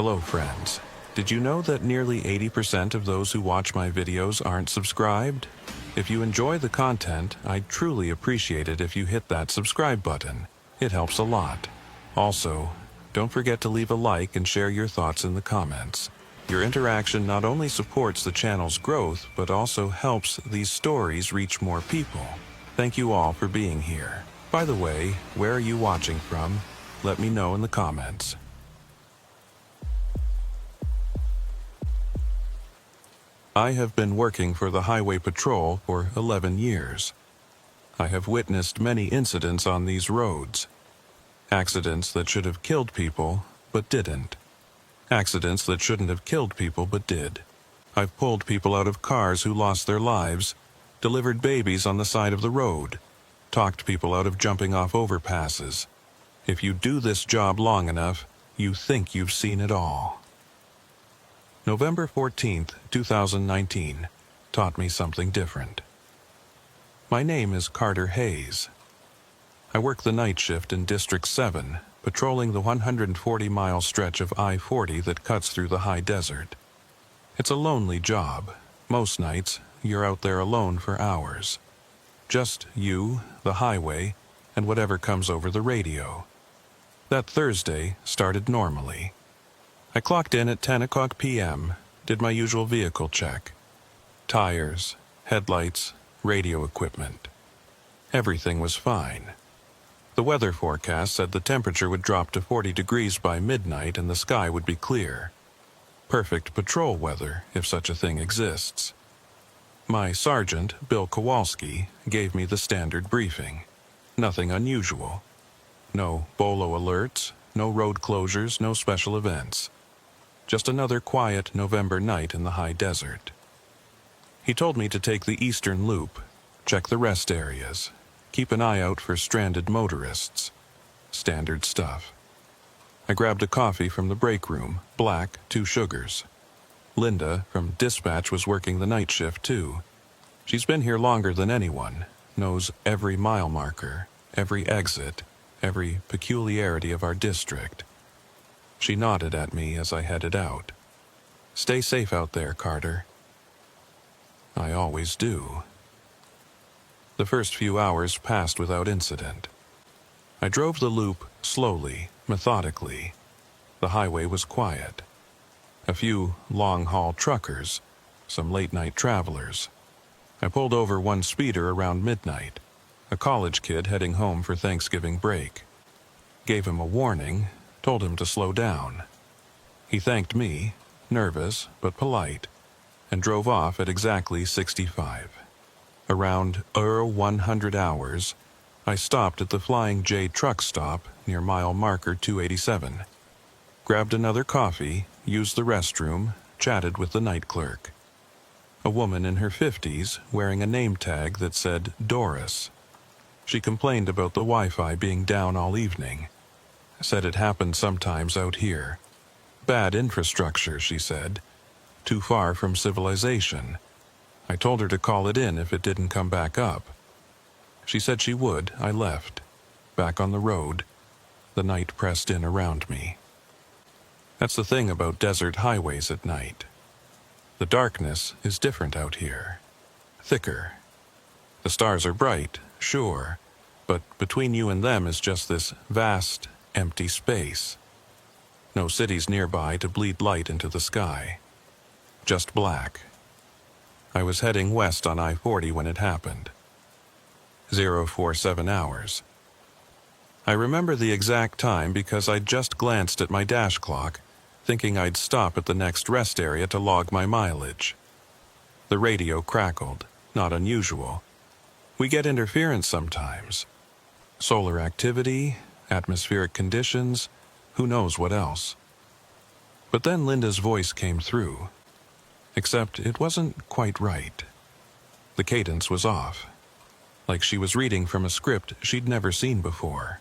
Hello friends. Did you know that nearly 80% of those who watch my videos aren't subscribed? If you enjoy the content, I'd truly appreciate it if you hit that subscribe button. It helps a lot. Also, don't forget to leave a like and share your thoughts in the comments. Your interaction not only supports the channel's growth, but also helps these stories reach more people. Thank you all for being here. By the way, where are you watching from? Let me know in the comments. I have been working for the Highway Patrol for 11 years. I have witnessed many incidents on these roads. Accidents that should have killed people, but didn't. Accidents that shouldn't have killed people, but did. I've pulled people out of cars who lost their lives, delivered babies on the side of the road, talked people out of jumping off overpasses. If you do this job long enough, you think you've seen it all. November 14th, 2019, taught me something different. My name is Carter Hayes. I work the night shift in District 7, patrolling the 140-mile stretch of I-40 that cuts through the high desert. It's a lonely job. Most nights, you're out there alone for hours. Just you, the highway, and whatever comes over the radio. That Thursday started normally. I clocked in at 10 o'clock p.m., did my usual vehicle check. Tires, headlights, radio equipment. Everything was fine. The weather forecast said the temperature would drop to 40 degrees by midnight and the sky would be clear. Perfect patrol weather, if such a thing exists. My sergeant, Bill Kowalski, gave me the standard briefing. Nothing unusual. No BOLO alerts, no road closures, no special events. Just another quiet November night in the high desert. He told me to take the eastern loop, check the rest areas, keep an eye out for stranded motorists. Standard stuff. I grabbed a coffee from the break room, black, 2 sugars. Linda from dispatch was working the night shift too. She's been here longer than anyone, knows every mile marker, every exit, every peculiarity of our district. She nodded at me as I headed out. Stay safe out there, Carter. I always do. The first few hours passed without incident. I drove the loop slowly, methodically. The highway was quiet. A few long-haul truckers, some late-night travelers. I pulled over one speeder around midnight, a college kid heading home for Thanksgiving break. Gave him a warning, told him to slow down. He thanked me, nervous but polite, and drove off at exactly 65. Around 100 hours, I stopped at the Flying J truck stop near mile marker 287. Grabbed another coffee, used the restroom, chatted with the night clerk. A woman in her 50s wearing a name tag that said Doris. She complained about the Wi-Fi being down all evening. Said it happened sometimes out here. Bad infrastructure, she said. Too far from civilization. I told her to call it in if it didn't come back up. She said she would. I left. Back on the road. The night pressed in around me. That's the thing about desert highways at night. The darkness is different out here. Thicker. The stars are bright, sure, but between you and them is just this vast, empty space. No cities nearby to bleed light into the sky. Just black. I was heading west on I-40 when it happened. 047 hours. I remember the exact time because I'd just glanced at my dash clock, thinking I'd stop at the next rest area to log my mileage. The radio crackled, not unusual. We get interference sometimes. Solar activity, atmospheric conditions, who knows what else. But then Linda's voice came through. Except it wasn't quite right. The cadence was off. Like she was reading from a script she'd never seen before.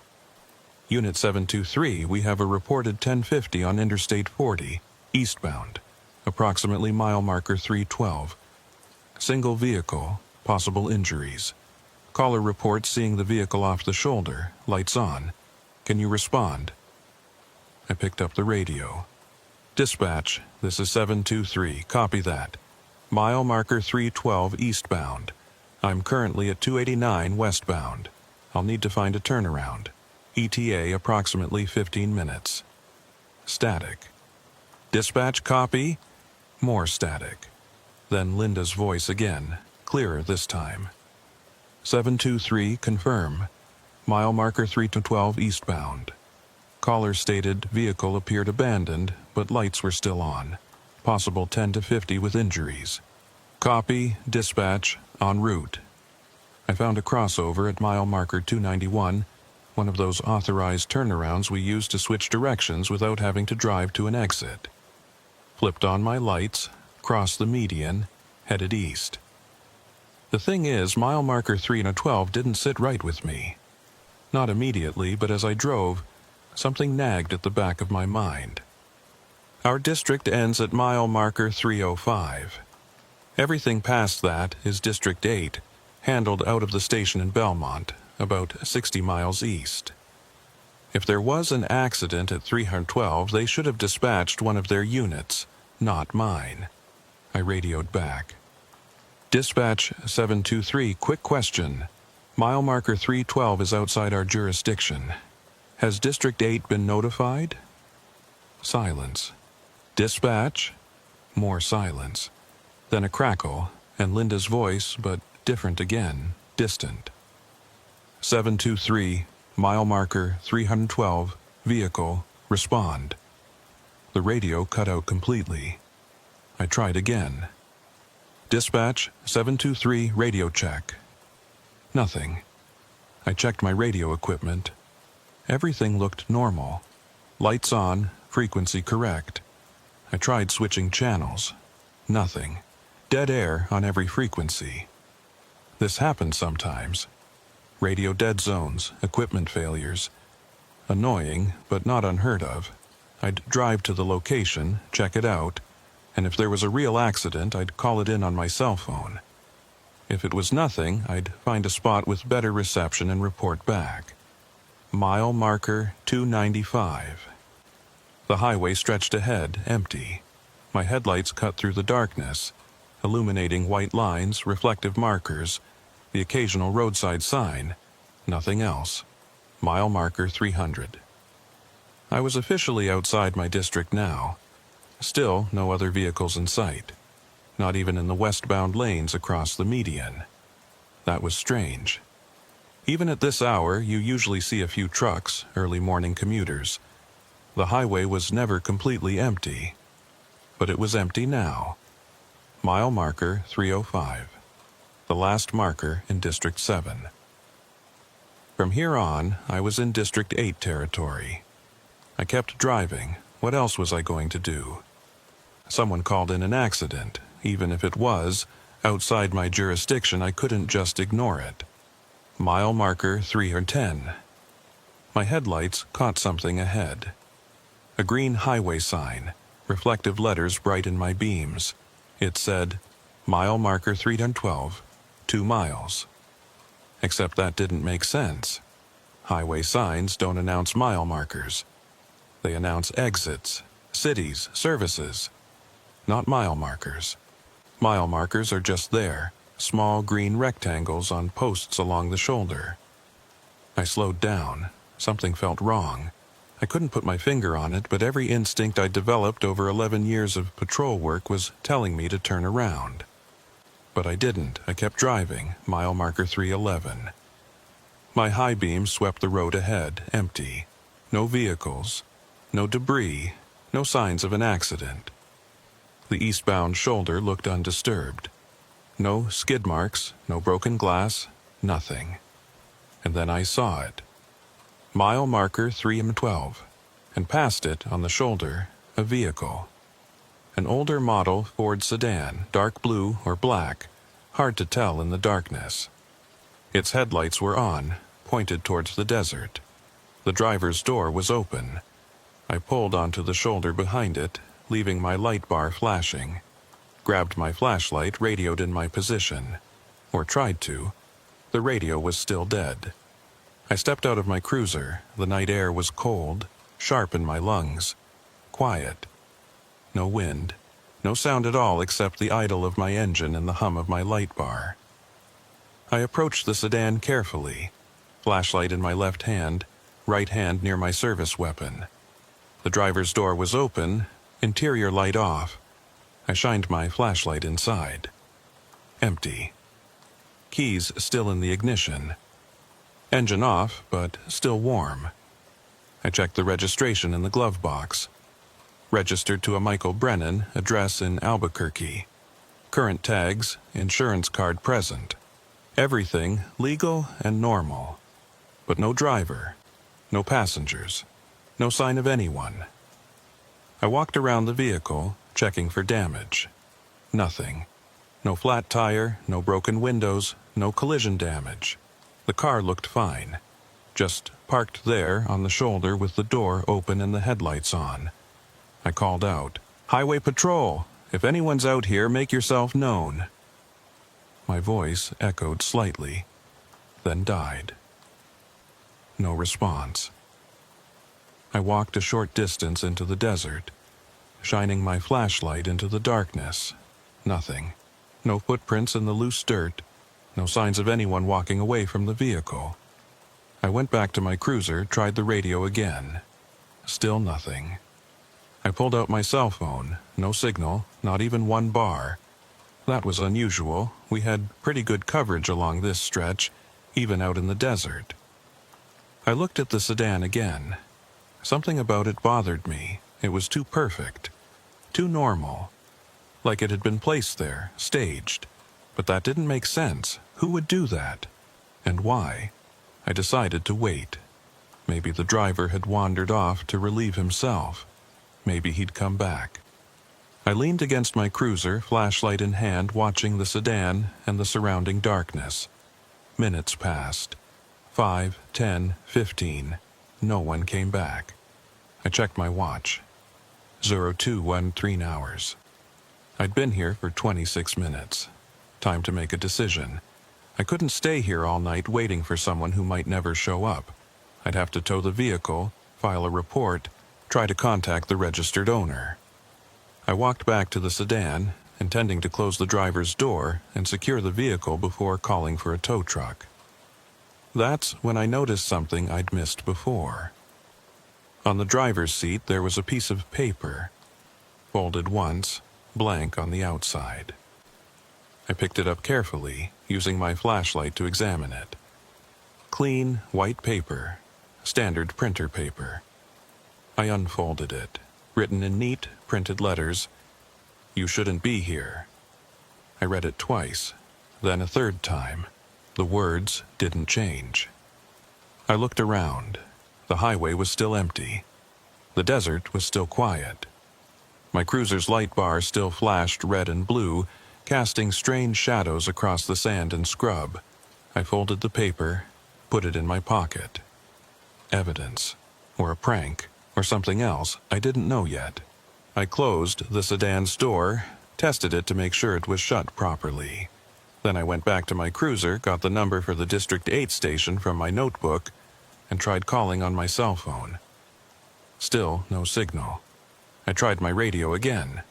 Unit 723, we have a reported 1050 on Interstate 40, eastbound, approximately mile marker 312. Single vehicle, possible injuries. Caller reports seeing the vehicle off the shoulder, lights on. Can you respond? I picked up the radio. Dispatch, this is 723. Copy that. Mile marker 312 eastbound. I'm currently at 289 westbound. I'll need to find a turnaround. ETA approximately 15 minutes. Static. Dispatch, copy. More static. Then Linda's voice again, clearer this time. 723, confirm. Mile marker 312 eastbound. Caller stated vehicle appeared abandoned, but lights were still on. Possible 10 to 50 with injuries. Copy, dispatch, en route. I found a crossover at mile marker 291, one of those authorized turnarounds we use to switch directions without having to drive to an exit. Flipped on my lights, crossed the median, headed east. The thing is, mile marker 312 didn't sit right with me. Not immediately, but as I drove, something nagged at the back of my mind. Our district ends at mile marker 305. Everything past that is District 8, handled out of the station in Belmont, about 60 miles east. If there was an accident at 312, they should have dispatched one of their units, not mine. I radioed back. Dispatch 723, quick question. Mile marker 312 is outside our jurisdiction. Has District 8 been notified? Silence. Dispatch? More silence. Then a crackle, and Linda's voice, but different again, distant. 723, mile marker 312, vehicle, respond. The radio cut out completely. I tried again. Dispatch 723, radio check. Nothing. I checked my radio equipment. Everything looked normal. Lights on, frequency correct. I tried switching channels. Nothing. Dead air on every frequency. This happens sometimes. Radio dead zones, equipment failures. Annoying, but not unheard of. I'd drive to the location, check it out, and if there was a real accident, I'd call it in on my cell phone. If it was nothing, I'd find a spot with better reception and report back. Mile marker 295. The highway stretched ahead, empty. My headlights cut through the darkness, illuminating white lines, reflective markers, the occasional roadside sign, nothing else. Mile marker 300. I was officially outside my district now. Still, no other vehicles in sight. Not even in the westbound lanes across the median. That was strange. Even at this hour, you usually see a few trucks, early morning commuters. The highway was never completely empty. But it was empty now. Mile marker 305. The last marker in District 7. From here on, I was in District 8 territory. I kept driving. What else was I going to do? Someone called in an accident. Even if it was outside my jurisdiction, I couldn't just ignore it. Mile marker 310. My headlights caught something ahead. A green highway sign, reflective letters bright in my beams. It said, mile marker 312, 2 miles. Except that didn't make sense. Highway signs don't announce mile markers. They announce exits, cities, services, not mile markers. Mile markers are just there, small green rectangles on posts along the shoulder. I slowed down. Something felt wrong. I couldn't put my finger on it, but every instinct I'd developed over 11 years of patrol work was telling me to turn around. But I didn't. I kept driving, mile marker 311. My high beam swept the road ahead, empty. No vehicles, no debris, no signs of an accident. The eastbound shoulder looked undisturbed. No skid marks, no broken glass, nothing. And then I saw it. Mile marker 312, and past it, on the shoulder, a vehicle. An older model Ford sedan, dark blue or black, hard to tell in the darkness. Its headlights were on, pointed towards the desert. The driver's door was open. I pulled onto the shoulder behind it, leaving my light bar flashing. Grabbed my flashlight, radioed in my position. Or tried to. The radio was still dead. I stepped out of my cruiser. The night air was cold, sharp in my lungs. Quiet. no wind, no sound at all except the idle of my engine and the hum of my light bar. I approached the sedan carefully, flashlight in my left hand, right hand near my service weapon. The driver's door was open, interior light off. I shined my flashlight inside. Empty. Keys still in the ignition. Engine off, but still warm. I checked the registration in the glove box. Registered to a Michael Brennan, address in Albuquerque. Current tags, insurance card present. Everything legal and normal. But no driver, no passengers, no sign of anyone. I walked around the vehicle, checking for damage. Nothing. No flat tire, no broken windows, no collision damage. The car looked fine. Just parked there on the shoulder with the door open and the headlights on. I called out, "Highway Patrol! If anyone's out here, make yourself known." My voice echoed slightly, then died. No response. I walked a short distance into the desert, shining my flashlight into the darkness. Nothing. No footprints in the loose dirt. No signs of anyone walking away from the vehicle. I went back to my cruiser, tried the radio again. Still nothing. I pulled out my cell phone. No signal, not even one bar. That was unusual. We had pretty good coverage along this stretch, even out in the desert. I looked at the sedan again. Something about it bothered me. It was too perfect. Too normal. Like it had been placed there, staged. But that didn't make sense. Who would do that? And why? I decided to wait. Maybe the driver had wandered off to relieve himself. Maybe he'd come back. I leaned against my cruiser, flashlight in hand, watching the sedan and the surrounding darkness. Minutes passed. 5, 10, 15. No one came back. I checked my watch. 0213 hours. I'd been here for 26 minutes. Time to make a decision. I couldn't stay here all night waiting for someone who might never show up. I'd have to tow the vehicle, file a report, try to contact the registered owner. I walked back to the sedan, intending to close the driver's door and secure the vehicle before calling for a tow truck. That's when I noticed something I'd missed before. On the driver's seat there was a piece of paper, folded once, blank on the outside. I picked it up carefully, using my flashlight to examine it. Clean, white paper, standard printer paper. I unfolded it, written in neat, printed letters, "You shouldn't be here." I read it twice, then a third time. The words didn't change. I looked around. The highway was still empty. The desert was still quiet. My cruiser's light bar still flashed red and blue, casting strange shadows across the sand and scrub. I folded the paper, put it in my pocket. Evidence, or a prank, or something else I didn't know yet. I closed the sedan's door, tested it to make sure it was shut properly. Then I went back to my cruiser, got the number for the District 8 station from my notebook, and tried calling on my cell phone. Still no signal. I tried my radio again.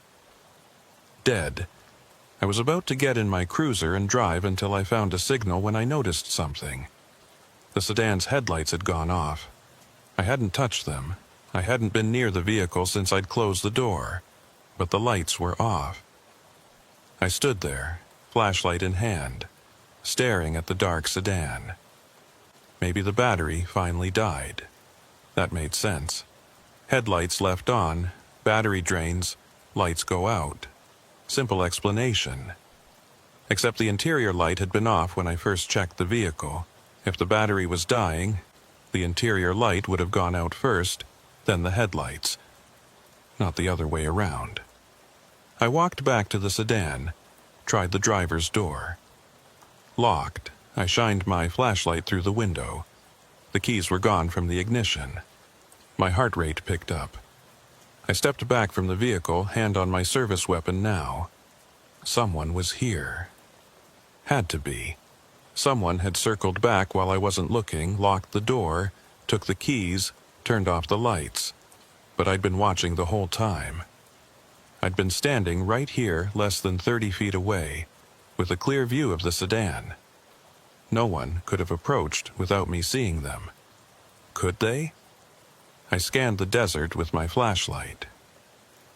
Dead. I was about to get in my cruiser and drive until I found a signal when I noticed something. The sedan's headlights had gone off. I hadn't touched them. I hadn't been near the vehicle since I'd closed the door, but the lights were off. I stood there, flashlight in hand, staring at the dark sedan. Maybe the battery finally died. That made sense. Headlights left on, battery drains, lights go out. Simple explanation. Except the interior light had been off when I first checked the vehicle. If the battery was dying, the interior light would have gone out first, then the headlights. Not the other way around. I walked back to the sedan, tried the driver's door. Locked. I shined my flashlight through the window. The keys were gone from the ignition. My heart rate picked up. I stepped back from the vehicle, hand on my service weapon now. Someone was here. Had to be. Someone had circled back while I wasn't looking, locked the door, took the keys, turned off the lights. But I'd been watching the whole time. I'd been standing right here less than 30 feet away, with a clear view of the sedan. No one could have approached without me seeing them. Could they? I scanned the desert with my flashlight.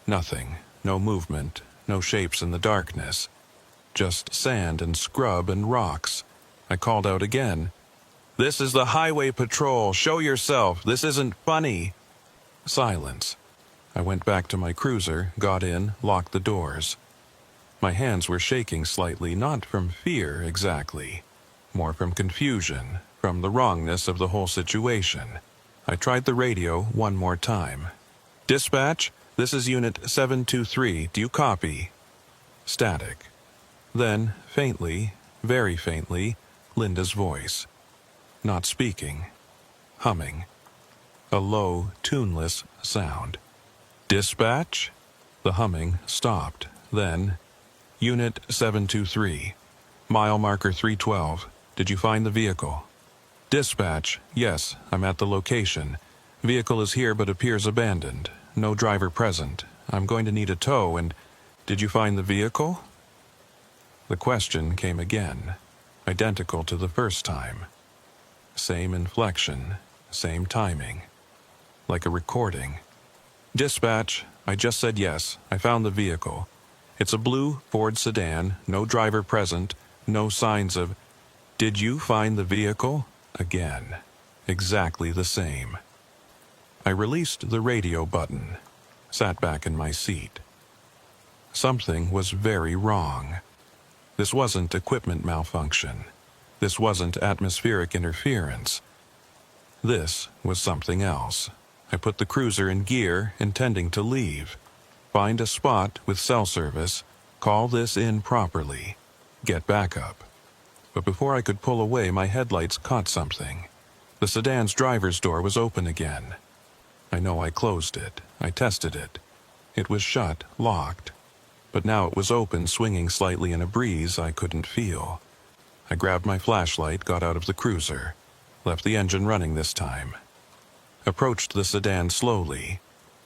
Nothing, no movement, no shapes in the darkness. Just sand and scrub and rocks. I called out again. "This is the highway patrol. Show yourself. This isn't funny." Silence. I went back to my cruiser, got in, locked the doors. My hands were shaking slightly, not from fear exactly, more from confusion, from the wrongness of the whole situation. I tried the radio one more time. "Dispatch, this is Unit 723. Do you copy?" Static. Then, faintly, very faintly, Linda's voice. Not speaking. Humming. A low, tuneless sound. "Dispatch?" The humming stopped. Then, "Unit 723. Mile marker 312. Did you find the vehicle?" "Dispatch, yes, I'm at the location. Vehicle is here but appears abandoned. No driver present. I'm going to need a tow and... Did you find the vehicle?" The question came again, identical to the first time. Same inflection, same timing. Like a recording. "Dispatch, I just said yes. I found the vehicle. It's a blue Ford sedan, no driver present, no signs of... Did you find the vehicle?" Again. Exactly the same. I released the radio button, sat back in my seat. Something was very wrong. This wasn't equipment malfunction. This wasn't atmospheric interference. This was something else. I put the cruiser in gear, intending to leave. Find a spot with cell service, call this in properly, get backup. But before I could pull away, my headlights caught something. The sedan's driver's door was open again. I know I closed it. I tested it. It was shut, locked. But now it was open, swinging slightly in a breeze I couldn't feel. I grabbed my flashlight, got out of the cruiser, left the engine running this time. Approached the sedan slowly.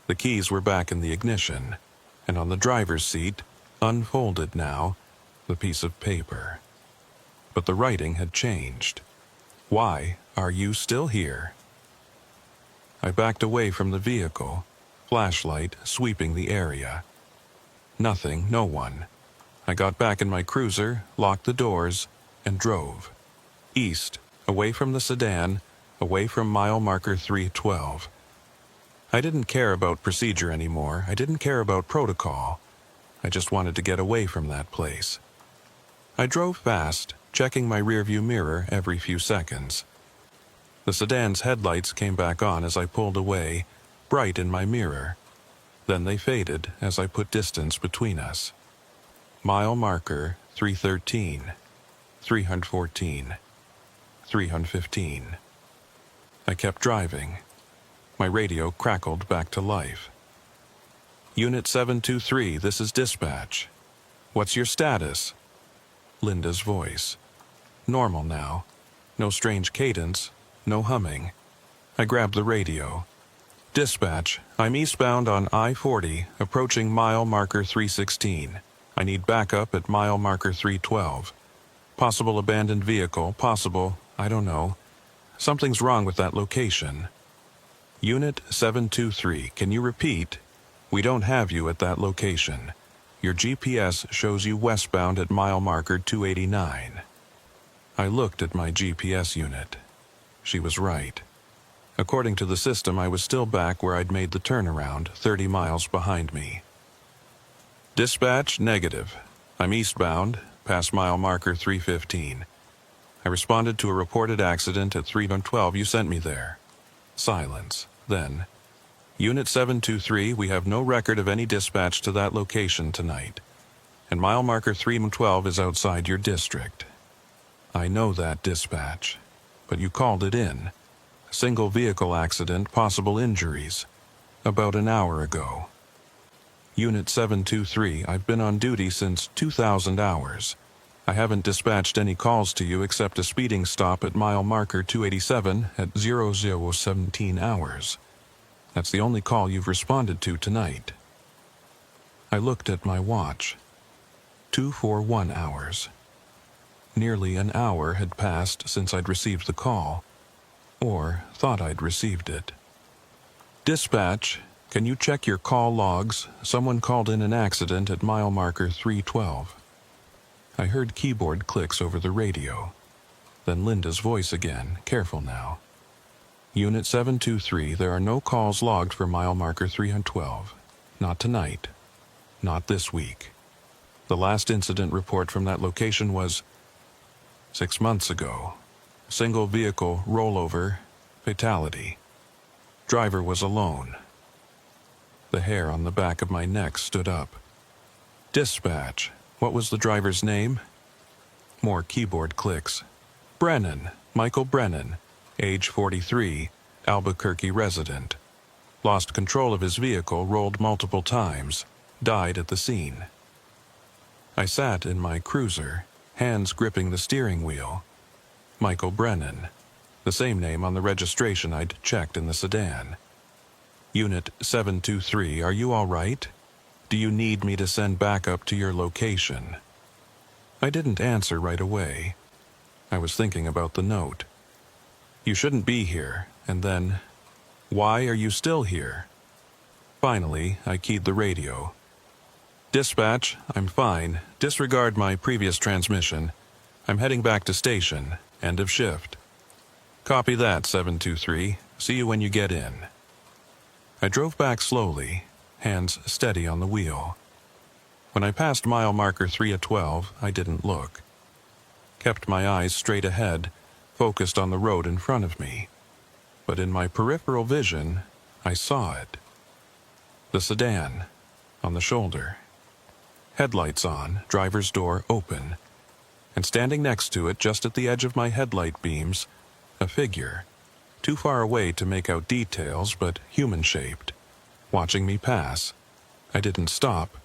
The keys were back in the ignition, and on the driver's seat, unfolded now, the piece of paper. But the writing had changed. "Why are you still here?" I backed away from the vehicle, flashlight sweeping the area. Nothing, no one. I got back in my cruiser, locked the doors, and drove. East, away from the sedan, away from mile marker 312. I didn't care about procedure anymore. I didn't care about protocol. I just wanted to get away from that place. I drove fast, checking my rearview mirror every few seconds. The sedan's headlights came back on as I pulled away, bright in my mirror. Then they faded as I put distance between us. Mile marker 313, 314, 315. I kept driving. My radio crackled back to life. "Unit 723, this is dispatch. What's your status?" Linda's voice. Normal now. No strange cadence, no humming. I grabbed the radio. "Dispatch, I'm eastbound on I-40, approaching mile marker 316. I need backup at mile marker 312. Possible abandoned vehicle, possible, I don't know. Something's wrong with that location." "Unit 723, can you repeat? We don't have you at that location. Your GPS shows you westbound at mile marker 289. I looked at my GPS unit. She was right. According to the system, I was still back where I'd made the turnaround, 30 miles behind me. "Dispatch, negative. I'm eastbound, past mile marker 315. I responded to a reported accident at 312. You sent me there." Silence. Then, "Unit 723, we have no record of any dispatch to that location tonight. And mile marker 312 is outside your district." "I know that, dispatch. But you called it in. Single vehicle accident, possible injuries. About an hour ago." "Unit 723, I've been on duty since 2000 hours. I haven't dispatched any calls to you except a speeding stop at mile marker 287 at 0017 hours. That's the only call you've responded to tonight." I looked at my watch. 2:41 hours. Nearly an hour had passed since I'd received the call, or thought I'd received it. Dispatch, can you check your call logs? Someone called in an accident at mile marker 312. I heard keyboard clicks over the radio. Then Linda's voice again, careful now. Unit 723, there are no calls logged for mile marker 312. Not tonight. Not this week. The last incident report from that location was 6 months ago. Single vehicle rollover, fatality. Driver was alone. The hair on the back of my neck stood up. Dispatch, what was the driver's name? More keyboard clicks. Brennan, Michael Brennan, age 43, Albuquerque resident. Lost control of his vehicle, rolled multiple times, died at the scene. I sat in my cruiser, hands gripping the steering wheel. Michael Brennan, the same name on the registration I'd checked in the sedan. Unit 723, are you all right? Do you need me to send backup to your location? I didn't answer right away. I was thinking about the note. You shouldn't be here, and then, why are you still here? Finally, I keyed the radio. Dispatch, I'm fine. Disregard my previous transmission. I'm heading back to station. End of shift. Copy that, 723. See you when you get in. I drove back slowly, hands steady on the wheel. When I passed mile marker 312, I didn't look. Kept my eyes straight ahead, focused on the road in front of me. But in my peripheral vision, I saw it. The sedan, on the shoulder. Headlights on, driver's door open. And standing next to it, just at the edge of my headlight beams, a figure, too far away to make out details, but human-shaped, watching me pass. I didn't stop,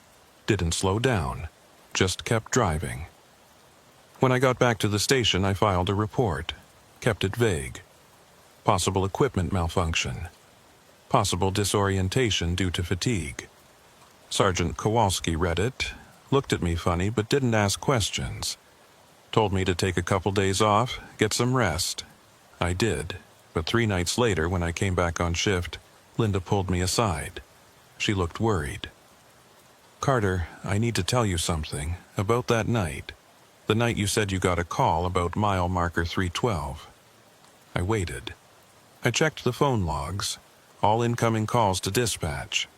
didn't slow down, just kept driving. When I got back to the station, I filed a report, kept it vague. Possible equipment malfunction. Possible disorientation due to fatigue. Sergeant Kowalski read it, looked at me funny but didn't ask questions. Told me to take a couple days off, get some rest. I did, but 3 nights later when I came back on shift, Linda pulled me aside. She looked worried. Carter, I need to tell you something about that night. The night you said you got a call about mile marker 312. I waited. I checked the phone logs, all incoming calls to dispatch.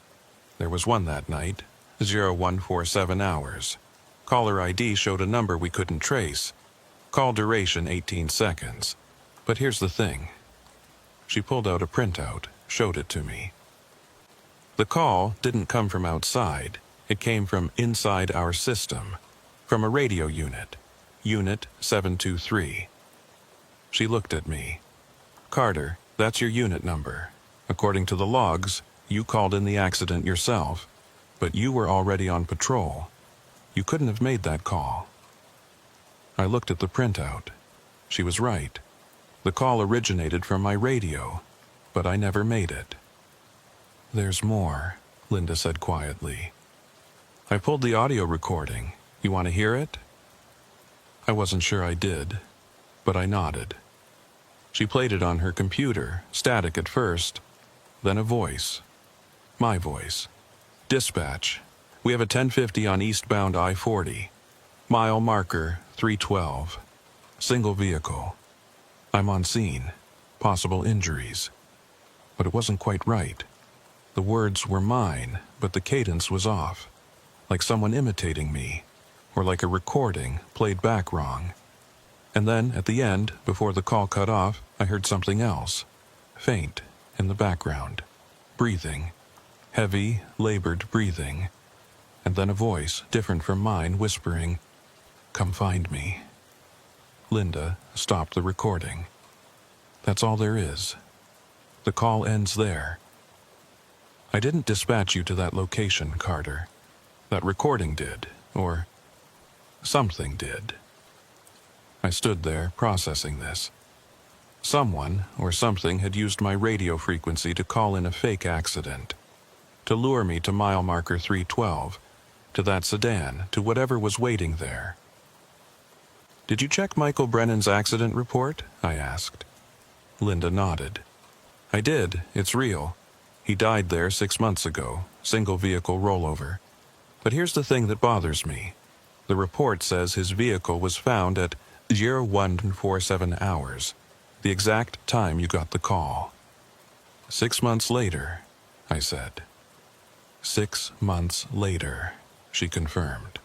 There was one that night, 0147 hours. Caller ID showed a number we couldn't trace. Call duration 18 seconds. But here's the thing. She pulled out a printout, showed it to me. The call didn't come from outside. It came from inside our system, from a radio unit, Unit 723. She looked at me. Carter, that's your unit number. According to the logs, you called in the accident yourself, but you were already on patrol. You couldn't have made that call. I looked at the printout. She was right. The call originated from my radio, but I never made it. There's more, Linda said quietly. I pulled the audio recording. You want to hear it? I wasn't sure I did, but I nodded. She played it on her computer, static at first, then a voice. My voice. Dispatch, we have a 1050 on eastbound I-40. Mile marker 312. Single vehicle. I'm on scene. Possible injuries. But it wasn't quite right. The words were mine, but the cadence was off. Like someone imitating me, or like a recording played back wrong. And then, at the end, before the call cut off, I heard something else. Faint, in the background. Breathing. Heavy, labored breathing. And then a voice, different from mine, whispering, "Come find me." Linda stopped the recording. That's all there is. The call ends there. I didn't dispatch you to that location, Carter. That recording did, or something did. I stood there, processing this. Someone, or something, had used my radio frequency to call in a fake accident, to lure me to mile marker 312, to that sedan, to whatever was waiting there. "Did you check Michael Brennan's accident report?" I asked. Linda nodded. "I did. It's real. He died there 6 months ago, single vehicle rollover. But here's the thing that bothers me. The report says his vehicle was found at 0147 hours, the exact time you got the call." 6 months later, I said. 6 months later, she confirmed.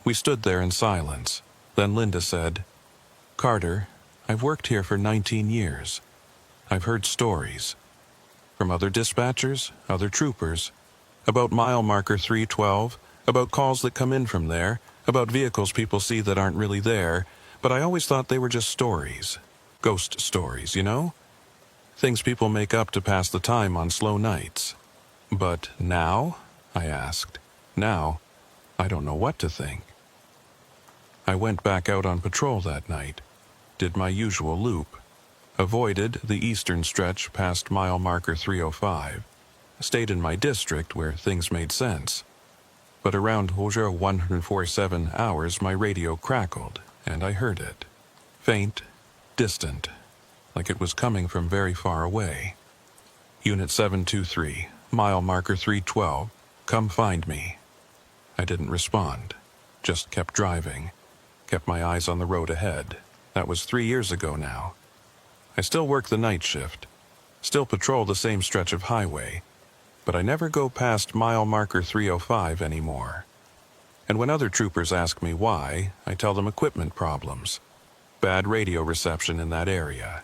We stood there in silence. Then Linda said, "Carter, I've worked here for 19 years. I've heard stories from other dispatchers, other troopers, about mile marker 312, about calls that come in from there, about vehicles people see that aren't really there, but I always thought they were just stories. Ghost stories, you know? Things people make up to pass the time on slow nights. But now?" I asked. "Now, I don't know what to think." I went back out on patrol that night, did my usual loop, avoided the eastern stretch past mile marker 305, stayed in my district where things made sense. But around 147 hours my radio crackled, and I heard it. Faint, distant, like it was coming from very far away. "Unit 723, mile marker 312, come find me." I didn't respond, just kept driving, kept my eyes on the road ahead. That was 3 years ago now. I still work the night shift, still patrol the same stretch of highway, but I never go past mile marker 305 anymore. And when other troopers ask me why, I tell them equipment problems, bad radio reception in that area.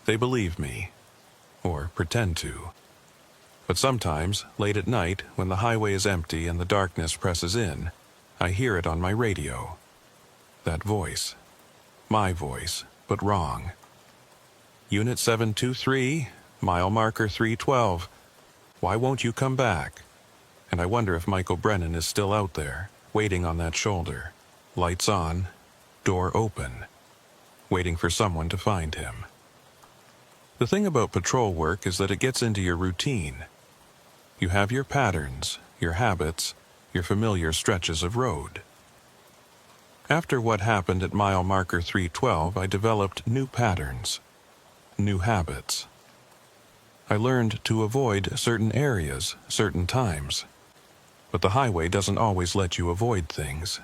They believe me, or pretend to. But sometimes, late at night, when the highway is empty and the darkness presses in, I hear it on my radio. That voice. My voice, but wrong. "Unit 723, mile marker 312. Why won't you come back?" And I wonder if Michael Brennan is still out there, waiting on that shoulder. Lights on, door open, waiting for someone to find him. The thing about patrol work is that it gets into your routine. You have your patterns, your habits, your familiar stretches of road. After what happened at mile marker 312, I developed new patterns, new habits. I learned to avoid certain areas, certain times. But the highway doesn't always let you avoid things.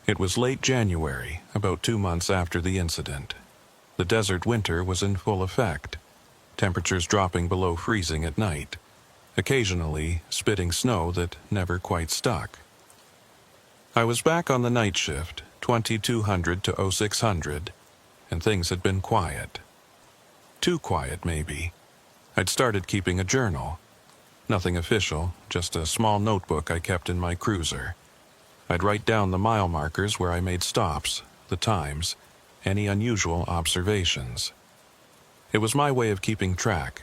It was late January, about 2 months after the incident. The desert winter was in full effect, temperatures dropping below freezing at night, occasionally spitting snow that never quite stuck. I was back on the night shift, 2200 to 0600, and things had been quiet. Too quiet, maybe. I'd started keeping a journal. Nothing official, just a small notebook I kept in my cruiser. I'd write down the mile markers where I made stops, the times, any unusual observations. It was my way of keeping track,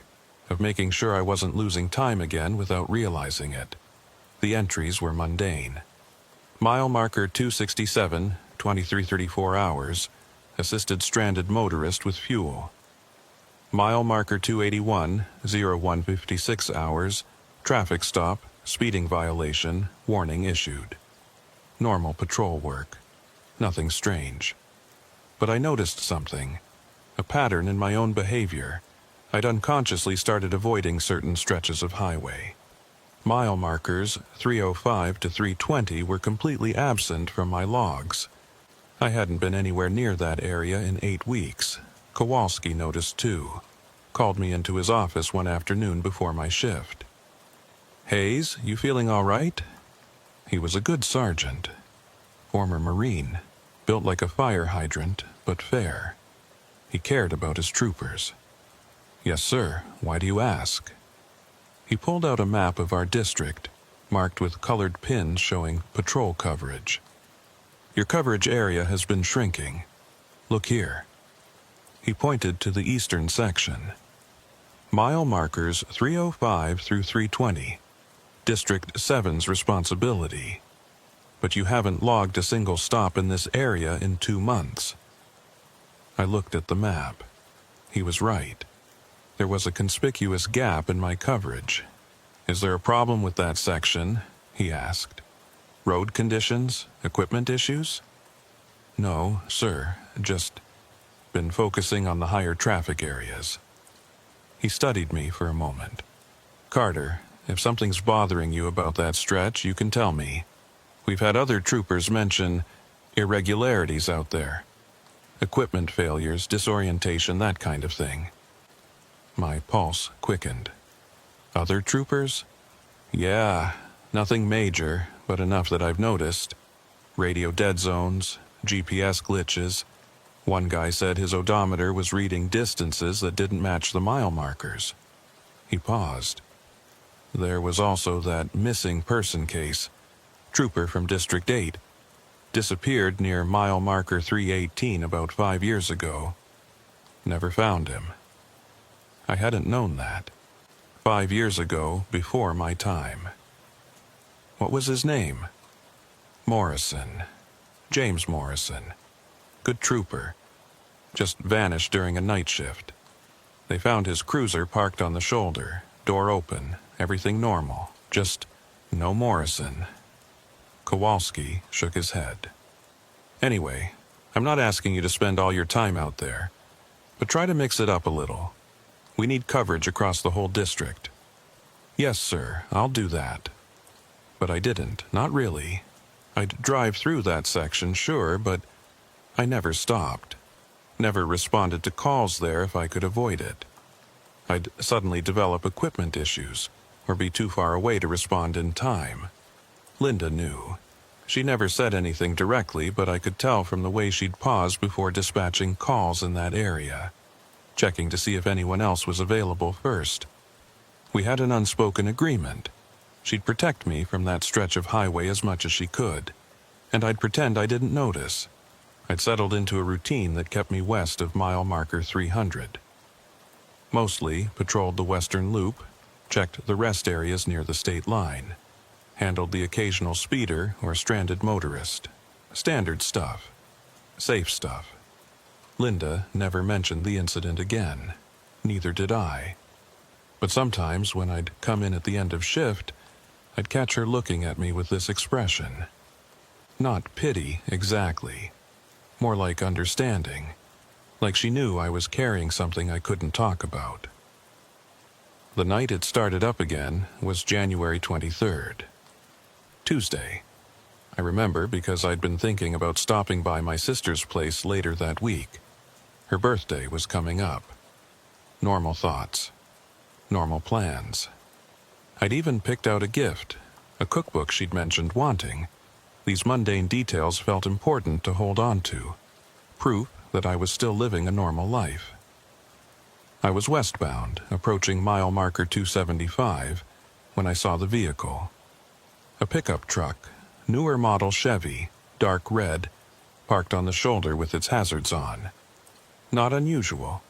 of making sure I wasn't losing time again without realizing it. The entries were mundane. Mile marker 267, 2334 hours, assisted stranded motorist with fuel. Mile marker 281, 0156 hours, traffic stop, speeding violation, warning issued. Normal patrol work. Nothing strange. But I noticed something, a pattern in my own behavior. I'd unconsciously started avoiding certain stretches of highway. Mile markers 305 to 320 were completely absent from my logs. I hadn't been anywhere near that area in 8 weeks. Kowalski noticed too. Called me into his office one afternoon before my shift. "Hayes, you feeling all right?" He was a good sergeant. Former Marine, built like a fire hydrant, but fair. He cared about his troopers. "Yes, sir. Why do you ask?" He pulled out a map of our district, marked with colored pins showing patrol coverage. "Your coverage area has been shrinking. Look here." He pointed to the eastern section. Mile markers 305 through 320. District 7's responsibility. But you haven't logged a single stop in this area in 2 months. I looked at the map. He was right. There was a conspicuous gap in my coverage. "Is there a problem with that section?" he asked. Road conditions? Equipment issues? No, sir, just been focusing on the higher traffic areas. He studied me for a moment. Carter, if something's bothering you about that stretch, you can tell me. We've had other troopers mention irregularities out there. Equipment failures, disorientation, that kind of thing. My pulse quickened. Other troopers? Yeah, nothing major, but enough that I've noticed. Radio dead zones, GPS glitches. One guy said his odometer was reading distances that didn't match the mile markers. He paused. There was also that missing person case. Trooper from District 8. Disappeared near mile marker 318 about 5 years ago. Never found him. I hadn't known that. 5 years ago, before my time. What was his name? Morrison. James Morrison. Good trooper. Just vanished during a night shift. They found his cruiser parked on the shoulder, door open, everything normal. Just no Morrison. Kowalski shook his head. Anyway, I'm not asking you to spend all your time out there, but try to mix it up a little. We need coverage across the whole district. Yes, sir, I'll do that. But I didn't, not really. I'd drive through that section, sure, but I never stopped. Never responded to calls there if I could avoid it. I'd suddenly develop equipment issues, or be too far away to respond in time. Linda knew. She never said anything directly, but I could tell from the way she'd pause before dispatching calls in that area, checking to see if anyone else was available first. We had an unspoken agreement. She'd protect me from that stretch of highway as much as she could, and I'd pretend I didn't notice. I'd settled into a routine that kept me west of mile marker 300. Mostly patrolled the western loop, checked the rest areas near the state line, handled the occasional speeder or stranded motorist. Standard stuff. Safe stuff. Linda never mentioned the incident again. Neither did I. But sometimes when I'd come in at the end of shift, I'd catch her looking at me with this expression. Not pity, exactly. More like understanding. Like she knew I was carrying something I couldn't talk about. The night it started up again was January 23rd. Tuesday. I remember because I'd been thinking about stopping by my sister's place later that week. Her birthday was coming up. Normal thoughts. Normal plans. I'd even picked out a gift, a cookbook she'd mentioned wanting. These mundane details felt important to hold on to. Proof that I was still living a normal life. I was westbound, approaching mile marker 275, when I saw the vehicle. A pickup truck, newer model Chevy, dark red, parked on the shoulder with its hazards on. Not unusual.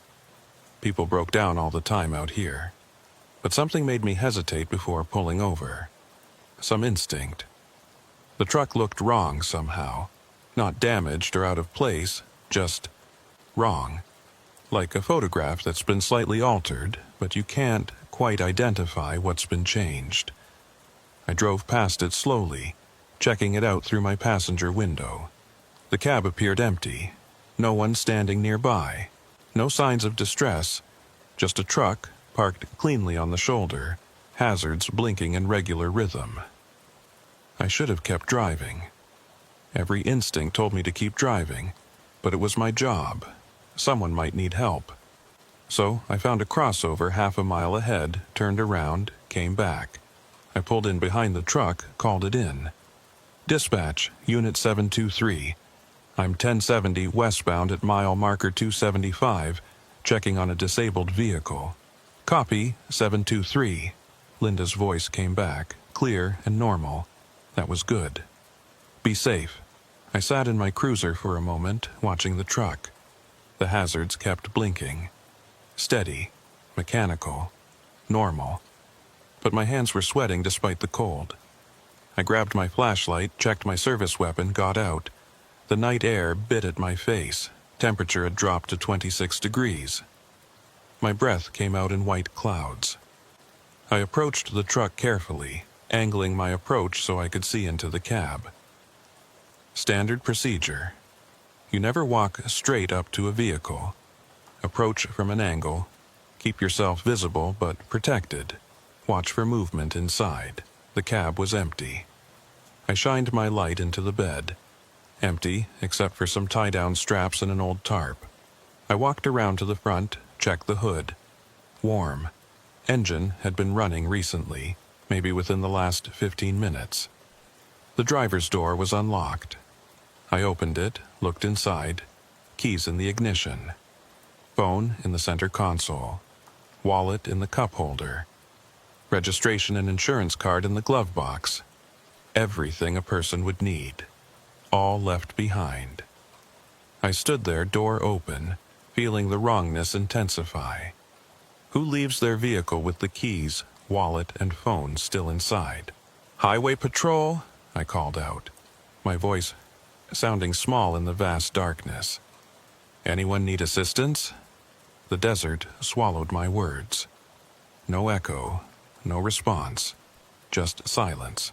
People broke down all the time out here. But something made me hesitate before pulling over. Some instinct. The truck looked wrong somehow. Not damaged or out of place, just wrong. Like a photograph that's been slightly altered, but you can't quite identify what's been changed. I drove past it slowly, checking it out through my passenger window. The cab appeared empty. No one standing nearby. No signs of distress. Just a truck parked cleanly on the shoulder, hazards blinking in regular rhythm. I should have kept driving. Every instinct told me to keep driving, but it was my job. Someone might need help. So I found a crossover half a mile ahead, turned around, came back. I pulled in behind the truck, called it in. Dispatch, Unit 723. I'm 1070 westbound at mile marker 275, checking on a disabled vehicle. Copy, 723. Linda's voice came back, clear and normal. That was good. Be safe. I sat in my cruiser for a moment, watching the truck. The hazards kept blinking. Steady, mechanical, normal. But my hands were sweating despite the cold. I grabbed my flashlight, checked my service weapon, got out. The night air bit at my face. Temperature had dropped to 26 degrees. My breath came out in white clouds. I approached the truck carefully, angling my approach so I could see into the cab. Standard procedure. You never walk straight up to a vehicle. Approach from an angle. Keep yourself visible but protected. Watch for movement inside. The cab was empty. I shined my light into the bed. Empty, except for some tie-down straps and an old tarp. I walked around to the front, checked the hood. Warm. Engine had been running recently, maybe within the last 15 minutes. The driver's door was unlocked. I opened it, looked inside. Keys in the ignition. Phone in the center console. Wallet in the cup holder. Registration and insurance card in the glove box. Everything a person would need. All left behind. I stood there, door open, feeling the wrongness intensify. Who leaves their vehicle with the keys, wallet, and phone still inside? "Highway Patrol," I called out, my voice sounding small in the vast darkness. "Anyone need assistance?" The desert swallowed my words. No echo, no response, just silence.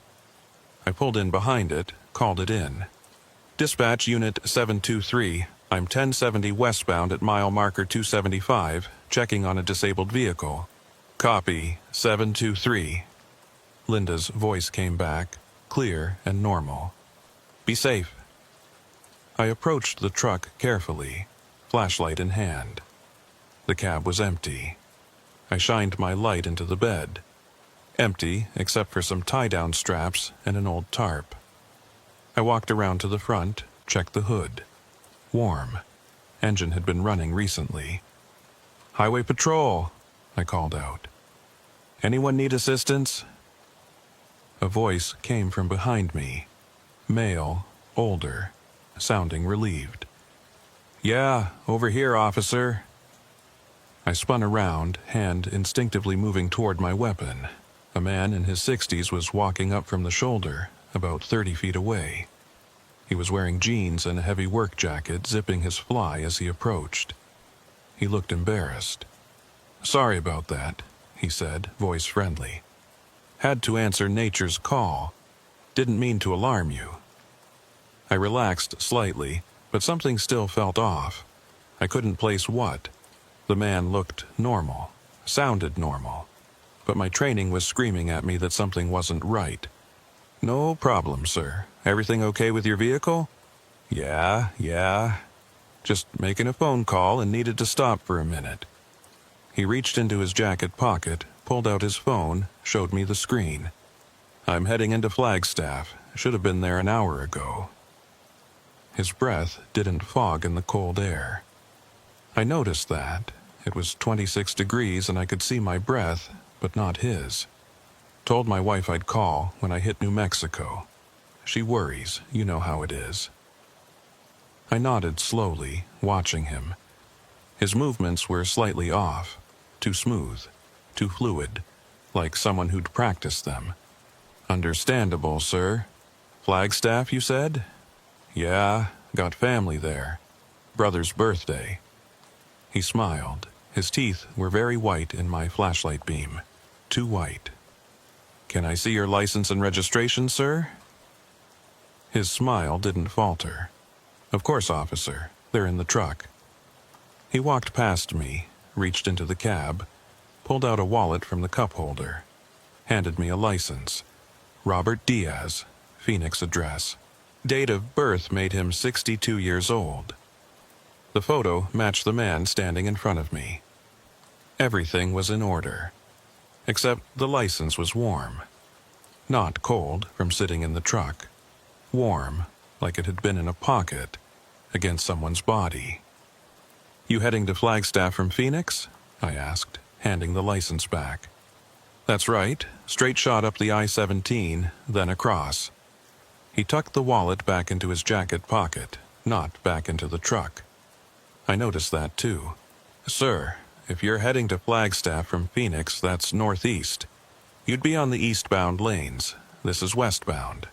I pulled in behind it, called it in. "Dispatch Unit 723, I'm 1070 westbound at mile marker 275, checking on a disabled vehicle." "Copy, 723. Linda's voice came back, clear and normal. "Be safe." I approached the truck carefully, flashlight in hand. The cab was empty. I shined my light into the bed. Empty, except for some tie-down straps and an old tarp. I walked around to the front, checked the hood. Warm. Engine had been running recently. "Highway Patrol," I called out. "Anyone need assistance?" A voice came from behind me. Male, older, sounding relieved. "Yeah, over here, officer." I spun around, hand instinctively moving toward my weapon. A man in his 60s was walking up from the shoulder, about 30 feet away. He was wearing jeans and a heavy work jacket, zipping his fly as he approached. He looked embarrassed. "Sorry about that," he said, voice friendly. "Had to answer nature's call. Didn't mean to alarm you." I relaxed slightly, but something still felt off. I couldn't place what. The man looked normal, sounded normal, but my training was screaming at me that something wasn't right. "No problem, sir. Everything okay with your vehicle?" Yeah. Just making a phone call and needed to stop for a minute." He reached into his jacket pocket, pulled out his phone, showed me the screen. "I'm heading into Flagstaff. Should have been there an hour ago." His breath didn't fog in the cold air. I noticed that. It was 26 degrees and I could see my breath, but not his. Told my wife I'd call when I hit New Mexico. She worries, you know how it is. I nodded slowly, watching him. His movements were slightly off, too smooth, too fluid, like someone who'd practiced them. "Understandable, sir. Flagstaff, you said?" "Yeah, got family there. Brother's birthday." He smiled. His teeth were very white in my flashlight beam. Too white. "Can I see your license and registration, sir?" His smile didn't falter. "Of course, officer. They're in the truck." He walked past me, reached into the cab, pulled out a wallet from the cup holder, handed me a license. Robert Diaz, Phoenix address. Date of birth made him 62 years old. The photo matched the man standing in front of me. Everything was in order, except the license was warm. Not cold from sitting in the truck. Warm, like it had been in a pocket, against someone's body. "You heading to Flagstaff from Phoenix?" I asked, handing the license back. "That's right, straight shot up the I-17, then across." He tucked the wallet back into his jacket pocket, not back into the truck. I noticed that too. "Sir, if you're heading to Flagstaff from Phoenix, that's northeast. You'd be on the eastbound lanes. This is westbound."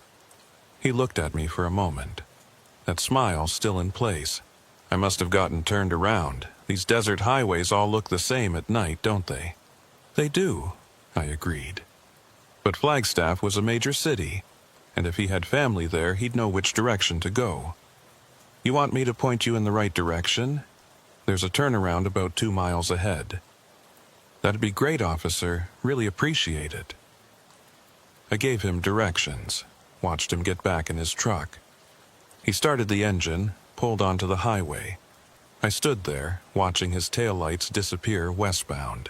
He looked at me for a moment. That smile still in place. I must have gotten turned around. These desert highways all look the same at night, don't they? "They do," I agreed. But Flagstaff was a major city, and if he had family there, he'd know which direction to go. You want me to point you in the right direction? There's a turnaround about 2 miles ahead. That'd be great, officer. Really appreciate it. I gave him directions, watched him get back in his truck. He started the engine, pulled onto the highway. I stood there, watching his taillights disappear westbound.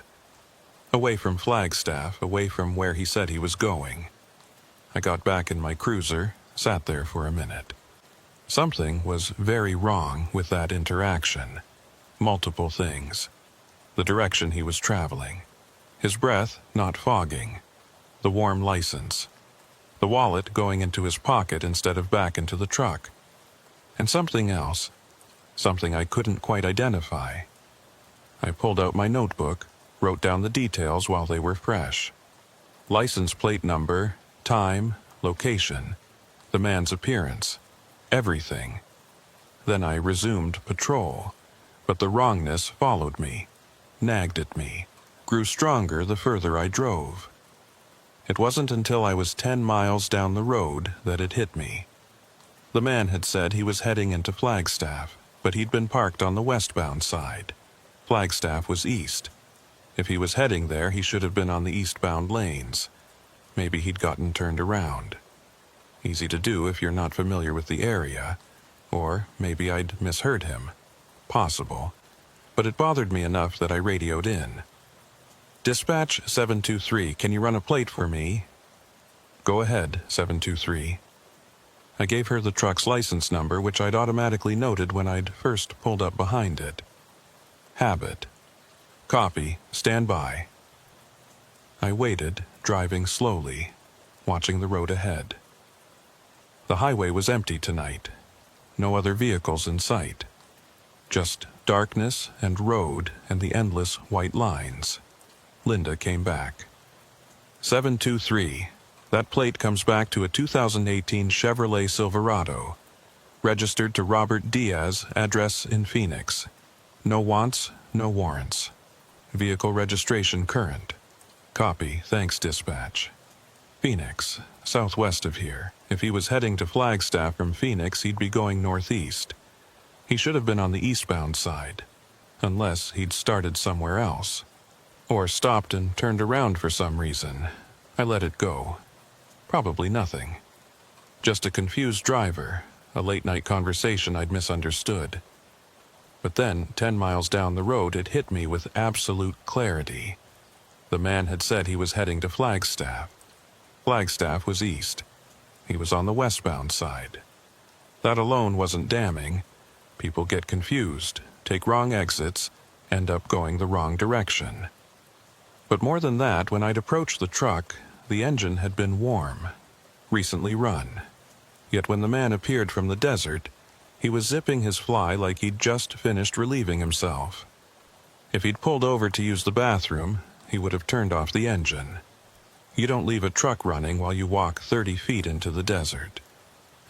Away from Flagstaff, away from where he said he was going. I got back in my cruiser, sat there for a minute. Something was very wrong with that interaction. Multiple things. The direction he was traveling. His breath not fogging. The warm license. The wallet going into his pocket instead of back into the truck. And something else. Something I couldn't quite identify. I pulled out my notebook, wrote down the details while they were fresh. License plate number, time, location, the man's appearance, everything. Then I resumed patrol, but the wrongness followed me, nagged at me, grew stronger the further I drove. It wasn't until I was 10 miles down the road that it hit me. The man had said he was heading into Flagstaff, but he'd been parked on the westbound side. Flagstaff was east. If he was heading there, he should have been on the eastbound lanes. Maybe he'd gotten turned around. Easy to do if you're not familiar with the area. Or maybe I'd misheard him. Possible. But it bothered me enough that I radioed in. Dispatch 723, can you run a plate for me? Go ahead, 723. I gave her the truck's license number, which I'd automatically noted when I'd first pulled up behind it. Habit. Copy, stand by. I waited, driving slowly, watching the road ahead. The highway was empty tonight. No other vehicles in sight. Just darkness and road and the endless white lines. Linda came back. 723. That plate comes back to a 2018 Chevrolet Silverado. Registered to Robert Diaz, address in Phoenix. No wants, no warrants. Vehicle registration current. Copy, thanks dispatch. Phoenix, southwest of here. If he was heading to Flagstaff from Phoenix, he'd be going northeast. He should have been on the eastbound side. Unless he'd started somewhere else. Or stopped and turned around for some reason. I let it go. Probably nothing. Just a confused driver, a late-night conversation I'd misunderstood. But then, 10 miles down the road, it hit me with absolute clarity. The man had said he was heading to Flagstaff. Flagstaff was east. He was on the westbound side. That alone wasn't damning. People get confused, take wrong exits, end up going the wrong direction. But more than that, when I'd approached the truck, the engine had been warm, recently run. Yet when the man appeared from the desert, he was zipping his fly like he'd just finished relieving himself. If he'd pulled over to use the bathroom, he would have turned off the engine. You don't leave a truck running while you walk 30 feet into the desert.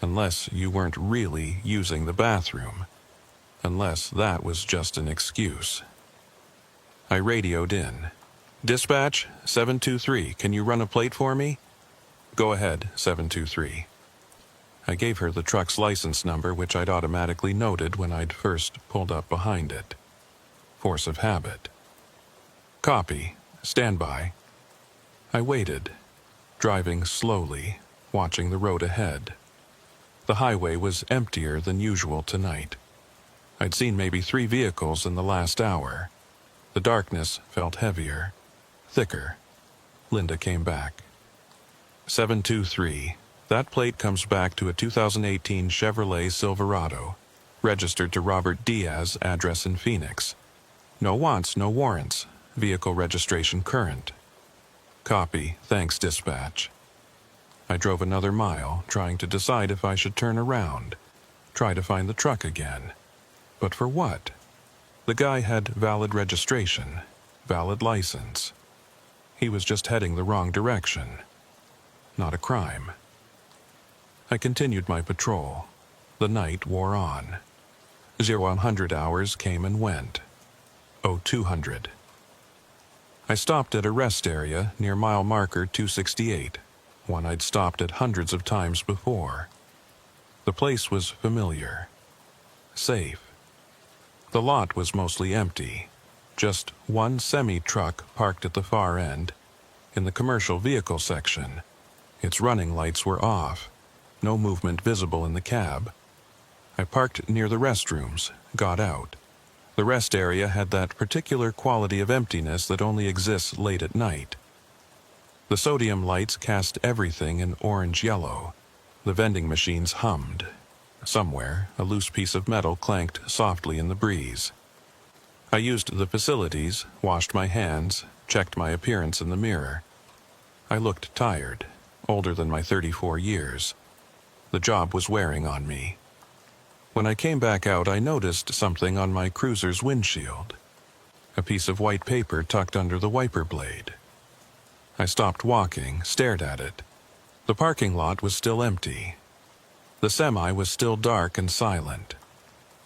Unless you weren't really using the bathroom. Unless that was just an excuse. I radioed in. Dispatch, 723, can you run a plate for me? Go ahead, 723. I gave her the truck's license number, which I'd automatically noted when I'd first pulled up behind it. Force of habit. Copy. Stand by. I waited, driving slowly, watching the road ahead. The highway was emptier than usual tonight. I'd seen maybe 3 vehicles in the last hour. The darkness felt heavier, thicker. Linda came back. 723. That plate comes back to a 2018 Chevrolet Silverado, registered to Robert Diaz, address in Phoenix. No wants, no warrants. Vehicle registration current. Copy, thanks dispatch. I drove another mile, trying to decide if I should turn around, try to find the truck again. But for what? The guy had valid registration, valid license. He was just heading the wrong direction. Not a crime. I continued my patrol. The night wore on. 0100 hours came and went. 0200. I stopped at a rest area near mile marker 268, one I'd stopped at hundreds of times before. The place was familiar. Safe. The lot was mostly empty. Just one semi-truck parked at the far end, in the commercial vehicle section. Its running lights were off. No movement visible in the cab. I parked near the restrooms, got out. The rest area had that particular quality of emptiness that only exists late at night. The sodium lights cast everything in orange-yellow. The vending machines hummed. Somewhere, a loose piece of metal clanked softly in the breeze. I used the facilities, washed my hands, checked my appearance in the mirror. I looked tired, older than my 34 years. The job was wearing on me. When I came back out, I noticed something on my cruiser's windshield. A piece of white paper tucked under the wiper blade. I stopped walking, stared at it. The parking lot was still empty. The semi was still dark and silent.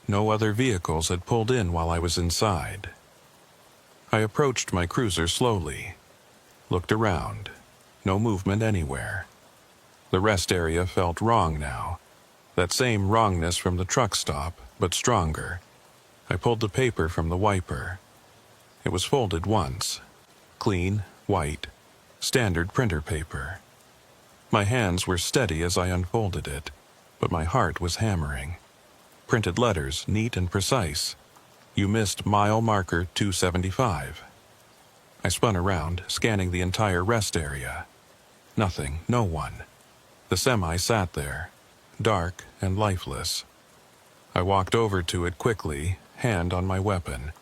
No other vehicles had pulled in while I was inside. I approached my cruiser slowly. Looked around. No movement anywhere. The rest area felt wrong now. That same wrongness from the truck stop, but stronger. I pulled the paper from the wiper. It was folded once. Clean, white, standard printer paper. My hands were steady as I unfolded it, but my heart was hammering. Printed letters, neat and precise. You missed mile marker 275. I spun around, scanning the entire rest area. Nothing, no one. The semi sat there, dark and lifeless. I walked over to it quickly, hand on my weapon.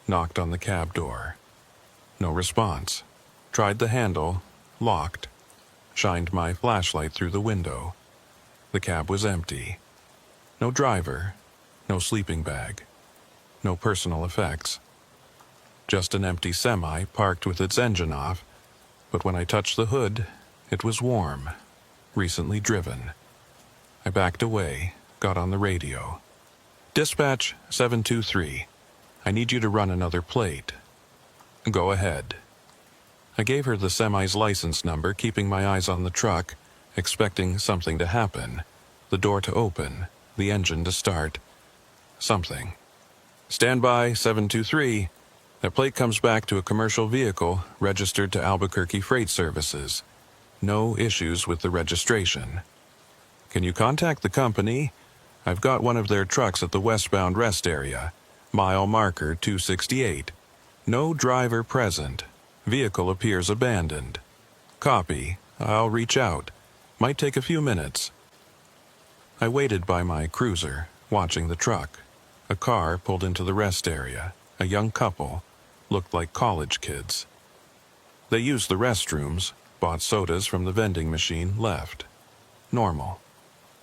Knocked on the cab door. No response. Tried the handle, locked. Shined my flashlight through the window. The cab was empty. No driver, no sleeping bag, no personal effects. Just an empty semi parked with its engine off, but when I touched the hood, it was warm, recently driven. I backed away, got on the radio. Dispatch 723. I need you to run another plate. Go ahead. I gave her the semi's license number, keeping my eyes on the truck, expecting something to happen. The door to open, the engine to start. Something. Stand by 723. That plate comes back to a commercial vehicle registered to Albuquerque Freight Services. No issues with the registration. Can you contact the company? I've got one of their trucks at the westbound rest area. Mile marker 268. No driver present. Vehicle appears abandoned. Copy. I'll reach out. Might take a few minutes. I waited by my cruiser, watching the truck. A car pulled into the rest area. A young couple. Looked like college kids. They used the restrooms, bought sodas from the vending machine, left. Normal.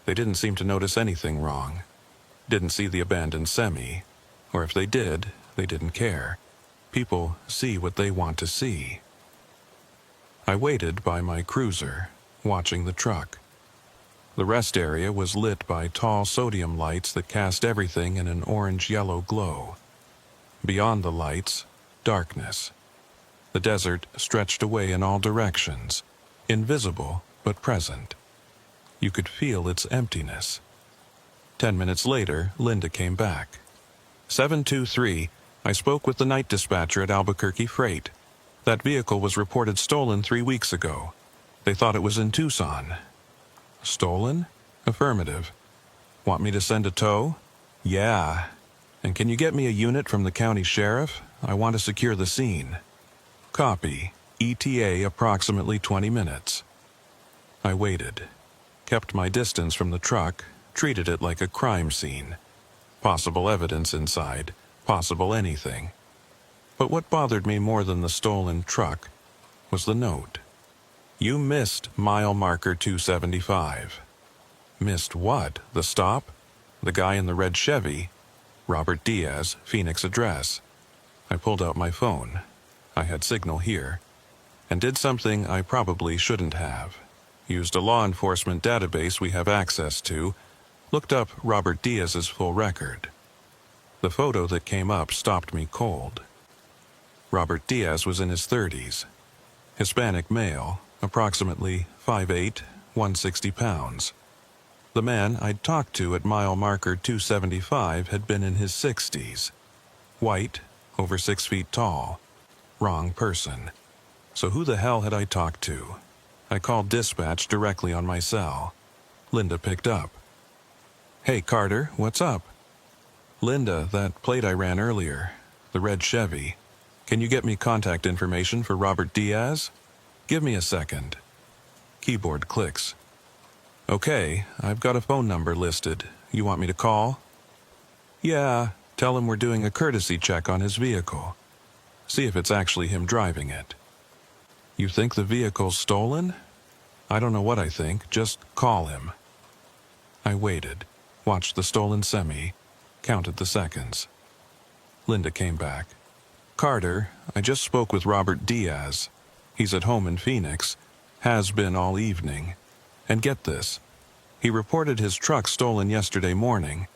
They didn't seem to notice anything wrong. Didn't see the abandoned semi. Or if they did, they didn't care. People see what they want to see. I waited by my cruiser, watching the truck. The rest area was lit by tall sodium lights that cast everything in an orange-yellow glow. Beyond the lights, darkness. The desert stretched away in all directions, invisible but present. You could feel its emptiness. 10 minutes later, Linda came back. 723, I spoke with the night dispatcher at Albuquerque Freight. That vehicle was reported stolen 3 weeks ago. They thought it was in Tucson. Stolen? Affirmative. Want me to send a tow? Yeah. And can you get me a unit from the county sheriff? I want to secure the scene. Copy. ETA approximately 20 minutes. I waited. Kept my distance from the truck, treated it like a crime scene. Possible evidence inside, possible anything. But what bothered me more than the stolen truck was the note. You missed mile marker 275. Missed what? The stop? The guy in the red Chevy? Robert Diaz, Phoenix address. I pulled out my phone. I had signal here. And did something I probably shouldn't have. Used a law enforcement database we have access to. Looked up Robert Diaz's full record. The photo that came up stopped me cold. Robert Diaz was in his 30s. Hispanic male, approximately 5'8", 160 pounds. The man I'd talked to at mile marker 275 had been in his 60s. White, over 6 feet tall. Wrong person. So who the hell had I talked to? I called dispatch directly on my cell. Linda picked up. "Hey, Carter, what's up?" "Linda, that plate I ran earlier, the red Chevy. Can you get me contact information for Robert Diaz? Give me a second." Keyboard clicks. "Okay, I've got a phone number listed. You want me to call?" "Yeah, tell him we're doing a courtesy check on his vehicle. See if it's actually him driving it." "You think the vehicle's stolen?" "I don't know what I think, just call him." I waited, watched the stolen semi, counted the seconds. Linda came back. "Carter, I just spoke with Robert Diaz. He's at home in Phoenix, has been all evening. And get this, he reported his truck stolen yesterday morning.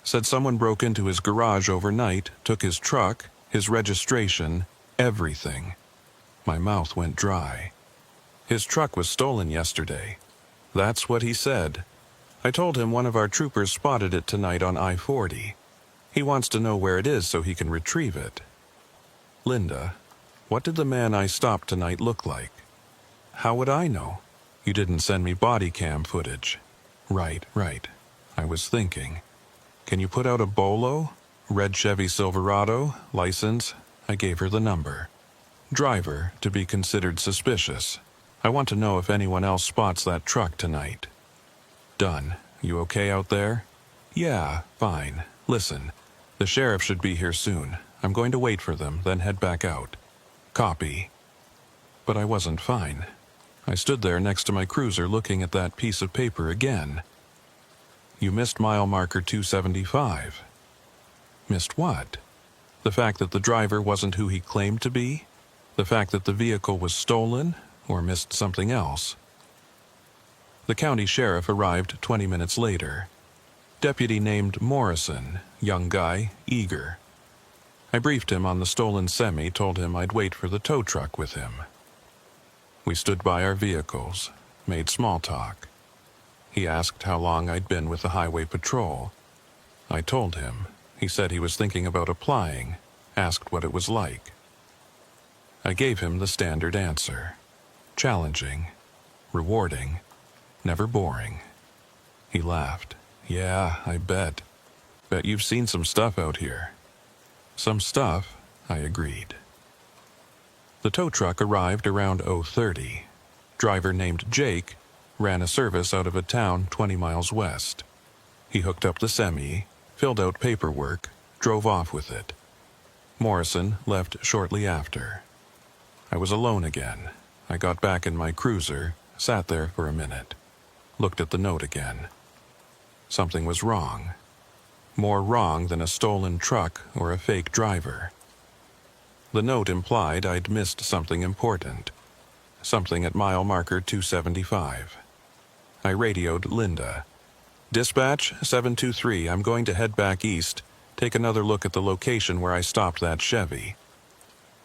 Said someone broke into his garage overnight, took his truck, his registration, everything." My mouth went dry. His truck was stolen yesterday. That's what he said. I told him one of our troopers spotted it tonight on I-40. He wants to know where it is so he can retrieve it. "Linda, what did the man I stopped tonight look like?" "How would I know? You didn't send me body cam footage." Right. I was thinking. "Can you put out a bolo? Red Chevy Silverado, license?" I gave her the number. "Driver, to be considered suspicious. I want to know if anyone else spots that truck tonight." "Done. You okay out there?" "Yeah, fine. Listen, the sheriff should be here soon. I'm going to wait for them, then head back out." "Copy." But I wasn't fine. I stood there next to my cruiser looking at that piece of paper again. "You missed mile marker 275. "Missed what?" "The fact that the driver wasn't who he claimed to be? The fact that the vehicle was stolen, or missed something else?" The county sheriff arrived 20 minutes later. Deputy named Morrison, young guy, eager. I briefed him on the stolen semi, told him I'd wait for the tow truck with him. We stood by our vehicles, made small talk. He asked how long I'd been with the highway patrol. I told him. He said he was thinking about applying, asked what it was like. I gave him the standard answer. Challenging, rewarding, never boring. He laughed. "Yeah, I bet. Bet you've seen some stuff out here." "Some stuff," I agreed. The tow truck arrived around 0:30. Driver named Jake ran a service out of a town 20 miles west. He hooked up the semi, filled out paperwork, drove off with it. Morrison left shortly after. I was alone again. I got back in my cruiser, sat there for a minute, looked at the note again. Something was wrong. More wrong than a stolen truck or a fake driver. The note implied I'd missed something important. Something at mile marker 275. I radioed Linda. "Dispatch, 723, I'm going to head back east. Take another look at the location where I stopped that Chevy."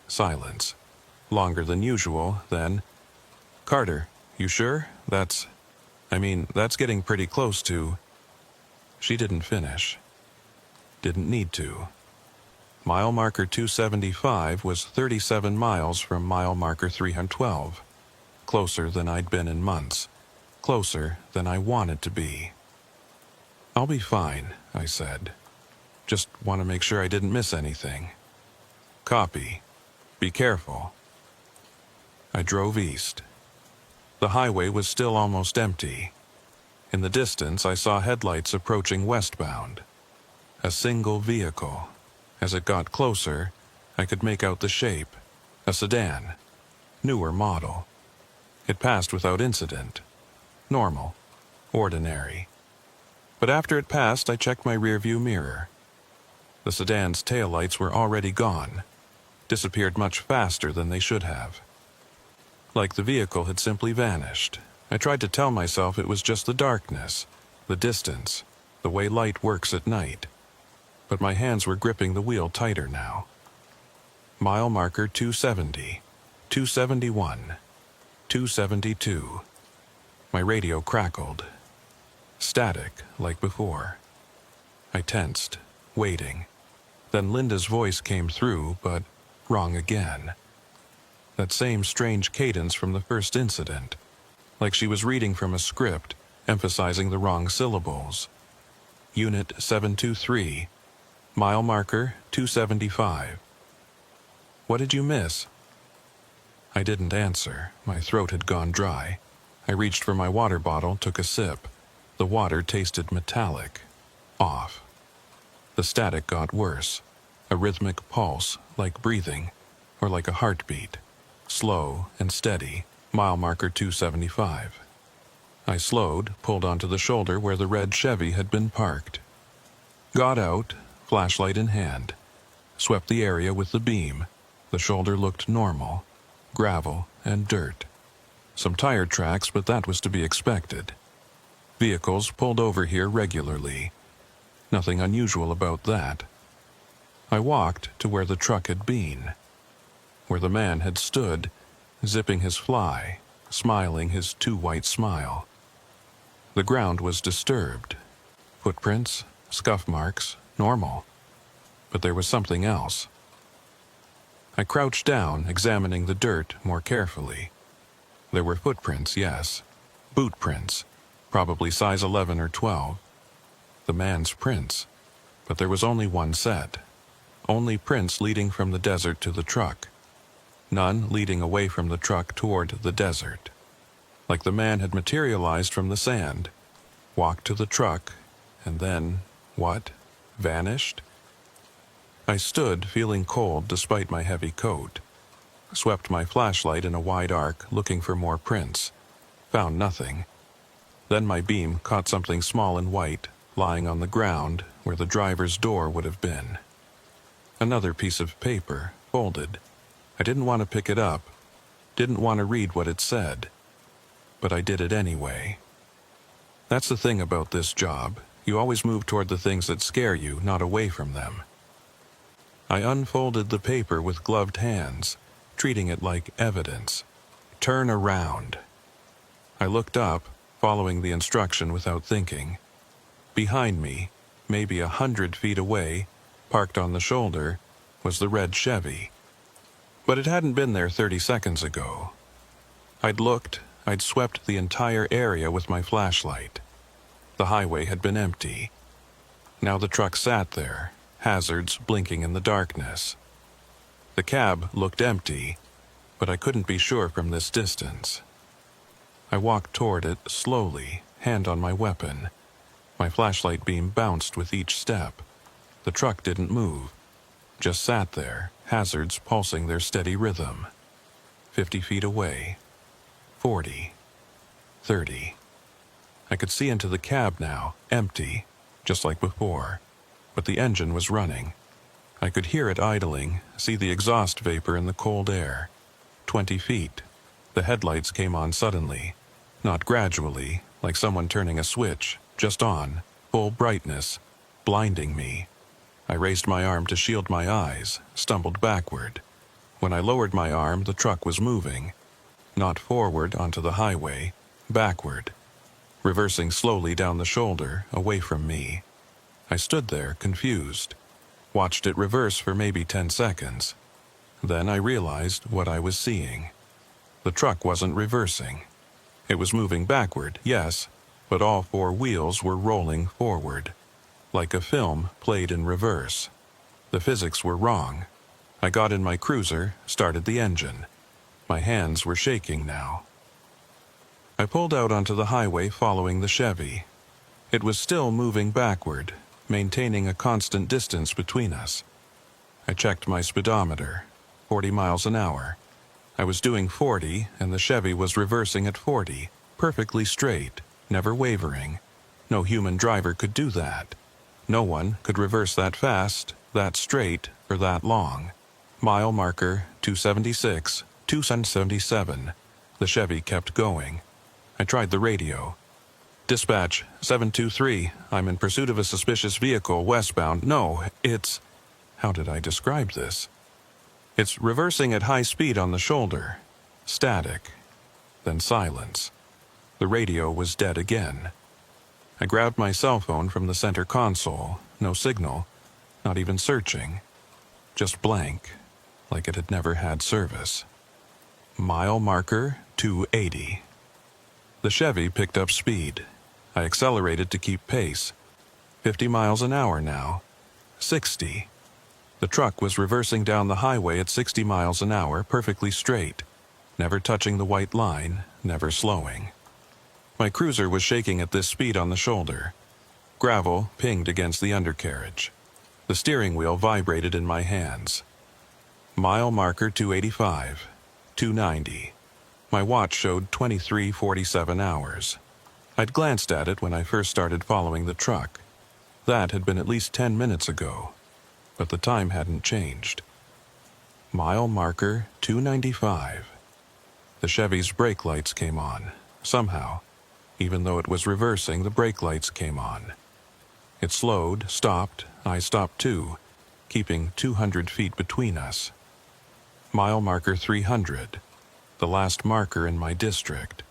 Silence. Longer than usual, then, "Carter, you sure? That's getting pretty close to..." She didn't finish. Didn't need to. Mile marker 275 was 37 miles from mile marker 312. Closer than I'd been in months. Closer than I wanted to be. "I'll be fine," I said. "Just want to make sure I didn't miss anything." "Copy. Be careful." I drove east. The highway was still almost empty. In the distance, I saw headlights approaching westbound. A single vehicle. As it got closer, I could make out the shape. A sedan. Newer model. It passed without incident. Normal. Ordinary. But after it passed, I checked my rearview mirror. The sedan's taillights were already gone. Disappeared much faster than they should have. Like the vehicle had simply vanished. I tried to tell myself it was just the darkness, the distance, the way light works at night. But my hands were gripping the wheel tighter now. Mile marker 270, 271, 272. My radio crackled. Static, like before. I tensed, waiting. Then Linda's voice came through, but wrong again. That same strange cadence from the first incident, like she was reading from a script, emphasizing the wrong syllables. Unit 723, mile marker 275. What did you miss? I didn't answer. My throat had gone dry. I reached for my water bottle, took a sip. The water tasted metallic. Off. The static got worse. A rhythmic pulse, like breathing, or like a heartbeat. Slow and steady. Mile marker 275. I slowed, pulled onto the shoulder where the red Chevy had been parked. Got out, flashlight in hand. Swept the area with the beam. The shoulder looked normal. Gravel and dirt. Some tire tracks, but that was to be expected. Vehicles pulled over here regularly. Nothing unusual about that. I walked to where the truck had been, where the man had stood, zipping his fly, smiling his too white smile. The ground was disturbed. Footprints, scuff marks, normal. But there was something else. I crouched down, examining the dirt more carefully. There were footprints, yes. Boot prints, probably size 11 or 12. The man's prints. But there was only one set. Only prints leading from the desert to the truck. None leading away from the truck toward the desert. Like the man had materialized from the sand, walked to the truck, and then, what? Vanished? I stood, feeling cold despite my heavy coat. Swept my flashlight in a wide arc, looking for more prints. Found nothing. Then my beam caught something small and white, lying on the ground where the driver's door would have been. Another piece of paper, folded. I didn't want to pick it up. Didn't want to read what it said. But I did it anyway. That's the thing about this job. You always move toward the things that scare you, not away from them. I unfolded the paper with gloved hands, treating it like evidence. Turn around. I looked up, following the instruction without thinking. Behind me, maybe 100 feet away, parked on the shoulder, was the red Chevy. But it hadn't been there 30 seconds ago. I'd looked, I'd swept the entire area with my flashlight. The highway had been empty. Now the truck sat there, hazards blinking in the darkness. The cab looked empty, but I couldn't be sure from this distance. I walked toward it slowly, hand on my weapon. My flashlight beam bounced with each step. The truck didn't move, just sat there, hazards pulsing their steady rhythm. 50 feet away. 40. 30. I could see into the cab now, empty, just like before. But the engine was running. I could hear it idling, see the exhaust vapor in the cold air. 20 feet. The headlights came on suddenly. Not gradually, like someone turning a switch, just on, full brightness, blinding me. I raised my arm to shield my eyes, stumbled backward. When I lowered my arm, the truck was moving. Not forward onto the highway, backward. Reversing slowly down the shoulder, away from me. I stood there, confused. Watched it reverse for maybe 10 seconds. Then I realized what I was seeing. The truck wasn't reversing. It was moving backward, yes, but all 4 wheels were rolling forward. Like a film played in reverse. The physics were wrong. I got in my cruiser, started the engine. My hands were shaking now. I pulled out onto the highway following the Chevy. It was still moving backward, maintaining a constant distance between us. I checked my speedometer, 40 miles an hour. I was doing 40, and the Chevy was reversing at 40, perfectly straight, never wavering. No human driver could do that. No one could reverse that fast, that straight, for that long. Mile marker 276, 277. The Chevy kept going. I tried the radio. Dispatch, 723, I'm in pursuit of a suspicious vehicle westbound. No, it's... How did I describe this? It's reversing at high speed on the shoulder. Static. Then silence. The radio was dead again. I grabbed my cell phone from the center console. No signal. Not even searching. Just blank. Like it had never had service. Mile marker 280. The Chevy picked up speed. I accelerated to keep pace. 50 miles an hour now. 60. The truck was reversing down the highway at 60 miles an hour, perfectly straight, never touching the white line, never slowing. My cruiser was shaking at this speed on the shoulder. Gravel pinged against the undercarriage. The steering wheel vibrated in my hands. Mile marker 285, 290. My watch showed 23:47 hours. I'd glanced at it when I first started following the truck. That had been at least 10 minutes ago. But the time hadn't changed. Mile marker 295. The Chevy's brake lights came on. Somehow, even though it was reversing, the brake lights came on. It slowed, stopped, I stopped too, keeping 200 feet between us. Mile marker 300, the last marker in my district.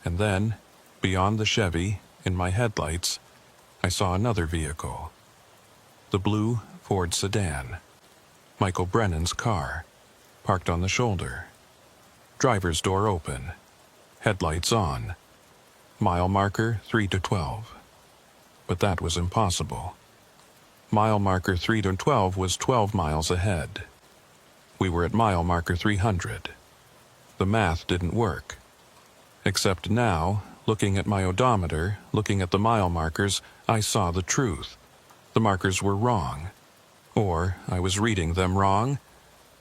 And then, beyond the Chevy, in my headlights, I saw another vehicle. The blue Ford sedan. Michael Brennan's car, parked on the shoulder. Driver's door open. Headlights on. Mile marker 3 to 12. But that was impossible. Mile marker 3 to 12 was 12 miles ahead. We were at mile marker 300. The math didn't work. Except now, looking at my odometer, looking at the mile markers, I saw the truth. The markers were wrong. Or I was reading them wrong,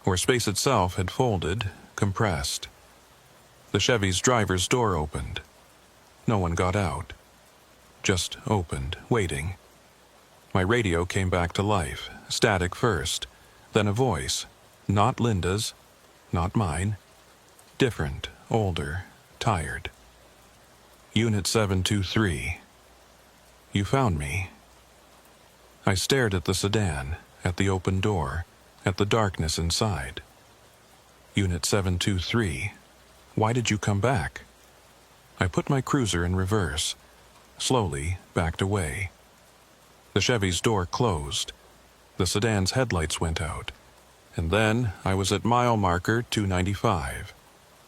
or space itself had folded, compressed. The Chevy's driver's door opened. No one got out. Just opened, waiting. My radio came back to life, static first, then a voice. Not Linda's, not mine. Different, older, tired. Unit 723. You found me. I stared at the sedan, at the open door, at the darkness inside. Unit 723, why did you come back? I put my cruiser in reverse, slowly backed away. The Chevy's door closed. The sedan's headlights went out. And then I was at mile marker 295.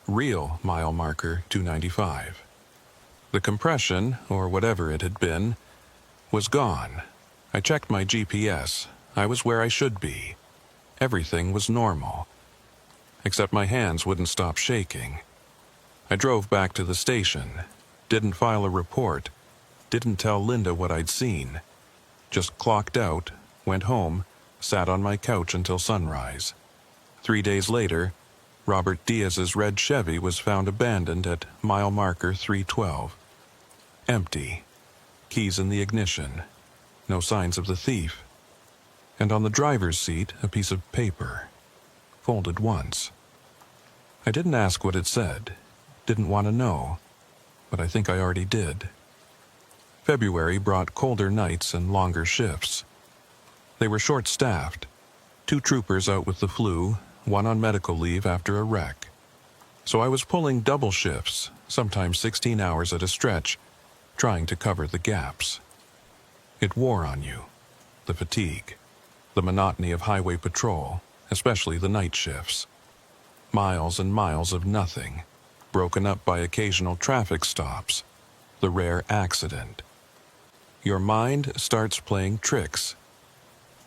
Real mile marker 295. The compression, or whatever it had been, was gone. I checked my GPS. I was where I should be. Everything was normal. Except my hands wouldn't stop shaking. I drove back to the station. Didn't file a report. Didn't tell Linda what I'd seen. Just clocked out, went home, sat on my couch until sunrise. 3 days later, Robert Diaz's red Chevy was found abandoned at mile marker 312. Empty. Keys in the ignition. No signs of the thief. And on the driver's seat, a piece of paper, folded once. I didn't ask what it said, didn't want to know, but I think I already did. February brought colder nights and longer shifts. They were short-staffed, 2 troopers out with the flu, 1 on medical leave after a wreck. So I was pulling double shifts, sometimes 16 hours at a stretch, trying to cover the gaps. It wore on you, the fatigue. The monotony of highway patrol, especially the night shifts. Miles and miles of nothing, broken up by occasional traffic stops, the rare accident. Your mind starts playing tricks.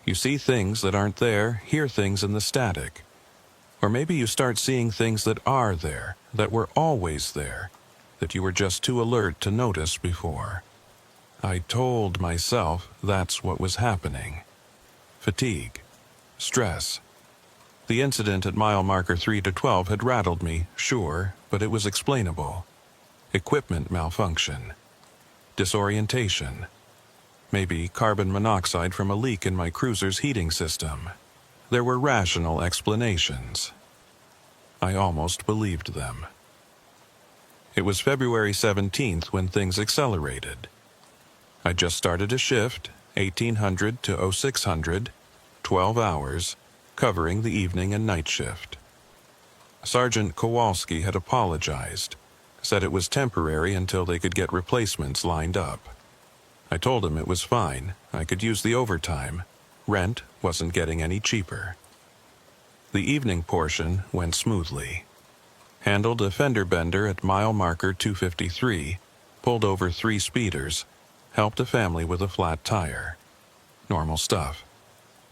You see things that aren't there, hear things in the static. Or maybe you start seeing things that are there, that were always there, that you were just too alert to notice before. I told myself that's what was happening. Fatigue. Stress. The incident at mile marker 3 to 12 had rattled me, sure, but it was explainable. Equipment malfunction. Disorientation. Maybe carbon monoxide from a leak in my cruiser's heating system. There were rational explanations. I almost believed them. It was February 17th when things accelerated. I just started a shift, 1800 to 0600, 12 hours, covering the evening and night shift. Sergeant Kowalski had apologized, said it was temporary until they could get replacements lined up. I told him it was fine, I could use the overtime. Rent wasn't getting any cheaper. The evening portion went smoothly. Handled a fender bender at mile marker 253, pulled over 3 speeders, helped a family with a flat tire. Normal stuff.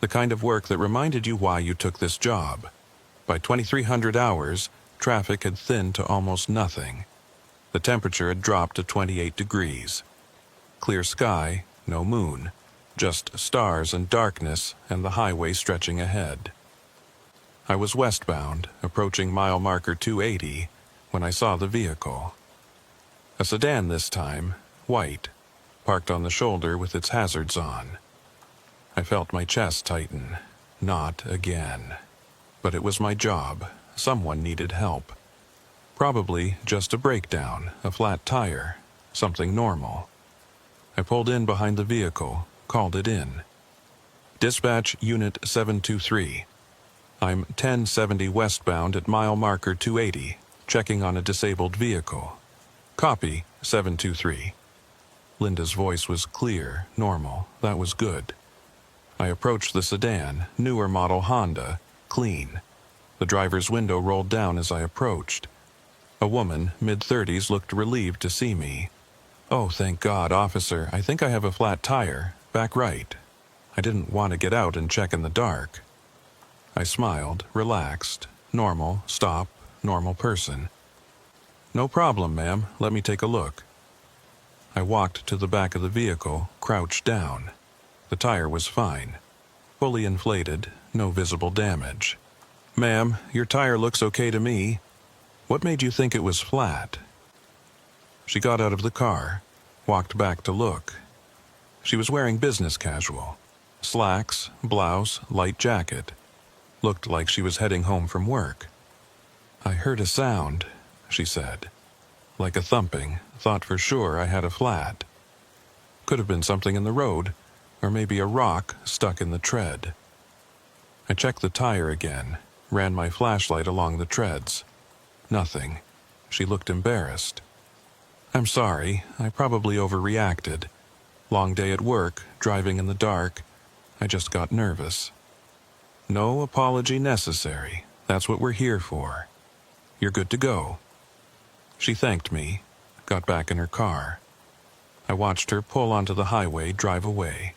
The kind of work that reminded you why you took this job. By 2300 hours, traffic had thinned to almost nothing. The temperature had dropped to 28 degrees. Clear sky, no moon, just stars and darkness and the highway stretching ahead. I was westbound, approaching mile marker 280, when I saw the vehicle. A sedan this time, white, parked on the shoulder with its hazards on. I felt my chest tighten. Not again. But it was my job. Someone needed help. Probably just a breakdown, a flat tire, something normal. I pulled in behind the vehicle, called it in. Dispatch Unit 723. I'm 1070 westbound at mile marker 280, checking on a disabled vehicle. Copy, 723. Linda's voice was clear, normal. That was good. I approached the sedan, newer model Honda, clean. The driver's window rolled down as I approached. A woman, mid-30s, looked relieved to see me. "Oh, thank God, officer, I think I have a flat tire. Back right." I didn't want to get out and check in the dark. I smiled, relaxed. Normal, stop, normal person. "No problem, ma'am. Let me take a look." I walked to the back of the vehicle, crouched down. The tire was fine. Fully inflated, no visible damage. "Ma'am, your tire looks okay to me. What made you think it was flat?" She got out of the car, walked back to look. She was wearing business casual. Slacks, blouse, light jacket. Looked like she was heading home from work. "I heard a sound," she said. "Like a thumping. Thought for sure I had a flat. Could have been something in the road, or maybe a rock stuck in the tread." I checked the tire again, ran my flashlight along the treads. Nothing. She looked embarrassed. "I'm sorry, I probably overreacted. Long day at work, driving in the dark. I just got nervous." "No apology necessary. That's what we're here for. You're good to go." She thanked me, got back in her car. I watched her pull onto the highway, drive away.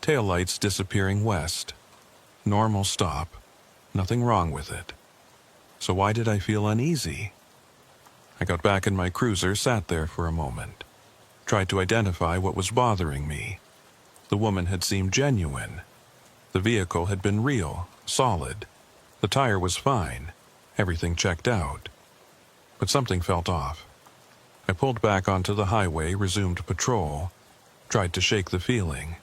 Taillights disappearing west. Normal stop. Nothing wrong with it. So why did I feel uneasy? I got back in my cruiser, sat there for a moment. Tried to identify what was bothering me. The woman had seemed genuine. The vehicle had been real, solid. The tire was fine. Everything checked out. But something felt off. I pulled back onto the highway, resumed patrol. Tried to shake the feeling.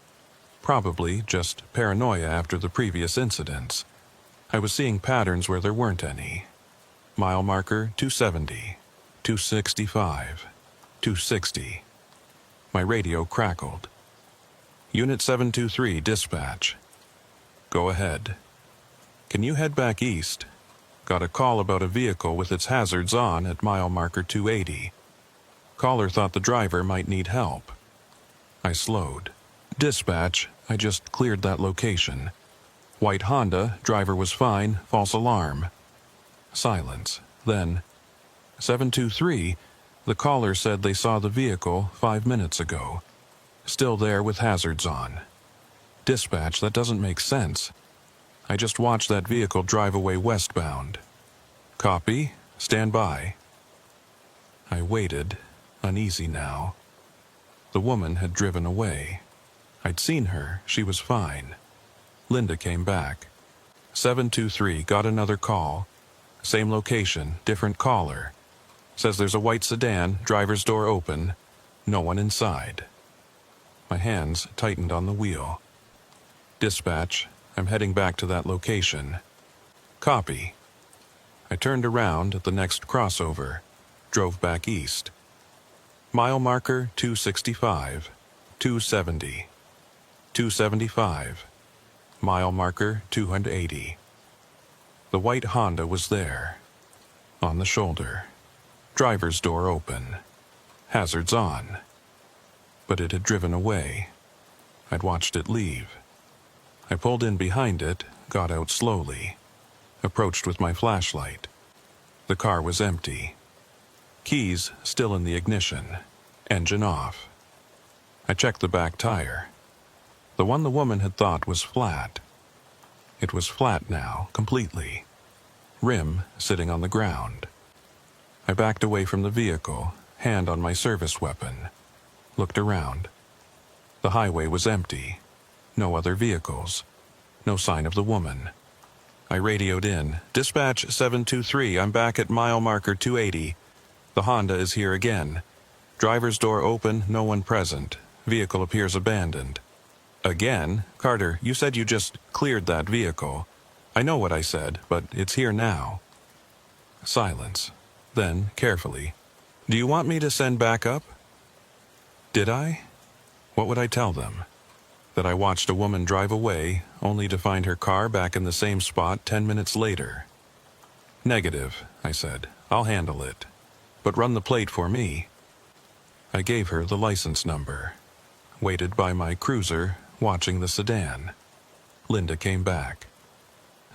Probably just paranoia after the previous incidents. I was seeing patterns where there weren't any. Mile marker 270, 265, 260. My radio crackled. Unit 723, dispatch. Go ahead. Can you head back east? Got a call about a vehicle with its hazards on at mile marker 280. Caller thought the driver might need help. I slowed. Dispatch, I just cleared that location. White Honda, driver was fine, false alarm. Silence. Then, 723, the caller said they saw the vehicle 5 minutes ago. Still there with hazards on. Dispatch, that doesn't make sense. I just watched that vehicle drive away westbound. Copy. Stand by. I waited, uneasy now. The woman had driven away. I'd seen her. She was fine. Linda came back. 723 got another call. Same location, different caller. Says there's a white sedan, driver's door open. No one inside. My hands tightened on the wheel. Dispatch, I'm heading back to that location. Copy. I turned around at the next crossover, drove back east. Mile marker 265, 270, 275. Mile marker 280. The white Honda was there. On the shoulder. Driver's door open. Hazards on. But it had driven away. I'd watched it leave. I pulled in behind it, got out slowly. Approached with my flashlight. The car was empty. Keys still in the ignition. Engine off. I checked the back tire. The one the woman had thought was flat. It was flat now, completely. Rim sitting on the ground. I backed away from the vehicle, hand on my service weapon. Looked around. The highway was empty. No other vehicles. No sign of the woman. I radioed in. Dispatch 723, I'm back at mile marker 280. The Honda is here again. Driver's door open, no one present. Vehicle appears abandoned. Again? Carter, you said you just cleared that vehicle. I know what I said, but it's here now. Silence. Then, carefully. Do you want me to send backup? Did I? What would I tell them? That I watched a woman drive away, only to find her car back in the same spot 10 minutes later. Negative, I said. I'll handle it. But run the plate for me. I gave her the license number. Waited by my cruiser, watching the sedan. Linda came back.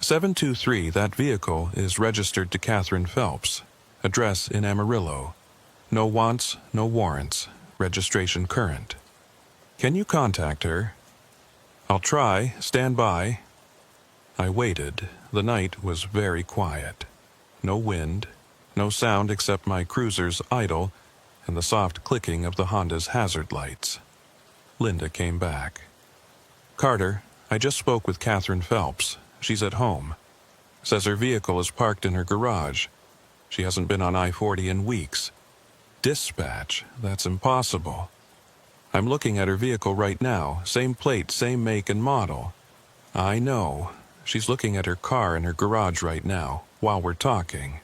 723, that vehicle is registered to Catherine Phelps. Address in Amarillo. No wants, no warrants. Registration current. Can you contact her? I'll try. Stand by. I waited. The night was very quiet. No wind. No sound except my cruiser's idle and the soft clicking of the Honda's hazard lights. Linda came back. Carter, I just spoke with Catherine Phelps. She's at home. Says her vehicle is parked in her garage. She hasn't been on I-40 in weeks. Dispatch, that's impossible. I'm looking at her vehicle right now. Same plate, same make and model. I know. She's looking at her car in her garage right now, while we're talking.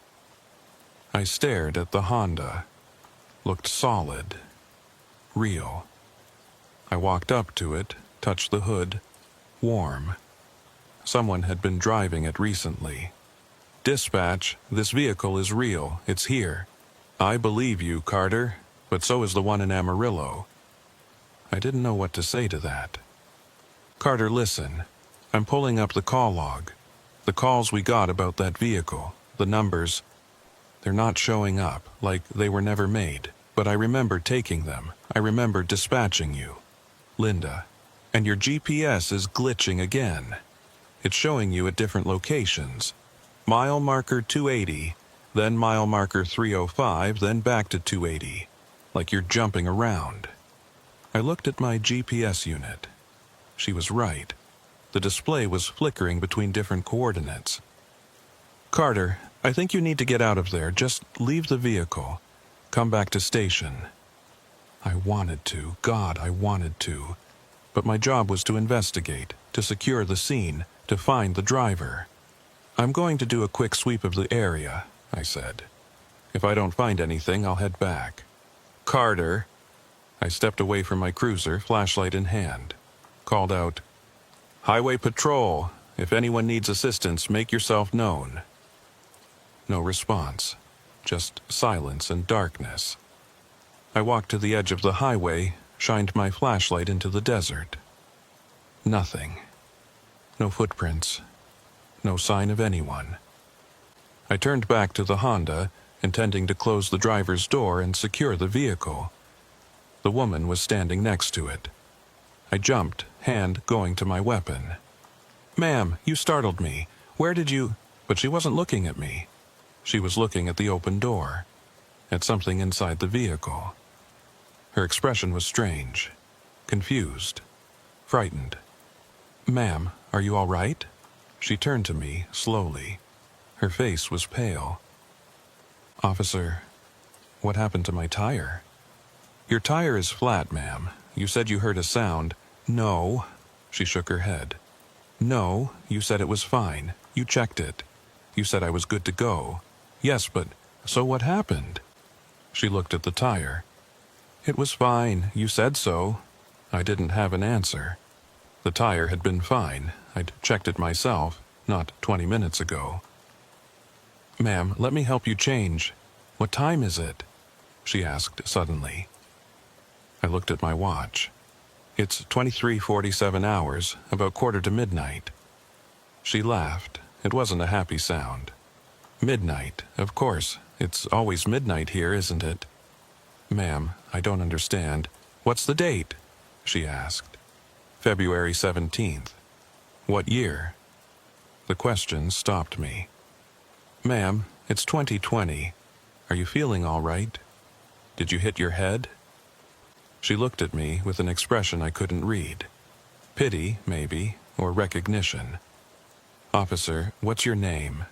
I stared at the Honda. Looked solid. Real. I walked up to it, touched the hood. Warm. Someone had been driving it recently. Dispatch, this vehicle is real. It's here. I believe you, Carter, but so is the one in Amarillo. I didn't know what to say to that. Carter, listen. I'm pulling up the call log. The calls we got about that vehicle, the numbers, they're not showing up, like they were never made. But I remember taking them. I remember dispatching you. Linda. And your GPS is glitching again. It's showing you at different locations. Mile marker 280, then mile marker 305, then back to 280. Like you're jumping around. I looked at my GPS unit. She was right. The display was flickering between different coordinates. Carter, I think you need to get out of there. Just leave the vehicle. Come back to station. I wanted to. God, I wanted to. But my job was to investigate, to secure the scene, to find the driver. I'm going to do a quick sweep of the area, I said. If I don't find anything, I'll head back. Carter. I stepped away from my cruiser, flashlight in hand. Called out, Highway Patrol, if anyone needs assistance, make yourself known. No response, just silence and darkness. I walked to the edge of the highway, shined my flashlight into the desert. Nothing. No footprints. No sign of anyone. I turned back to the Honda, intending to close the driver's door and secure the vehicle. The woman was standing next to it. I jumped, hand going to my weapon. Ma'am, you startled me. Where did you... But she wasn't looking at me. She was looking at the open door, at something inside the vehicle. Her expression was strange, confused, frightened. Ma'am, are you all right? She turned to me, slowly. Her face was pale. Officer, what happened to my tire? Your tire is flat, ma'am. You said you heard a sound. No. She shook her head. No, you said it was fine. You checked it. You said I was good to go. Yes, but so what happened? She looked at the tire. It was fine. You said so. I didn't have an answer. The tire had been fine. I'd checked it myself, not 20 minutes ago. "Ma'am, let me help you change. What time is it?" she asked suddenly. I looked at my watch. "It's 23:47 hours, about quarter to midnight." She laughed. It wasn't a happy sound. "Midnight, of course. It's always midnight here, isn't it?" "Ma'am, I don't understand. What's the date?" she asked. "February 17th. "What year?" The question stopped me. "Ma'am, it's 2020. Are you feeling all right? Did you hit your head?" She looked at me with an expression I couldn't read. Pity, maybe, or recognition. "Officer, what's your name?"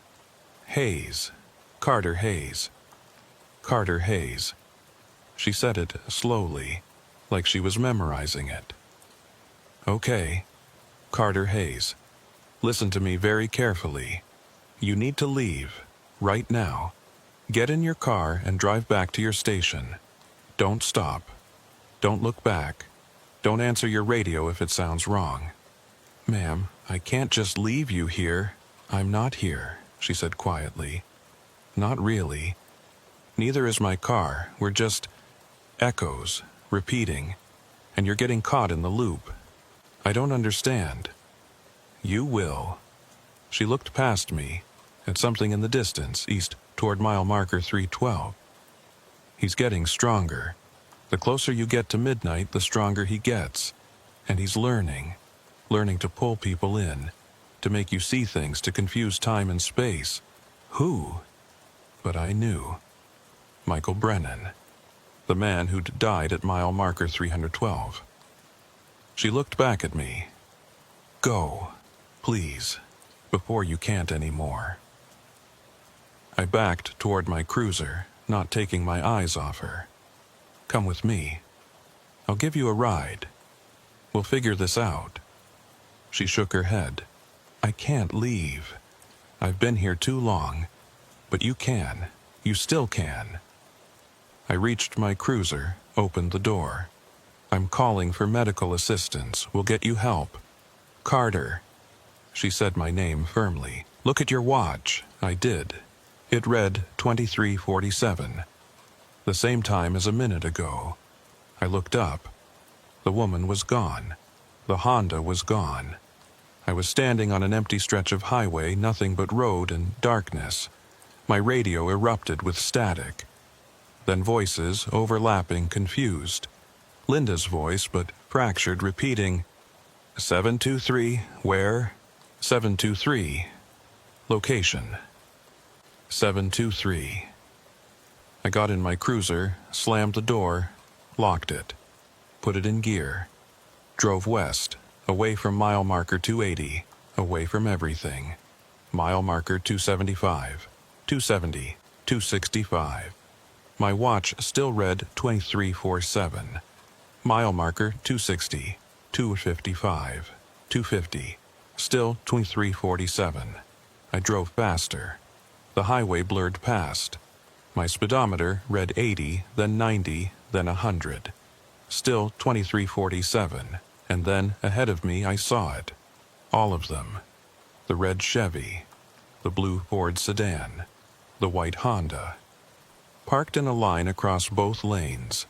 "Hayes. Carter Hayes." "Carter Hayes." She said it slowly, like she was memorizing it. "Okay. Carter Hayes. Listen to me very carefully. You need to leave, right now. Get in your car and drive back to your station. Don't stop. Don't look back. Don't answer your radio if it sounds wrong." "Ma'am, I can't just leave you here." "I'm not here," she said quietly. "Not really. Neither is my car. We're just echoes, repeating, and you're getting caught in the loop. I don't understand." "You will." She looked past me, at something in the distance, east toward mile marker 312. "He's getting stronger. The closer you get to midnight, the stronger he gets. And he's learning to pull people in, to make you see things, to confuse time and space. Who? But I knew. Michael Brennan. The man who'd died at mile marker 312. She looked back at me. "Go, please, before you can't anymore." I backed toward my cruiser, not taking my eyes off her. "Come with me. I'll give you a ride. We'll figure this out." She shook her head. "I can't leave. I've been here too long. But you can. You still can." I reached my cruiser, opened the door. "I'm calling for medical assistance. We'll get you help." "Carter." She said my name firmly. "Look at your watch." I did. It read 23:47. The same time as a minute ago. I looked up. The woman was gone. The Honda was gone. I was standing on an empty stretch of highway, nothing but road and darkness. My radio erupted with static. Then voices, overlapping, confused. Linda's voice, but fractured, repeating, 723, where? 723. Location. 723. I got in my cruiser, slammed the door, locked it, put it in gear, drove west, away from mile marker 280, away from everything. Mile marker 275, 270, 265. My watch still read 23:47. Mile marker 260, 255, 250, still 23:47. I drove faster. The highway blurred past. My speedometer read 80, then 90, then 100. Still 23:47, and then ahead of me I saw it. All of them. The red Chevy, the blue Ford sedan, the white Honda. Parked in a line across both lanes,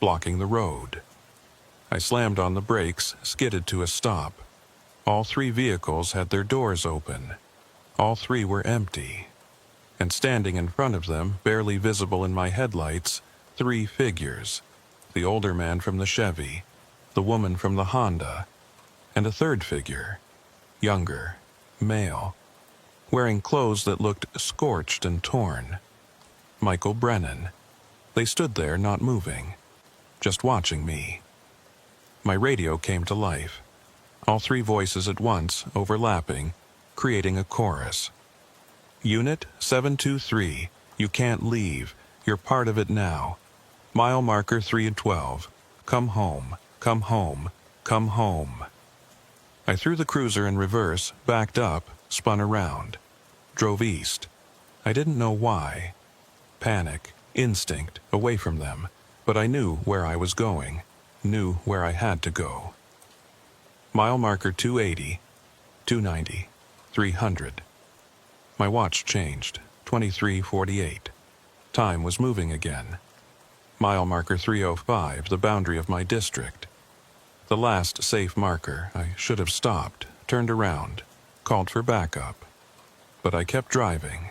blocking the road. I slammed on the brakes, skidded to a stop. All three vehicles had their doors open. All three were empty. And standing in front of them, barely visible in my headlights, three figures. The older man from the Chevy, the woman from the Honda, and a third figure, younger, male, wearing clothes that looked scorched and torn. Michael Brennan. They stood there not moving, just watching me. My radio came to life. All three voices at once, overlapping, creating a chorus. "Unit 723, you can't leave. You're part of it now. Mile marker 312. Come home, come home, come home." I threw the cruiser in reverse, backed up, spun around. Drove east. I didn't know why. Panic, instinct, away from them. But I knew where I was going. Knew where I had to go. Mile marker 280, 290, 300. My watch changed, 23:48. Time was moving again. Mile marker 305, the boundary of my district. The last safe marker. I should have stopped, turned around, called for backup. But I kept driving.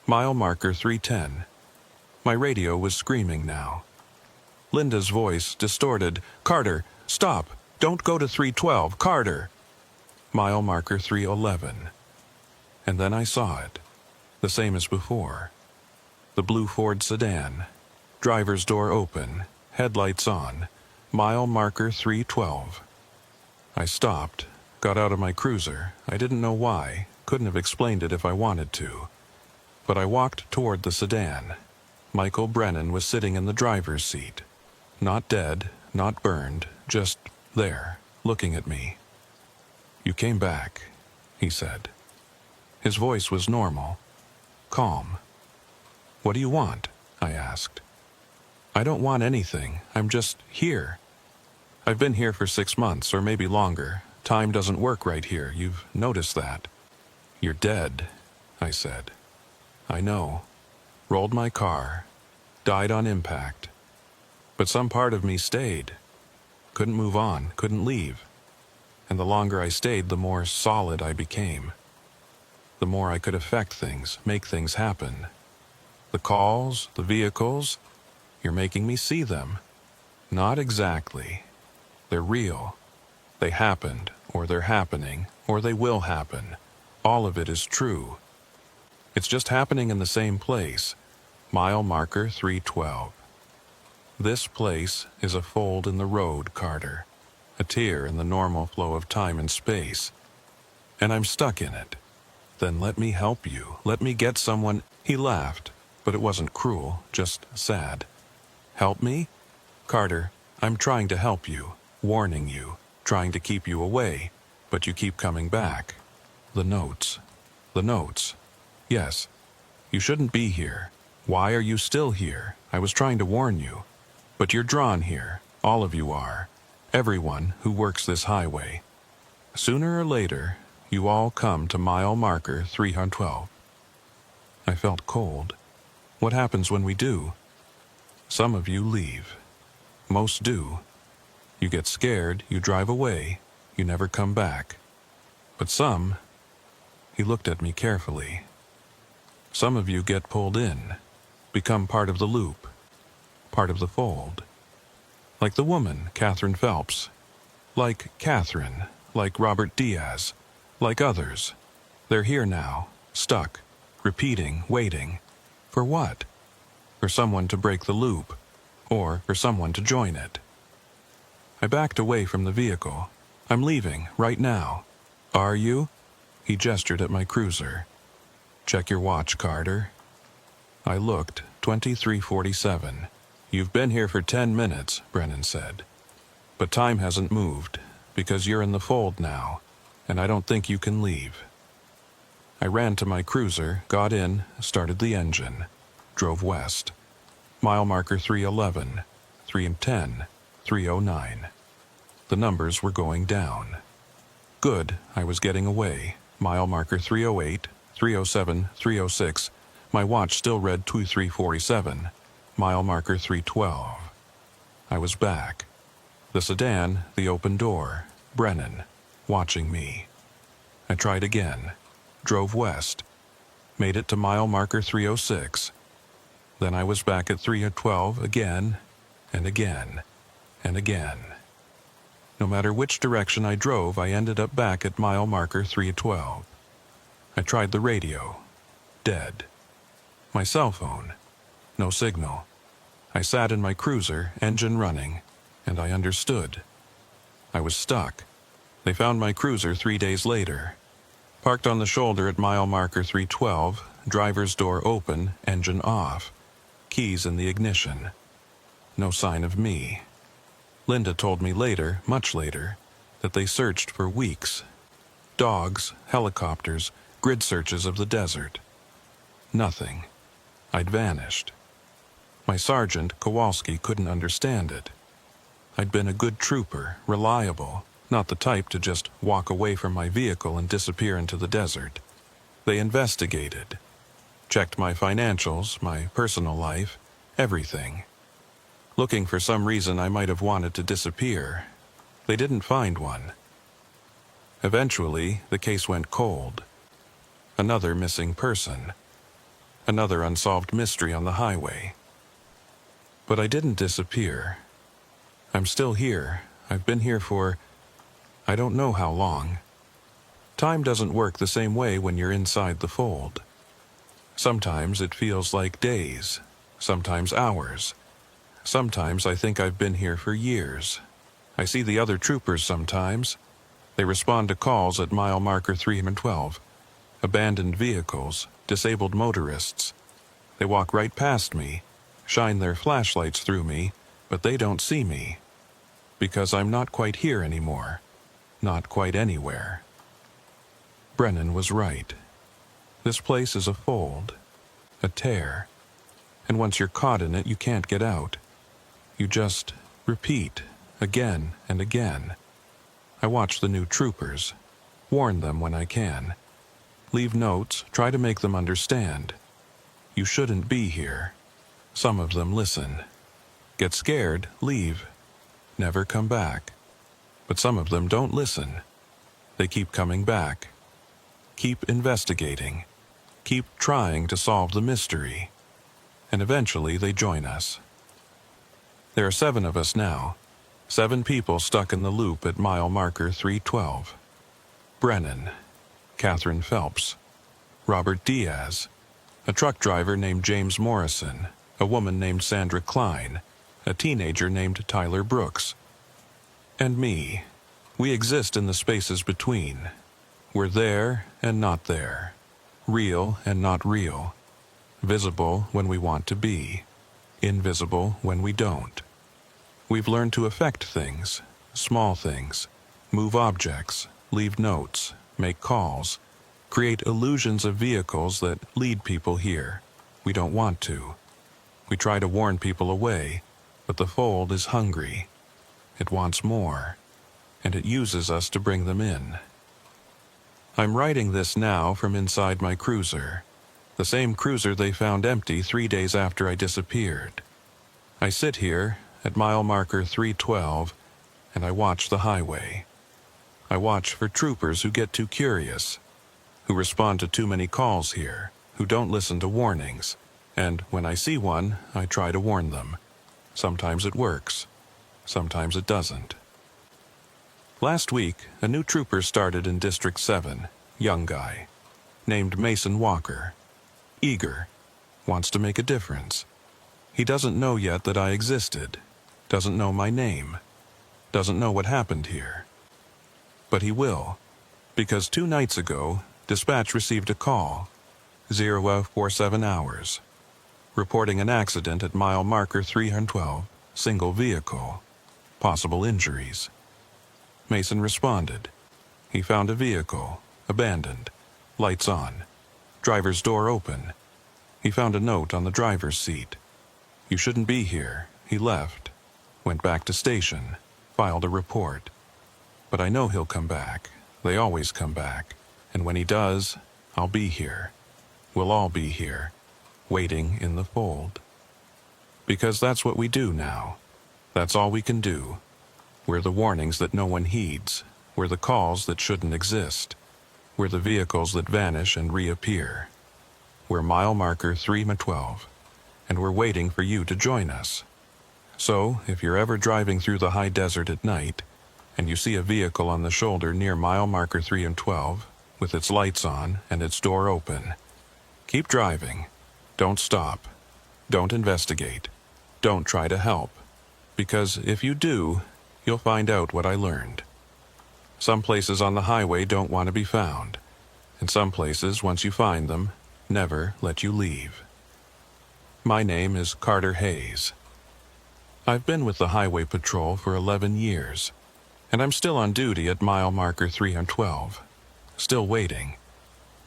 Mile marker 310. My radio was screaming now. Linda's voice, distorted. "Carter, stop! Don't go to 312, Carter!" Mile marker 311. And then I saw it. The same as before. The blue Ford sedan. Driver's door open. Headlights on. Mile marker 312. I stopped, got out of my cruiser. I didn't know why, couldn't have explained it if I wanted to. But I walked toward the sedan. Michael Brennan was sitting in the driver's seat. Not dead, not burned, just there, looking at me. "You came back," he said. His voice was normal, calm. "What do you want?" I asked. "I don't want anything. I'm just here. I've been here for 6 months, or maybe longer. Time doesn't work right here. You've noticed that." "You're dead," I said. "I know. Rolled my car. Died on impact. But some part of me stayed. Couldn't move on, couldn't leave. And the longer I stayed, the more solid I became. The more I could affect things, make things happen. The calls, the vehicles, you're making me see them. Not exactly. They're real. They happened, or they're happening, or they will happen. All of it is true. It's just happening in the same place. Mile marker 312. This place is a fold in the road, Carter. A tear in the normal flow of time and space. And I'm stuck in it. Then let me help you. Let me get someone." He laughed, but it wasn't cruel, just sad. "Help me? Carter, I'm trying to help you, warning you, trying to keep you away, but you keep coming back. The notes. The notes. Yes. You shouldn't be here. Why are you still here? I was trying to warn you. But you're drawn here. All of you are. Everyone who works this highway. Sooner or later, you all come to mile marker 312. I felt cold. What happens when we do? Some of you leave. Most do. You get scared, you drive away, you never come back. But some, he looked at me carefully. Some of you get pulled in, become part of the loop, part of the fold. Like the woman, Catherine Phelps. Like Catherine, like Robert Diaz, like others. They're here now, stuck, repeating, waiting. For what? For someone to break the loop, or for someone to join it. I backed away from the vehicle. I'm leaving, right now. Are you? He gestured at my cruiser. Check your watch, Carter. I looked, 23:47. You've been here for 10 minutes, Brennan said. But time hasn't moved, because you're in the fold now, and I don't think you can leave. I ran to my cruiser, got in, started the engine, drove west. Mile marker 311, 310, 309. The numbers were going down. Good, I was getting away. Mile marker 308, 307, 306. My watch still read 23:47. Mile marker 312. I was back. The sedan, the open door, Brennan, watching me. I tried again, drove west, made it to mile marker 306. Then I was back at 312 again, and again, and again. No matter which direction I drove, I ended up back at mile marker 312. I tried the radio. Dead. My cell phone. No signal. I sat in my cruiser, engine running, and I understood. I was stuck. They found my cruiser 3 days later. Parked on the shoulder at mile marker 312, driver's door open, engine off. Keys in the ignition. No sign of me. Linda told me later, much later, that they searched for weeks. Dogs, helicopters, grid searches of the desert. Nothing. I'd vanished. My sergeant, Kowalski, couldn't understand it. I'd been a good trooper, reliable, not the type to just walk away from my vehicle and disappear into the desert. They investigated, checked my financials, my personal life, everything. Looking for some reason I might have wanted to disappear. They didn't find one. Eventually, the case went cold. Another missing person. Another unsolved mystery on the highway. But I didn't disappear. I'm still here. I've been here for, I don't know how long. Time doesn't work the same way when you're inside the fold. Sometimes it feels like days, sometimes hours. Sometimes I think I've been here for years. I see the other troopers sometimes. They respond to calls at mile marker 312. Abandoned vehicles, disabled motorists. They walk right past me, shine their flashlights through me, but they don't see me. Because I'm not quite here anymore. Not quite anywhere. Brennan was right. This place is a fold, a tear. And once you're caught in it, you can't get out. You just repeat, again and again. I watch the new troopers, warn them when I can. Leave notes, try to make them understand. You shouldn't be here. Some of them listen. Get scared, leave. Never come back. But some of them don't listen. They keep coming back. Keep investigating. Keep trying to solve the mystery. And eventually they join us. There are 7 of us now. 7 people stuck in the loop at mile marker 312. Brennan, Catherine Phelps, Robert Diaz, a truck driver named James Morrison, a woman named Sandra Klein, a teenager named Tyler Brooks, and me. We exist in the spaces between. We're there and not there, real and not real, visible when we want to be, invisible when we don't. We've learned to affect things, small things, move objects, leave notes, make calls, create illusions of vehicles that lead people here. We don't want to. We try to warn people away, but the fold is hungry. It wants more, and it uses us to bring them in. I'm writing this now from inside my cruiser, the same cruiser they found empty 3 days after I disappeared. I sit here at mile marker 312, and I watch the highway. I watch for troopers who get too curious, who respond to too many calls here, who don't listen to warnings, and when I see one, I try to warn them. Sometimes it works, sometimes it doesn't. Last week, a new trooper started in District 7, young guy, named Mason Walker. Eager, wants to make a difference. He doesn't know yet that I existed, doesn't know my name, doesn't know what happened here. But he will, because 2 nights ago, dispatch received a call, 047 hours, reporting an accident at mile marker 312, single vehicle, possible injuries. Mason responded. He found a vehicle, abandoned, lights on, driver's door open. He found a note on the driver's seat. You shouldn't be here. He left, went back to station, filed a report. But I know he'll come back. They always come back. And when he does, I'll be here. We'll all be here, waiting in the fold. Because that's what we do now. That's all we can do. We're the warnings that no one heeds. We're the calls that shouldn't exist. We're the vehicles that vanish and reappear. We're mile marker 312, and we're waiting for you to join us. So, if you're ever driving through the high desert at night, and you see a vehicle on the shoulder near mile marker 312, with its lights on and its door open, keep driving. Don't stop. Don't investigate. Don't try to help. Because if you do, you'll find out what I learned. Some places on the highway don't want to be found, and some places, once you find them, never let you leave. My name is Carter Hayes. I've been with the Highway Patrol for 11 years, and I'm still on duty at mile marker 312, still waiting,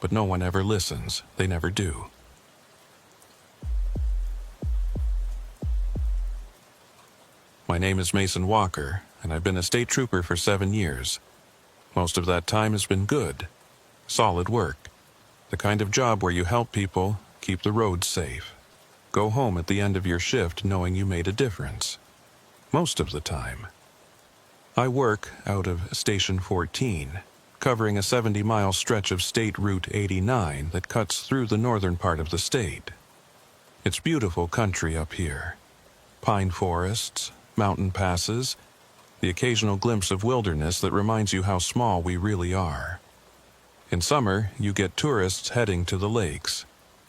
but no one ever listens. They never do. My name is Mason Walker. and I've been a state trooper for 7 years. Most of that time has been good, solid work. The kind of job where you help people keep the roads safe. Go home at the end of your shift knowing you made a difference. Most of the time. I work out of Station 14, covering a 70-mile stretch of State Route 89 that cuts through the northern part of the state. It's beautiful country up here. Pine forests, mountain passes, the occasional glimpse of wilderness that reminds you how small we really are. In summer, you get tourists heading to the lakes.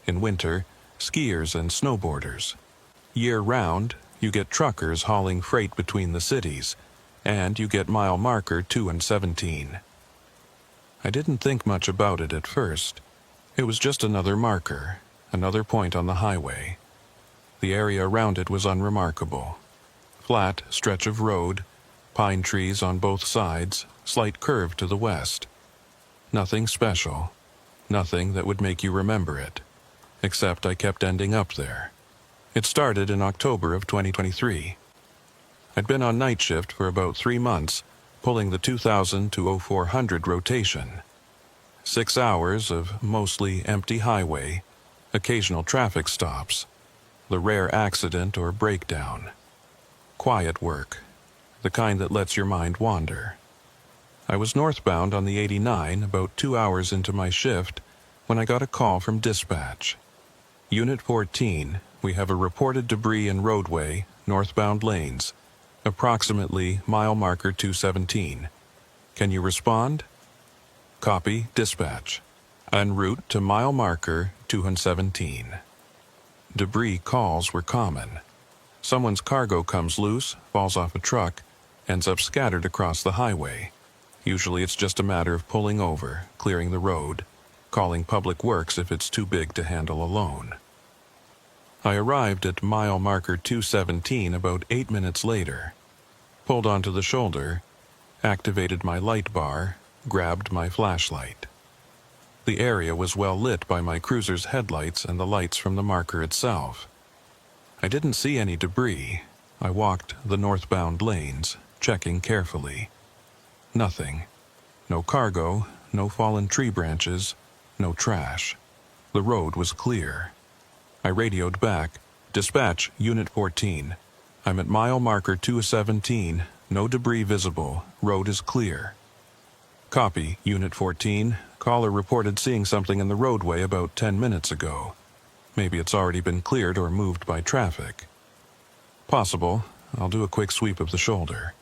In winter, skiers and snowboarders. Year-round, you get truckers hauling freight between the cities, and you get mile marker 2 and 17. I didn't think much about it at first. It was just another marker, another point on the highway. The area around it was unremarkable. Flat stretch of road, pine trees on both sides, slight curve to the west. Nothing special, nothing that would make you remember it, except I kept ending up there. It started in October of 2023. I'd been on night shift for about 3 months, pulling the 2000 to 0400 rotation. 6 hours of mostly empty highway, occasional traffic stops, the rare accident or breakdown. Quiet work, the kind that lets your mind wander. I was northbound on the 89 about 2 hours into my shift when I got a call from dispatch. Unit 14, we have a reported debris in roadway, northbound lanes, approximately mile marker 217. Can you respond? Copy, dispatch. En route to mile marker 217. Debris calls were common. Someone's cargo comes loose, falls off a truck, ends up scattered across the highway. Usually it's just a matter of pulling over, clearing the road, calling public works if it's too big to handle alone. I arrived at mile marker 217 about 8 minutes later, pulled onto the shoulder, activated my light bar, grabbed my flashlight. The area was well lit by my cruiser's headlights and the lights from the marker itself. I didn't see any debris. I walked the northbound lanes, checking carefully. Nothing. No cargo, no fallen tree branches, no trash. The road was clear. I radioed back, dispatch Unit 14. I'm at mile marker 217, no debris visible, road is clear. Copy, Unit 14. Caller reported seeing something in the roadway about 10 minutes ago. Maybe it's already been cleared or moved by traffic. Possible. I'll do a quick sweep of the shoulder.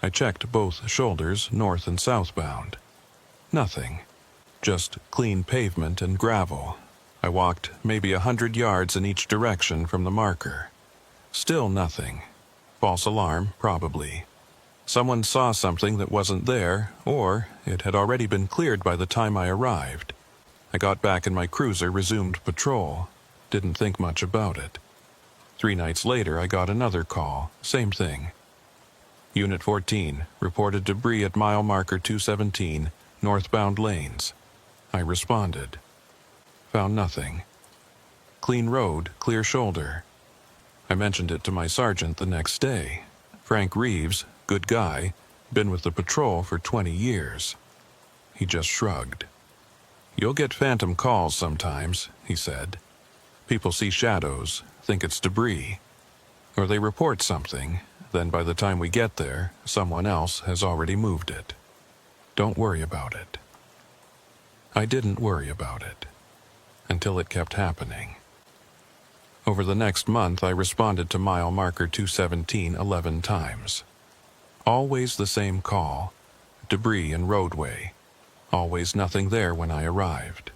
I checked both shoulders, north and southbound. Nothing. Just clean pavement and gravel. I walked maybe 100 yards in each direction from the marker. Still nothing. False alarm, probably. Someone saw something that wasn't there, or it had already been cleared by the time I arrived. I got back in my cruiser, resumed patrol. Didn't think much about it. 3 nights later, I got another call. Same thing. Unit 14, reported debris at mile marker 217, northbound lanes. I responded. Found nothing. Clean road, clear shoulder. I mentioned it to my sergeant the next day. Frank Reeves, good guy, been with the patrol for 20 years. He just shrugged. You'll get phantom calls sometimes, he said. People see shadows, think it's debris. Or they report something, then by the time we get there, someone else has already moved it. Don't worry about it. I didn't worry about it. Until it kept happening. Over the next month, I responded to mile marker 217 11 times. Always the same call. Debris in roadway. Always nothing there when I arrived.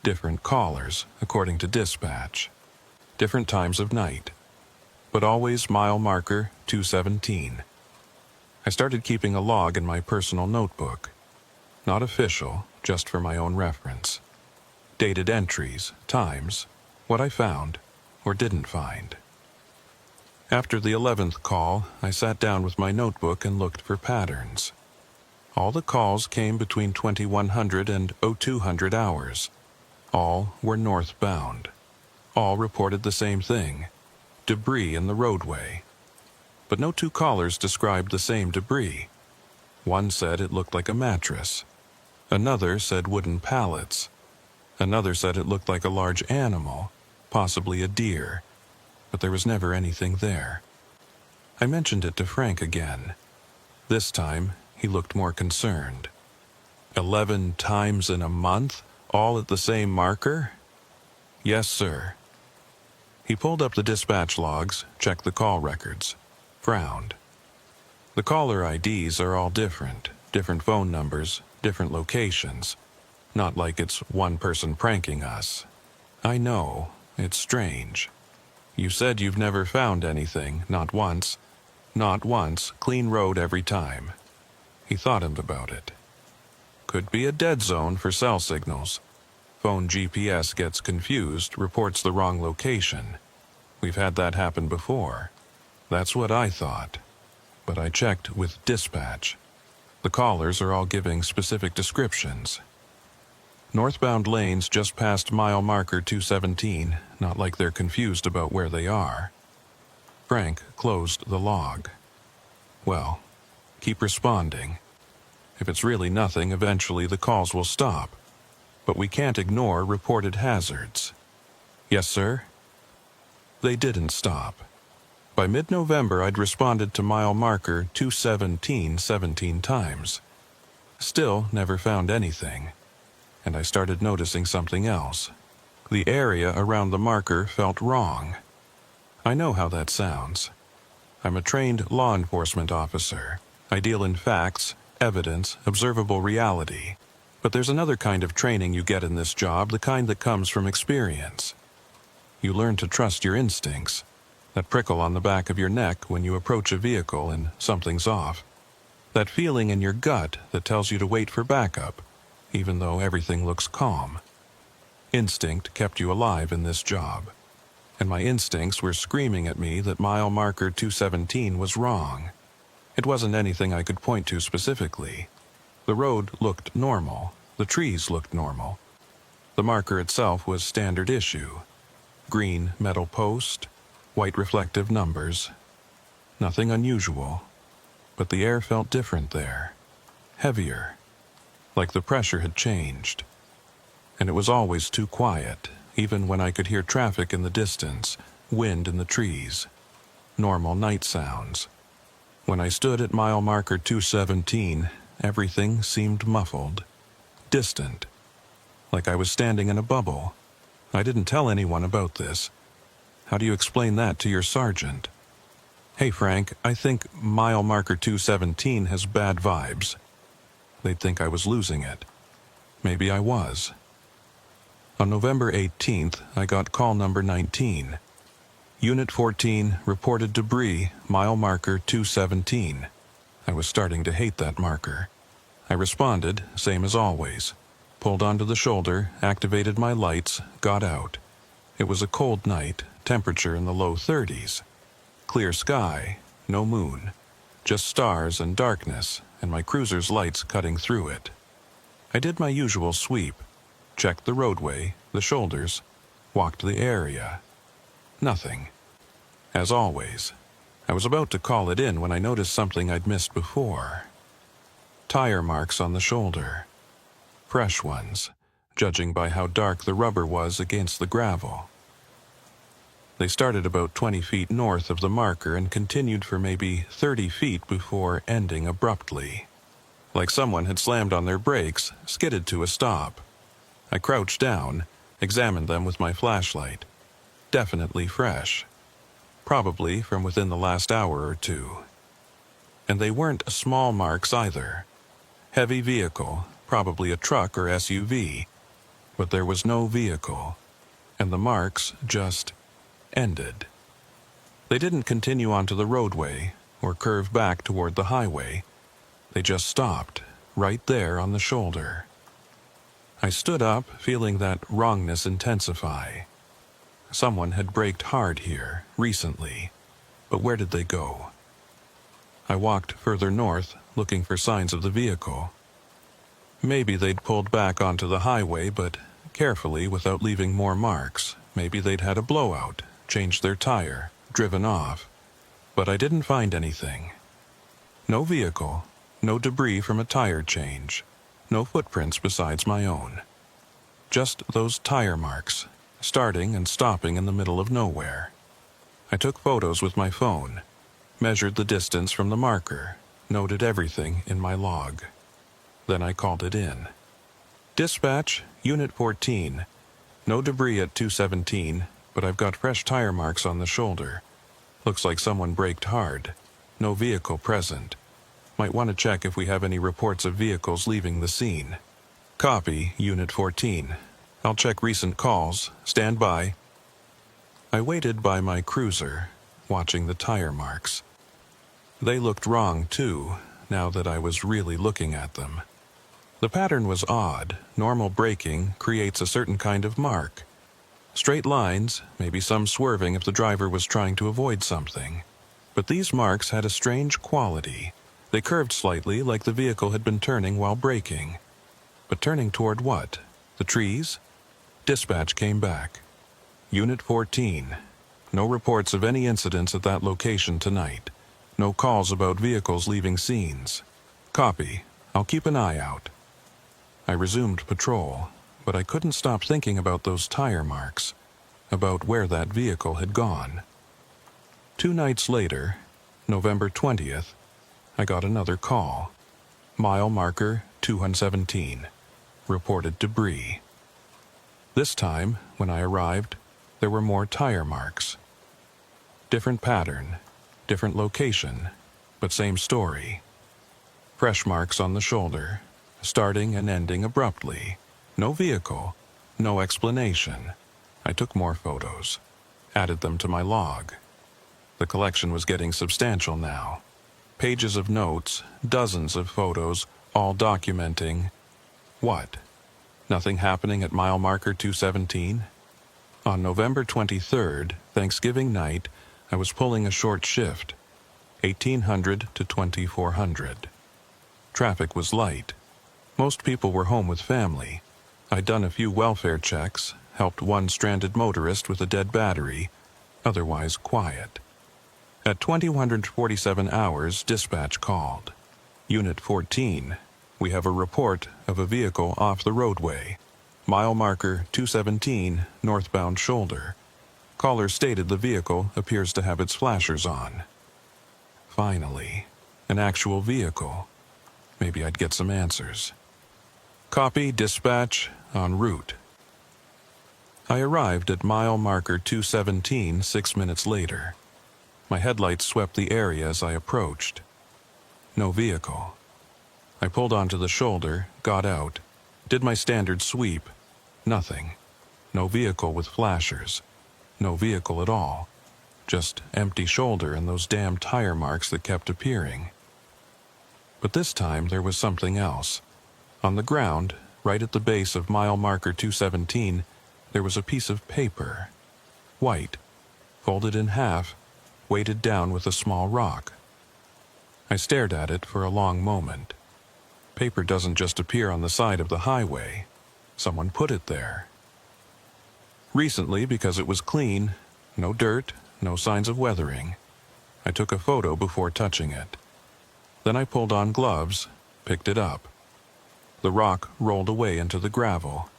Different callers, according to dispatch. Different times of night. But always mile marker 217. I started keeping a log in my personal notebook. Not official, just for my own reference. Dated entries, times, what I found or didn't find. After the 11th call, I sat down with my notebook and looked for patterns. All the calls came between 2100 and 0200 hours. All were northbound. All reported the same thing, debris in the roadway. but no two callers described the same debris. One said it looked like a mattress. Another said wooden pallets. Another said it looked like a large animal, possibly a deer, but there was never anything there. I mentioned it to Frank again. This time, he looked more concerned. 11 times in a month, all at the same marker? Yes, sir. He pulled up the dispatch logs, checked the call records, frowned. The caller IDs are all different phone numbers, different locations. Not like it's one person pranking us. I know, it's strange. You said you've never found anything, not once. Not once, clean road every time. He thought about it. Could be a dead zone for cell signals. Phone GPS gets confused, reports the wrong location. We've had that happen before. That's what I thought. But I checked with dispatch. The callers are all giving specific descriptions. Northbound lanes just past mile marker 217, not like they're confused about where they are. Frank closed the log. Well, keep responding. If it's really nothing, eventually the calls will stop. But we can't ignore reported hazards. Yes, sir? They didn't stop. By mid-November, I'd responded to mile marker 217 17 times. Still never found anything. And I started noticing something else. The area around the marker felt wrong. I know how that sounds. I'm a trained law enforcement officer. I deal in facts, evidence, observable reality. But there's another kind of training you get in this job, the kind that comes from experience. You learn to trust your instincts. That prickle on the back of your neck when you approach a vehicle and something's off. That feeling in your gut that tells you to wait for backup, even though everything looks calm. Instinct kept you alive in this job. And my instincts were screaming at me that mile marker 217 was wrong. It wasn't anything I could point to specifically. The road looked normal. The trees looked normal. The marker itself was standard issue. Green metal post, white reflective numbers. Nothing unusual. But the air felt different there. Heavier. Like the pressure had changed. And it was always too quiet, even when I could hear traffic in the distance, wind in the trees. Normal night sounds. When I stood at mile marker 217, everything seemed muffled. Distant. Like I was standing in a bubble. I didn't tell anyone about this. How do you explain that to your sergeant? Hey Frank, I think mile marker 217 has bad vibes. They'd think I was losing it. Maybe I was. On November 18th, I got call number 19. Unit 14 reported debris, mile marker 217. I was starting to hate that marker. I responded, same as always. Pulled onto the shoulder, activated my lights, got out. It was a cold night, temperature in the low 30s. Clear sky, no moon. Just stars and darkness, and my cruiser's lights cutting through it. I did my usual sweep. Checked the roadway, the shoulders, walked the area. Nothing. As always. I was about to call it in when I noticed something I'd missed before. Tire marks on the shoulder. Fresh ones, judging by how dark the rubber was against the gravel. They started about 20 feet north of the marker and continued for maybe 30 feet before ending abruptly. Like someone had slammed on their brakes, skidded to a stop. I crouched down, examined them with my flashlight. Definitely fresh. Probably from within the last hour or two. And they weren't small marks either. Heavy vehicle, probably a truck or SUV. But there was no vehicle. And the marks just ended. They didn't continue onto the roadway or curve back toward the highway. They just stopped, right there on the shoulder. I stood up, feeling that wrongness intensify. Someone had braked hard here, recently. But where did they go? I walked further north, looking for signs of the vehicle. Maybe they'd pulled back onto the highway, but carefully without leaving more marks. Maybe they'd had a blowout, changed their tire, driven off. But I didn't find anything. No vehicle, no debris from a tire change, no footprints besides my own. Just those tire marks, starting and stopping in the middle of nowhere. I took photos with my phone, measured the distance from the marker, noted everything in my log. Then I called it in. Dispatch, Unit 14. No debris at 217, but I've got fresh tire marks on the shoulder. Looks like someone braked hard. No vehicle present. Might want to check if we have any reports of vehicles leaving the scene. Copy, Unit 14. I'll check recent calls. Stand by. I waited by my cruiser, watching the tire marks. They looked wrong, too, now that I was really looking at them. The pattern was odd. Normal braking creates a certain kind of mark. Straight lines, maybe some swerving if the driver was trying to avoid something. But these marks had a strange quality. They curved slightly, like the vehicle had been turning while braking. But turning toward what? The trees? Dispatch came back. Unit 14. No reports of any incidents at that location tonight. No calls about vehicles leaving scenes. Copy. I'll keep an eye out. I resumed patrol, but I couldn't stop thinking about those tire marks, about where that vehicle had gone. 2 nights later, November 20th, I got another call. Mile marker 217. Reported debris. This time, when I arrived, there were more tire marks. Different pattern, different location, but same story. Fresh marks on the shoulder, starting and ending abruptly. No vehicle, no explanation. I took more photos, added them to my log. The collection was getting substantial now. Pages of notes, dozens of photos, all documenting what? Nothing happening at mile marker 217? On November 23rd, Thanksgiving night, I was pulling a short shift, 1800 to 2400. Traffic was light. Most people were home with family. I'd done a few welfare checks, helped one stranded motorist with a dead battery, otherwise quiet. At 2147 hours, dispatch called. Unit 14, we have a report of a vehicle off the roadway. Mile marker 217, northbound shoulder. Caller stated the vehicle appears to have its flashers on. Finally, an actual vehicle. Maybe I'd get some answers. Copy, dispatch, en route. I arrived at mile marker 217 6 minutes later. My headlights swept the area as I approached. No vehicle. I pulled onto the shoulder, got out, did my standard sweep. Nothing. No vehicle with flashers. No vehicle at all. Just empty shoulder and those damn tire marks that kept appearing. But this time there was something else. On the ground, right at the base of mile marker 217, there was a piece of paper. White. Folded in half, weighted down with a small rock. I stared at it for a long moment. Paper doesn't just appear on the side of the highway. Someone put it there. Recently, because it was clean, no dirt, no signs of weathering, I took a photo before touching it. Then I pulled on gloves, picked it up. The rock rolled away into the gravel.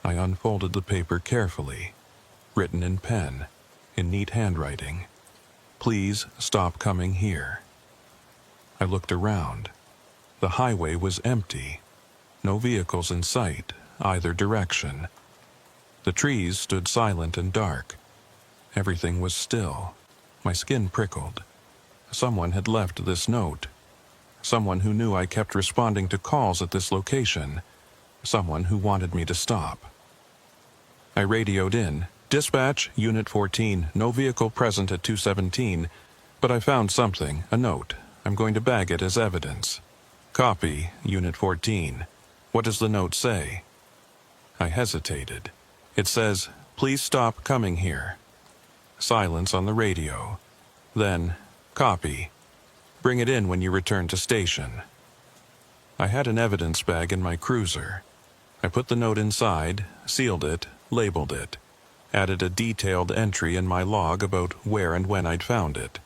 I unfolded the paper carefully, written in pen, in neat handwriting. Please stop coming here. I looked around. The highway was empty. No vehicles in sight, either direction. The trees stood silent and dark. Everything was still. My skin prickled. Someone had left this note. Someone who knew I kept responding to calls at this location. Someone who wanted me to stop. I radioed in. Dispatch, Unit 14, no vehicle present at 217, but I found something, a note. I'm going to bag it as evidence. Copy, Unit 14. What does the note say? I hesitated. It says, please stop coming here. Silence on the radio. Then, copy. Bring it in when you return to station. I had an evidence bag in my cruiser. I put the note inside, sealed it, labeled it, added a detailed entry in my log about where and when I'd found it.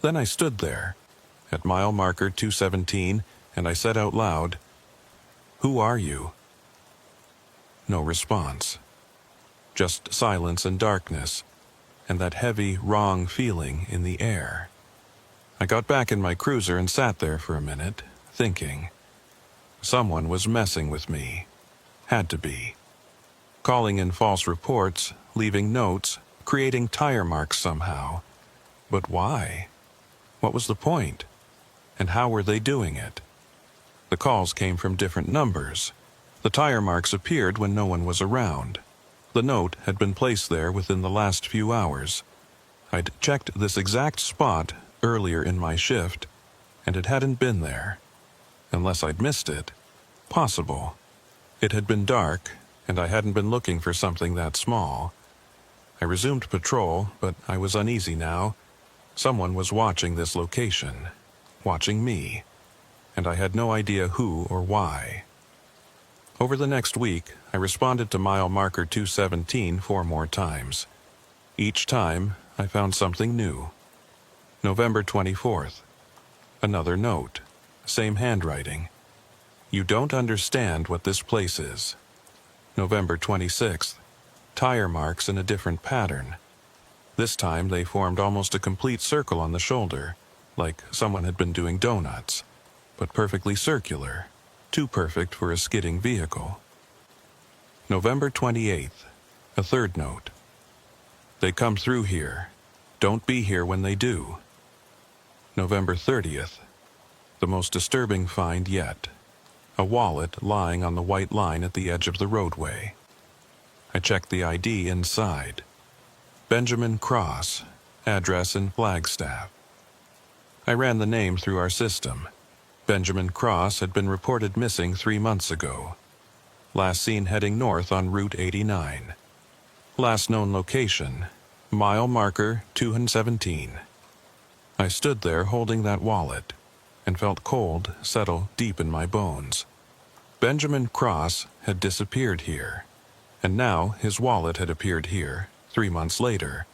Then I stood there, at mile marker 217, and I said out loud, "Who are you?" No response. Just silence and darkness, and that heavy, wrong feeling in the air. I got back in my cruiser and sat there for a minute, thinking. Someone was messing with me. Had to be. Calling in false reports, leaving notes, creating tire marks somehow. But why? What was the point? And how were they doing it? The calls came from different numbers. The tire marks appeared when no one was around. The note had been placed there within the last few hours. I'd checked this exact spot earlier in my shift, and it hadn't been there. Unless I'd missed it. Possible. It had been dark, and I hadn't been looking for something that small. I resumed patrol, but I was uneasy now. Someone was watching this location. Watching me. And I had no idea who or why. Over the next week, I responded to mile marker 217 4 more times. Each time, I found something new. November 24th. Another note. Same handwriting. "You don't understand what this place is." November 26th. Tire marks in a different pattern. This time they formed almost a complete circle on the shoulder, like someone had been doing donuts, but perfectly circular, too perfect for a skidding vehicle. November 28th. A third note. "They come through here. Don't be here when they do." November 30th. The most disturbing find yet. A wallet lying on the white line at the edge of the roadway. I checked the ID inside. Benjamin Cross, address in Flagstaff. I ran the name through our system. Benjamin Cross had been reported missing 3 months ago. Last seen heading north on Route 89. Last known location, mile marker 217. I stood there holding that wallet, and felt cold settle deep in my bones. Benjamin Cross had disappeared here, and now his wallet had appeared here, 3 months later,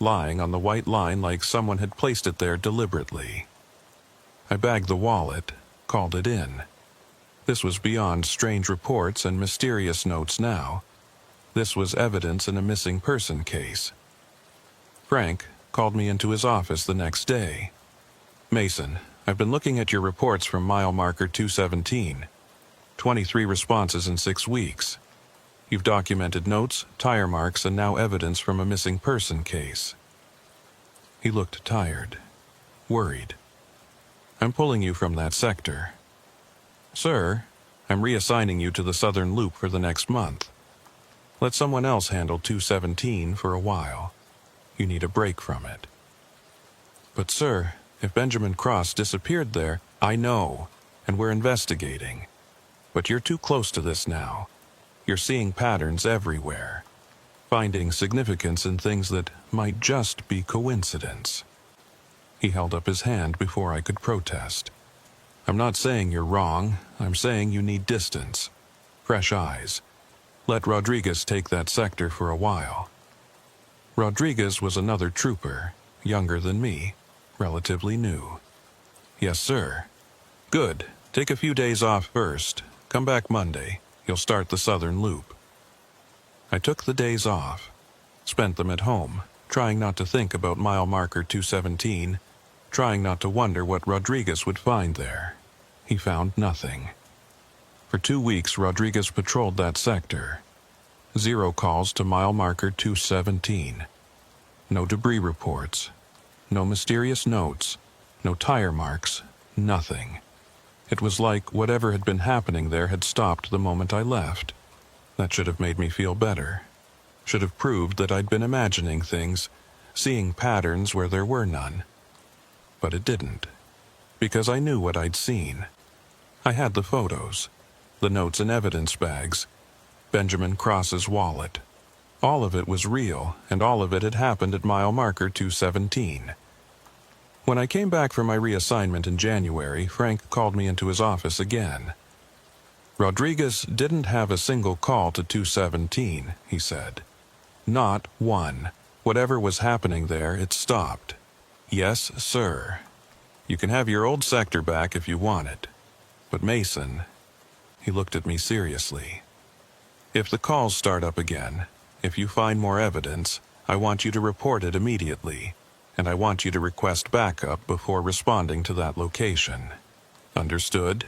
lying on the white line like someone had placed it there deliberately. I bagged the wallet, called it in. This was beyond strange reports and mysterious notes now. This was evidence in a missing person case. Frank called me into his office the next day. "Mason, I've been looking at your reports from mile marker 217. 23 responses in 6 weeks. You've documented notes, tire marks, and now evidence from a missing person case." He looked tired, worried. "I'm pulling you from that sector." "Sir, I'm reassigning you to the Southern Loop for the next month. Let someone else handle 217 for a while. You need a break from it." "But sir, if Benjamin Cross disappeared there..." "I know, and we're investigating. But you're too close to this now. You're seeing patterns everywhere, finding significance in things that might just be coincidence." He held up his hand before I could protest. "I'm not saying you're wrong. I'm saying you need distance. Fresh eyes. Let Rodriguez take that sector for a while." Rodriguez was another trooper, younger than me, relatively new. "Yes, sir." "Good. Take a few days off first. Come back Monday. You'll start the Southern Loop." I took the days off, spent them at home, trying not to think about mile marker 217, trying not to wonder what Rodriguez would find there. He found nothing. For 2 weeks, Rodriguez patrolled that sector. 0 calls to mile marker 217. No debris reports. No mysterious notes. No tire marks. Nothing. It was like whatever had been happening there had stopped the moment I left. That should have made me feel better. Should have proved that I'd been imagining things, seeing patterns where there were none. But it didn't. Because I knew what I'd seen. I had the photos, the notes and evidence bags, Benjamin Cross's wallet. All of it was real, and all of it had happened at mile marker 217. When I came back for my reassignment in January, Frank called me into his office again. "Rodriguez didn't have a single call to 217, he said. "Not one. Whatever was happening there, it stopped. Yes, sir. You can have your old sector back if you want it. But Mason, he looked at me seriously. If the calls start up again, if you find more evidence, I want you to report it immediately, and I want you to request backup before responding to that location. Understood?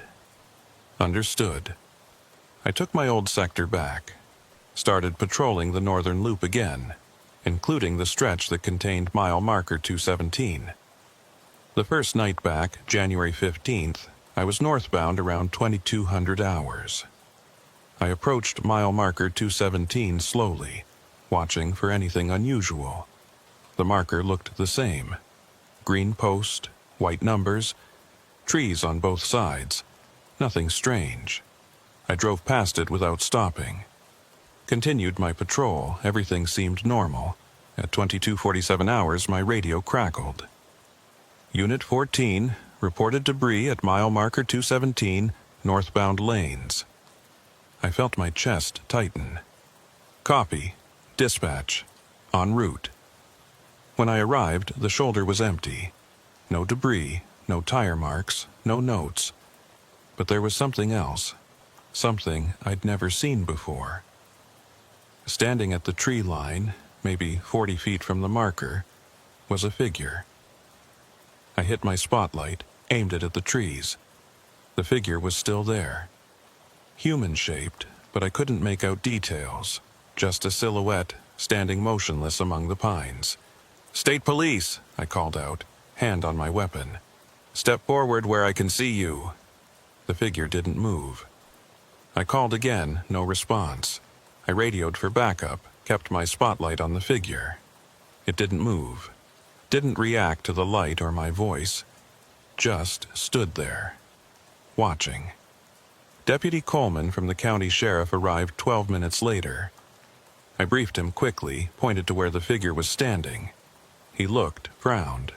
Understood. I took my old sector back, started patrolling the northern loop again, including the stretch that contained mile marker 217. The first night back, January 15th, I was northbound around 2200 hours. I approached mile marker 217 slowly, watching for anything unusual. The marker looked the same. Green post, white numbers, trees on both sides. Nothing strange. I drove past it without stopping. Continued my patrol. Everything seemed normal. At 2247 hours, my radio crackled. Unit 14 reported debris at mile marker 217, northbound lanes. I felt my chest tighten. Copy. Dispatch. En route. When I arrived, the shoulder was empty. No debris, no tire marks, no notes. But there was something else. Something I'd never seen before. Standing at the tree line, maybe 40 feet from the marker, was a figure. I hit my spotlight, aimed it at the trees. The figure was still there. Human-shaped, but I couldn't make out details. Just a silhouette, standing motionless among the pines. "State Police," I called out, hand on my weapon. "Step forward where I can see you." The figure didn't move. I called again, no response. I radioed for backup, kept my spotlight on the figure. It didn't move. Didn't react to the light or my voice. Just stood there, watching. Deputy Coleman from the county sheriff arrived 12 minutes later. I briefed him quickly, pointed to where the figure was standing. He looked, frowned.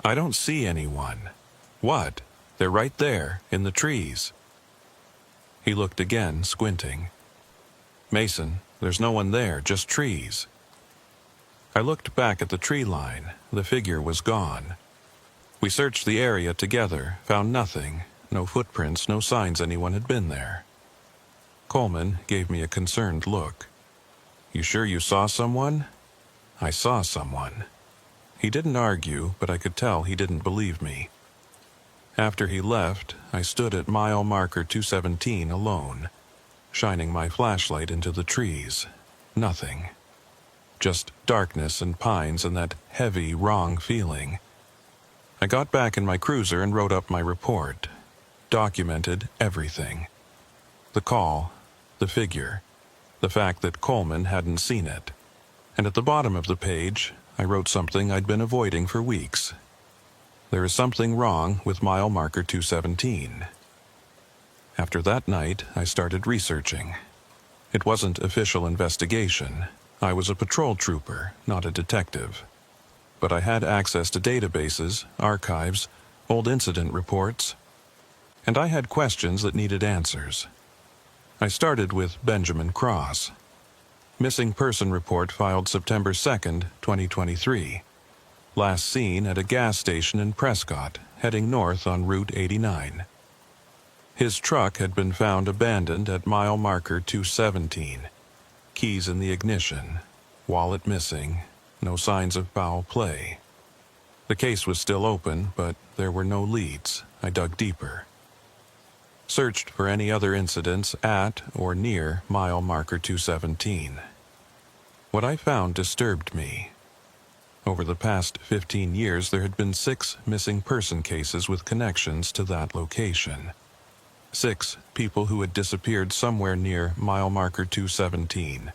"I don't see anyone." "What? They're right there, in the trees." He looked again, squinting. "Mason, there's no one there, just trees." I looked back at the tree line. The figure was gone. We searched the area together, found nothing. No footprints, no signs anyone had been there. Coleman gave me a concerned look. "You sure you saw someone?" "I saw someone." He didn't argue, but I could tell he didn't believe me. After he left, I stood at mile marker 217 alone, shining my flashlight into the trees. Nothing. Just darkness and pines and that heavy, wrong feeling. I got back in my cruiser and wrote up my report. Documented everything. The call, the figure, the fact that Coleman hadn't seen it. And at the bottom of the page, I wrote something I'd been avoiding for weeks. There is something wrong with mile marker 217. After that night, I started researching. It wasn't official investigation. I was a patrol trooper, not a detective. But I had access to databases, archives, old incident reports, and I had questions that needed answers. I started with Benjamin Cross. Missing person report filed September 2nd, 2023. Last seen at a gas station in Prescott, heading north on Route 89. His truck had been found abandoned at mile marker 217. Keys in the ignition, wallet missing, no signs of foul play. The case was still open, but there were no leads. I dug deeper. Searched for any other incidents at or near mile marker 217. What I found disturbed me. Over the past 15 years, there had been 6 missing person cases with connections to that location. 6 people who had disappeared somewhere near mile marker 217.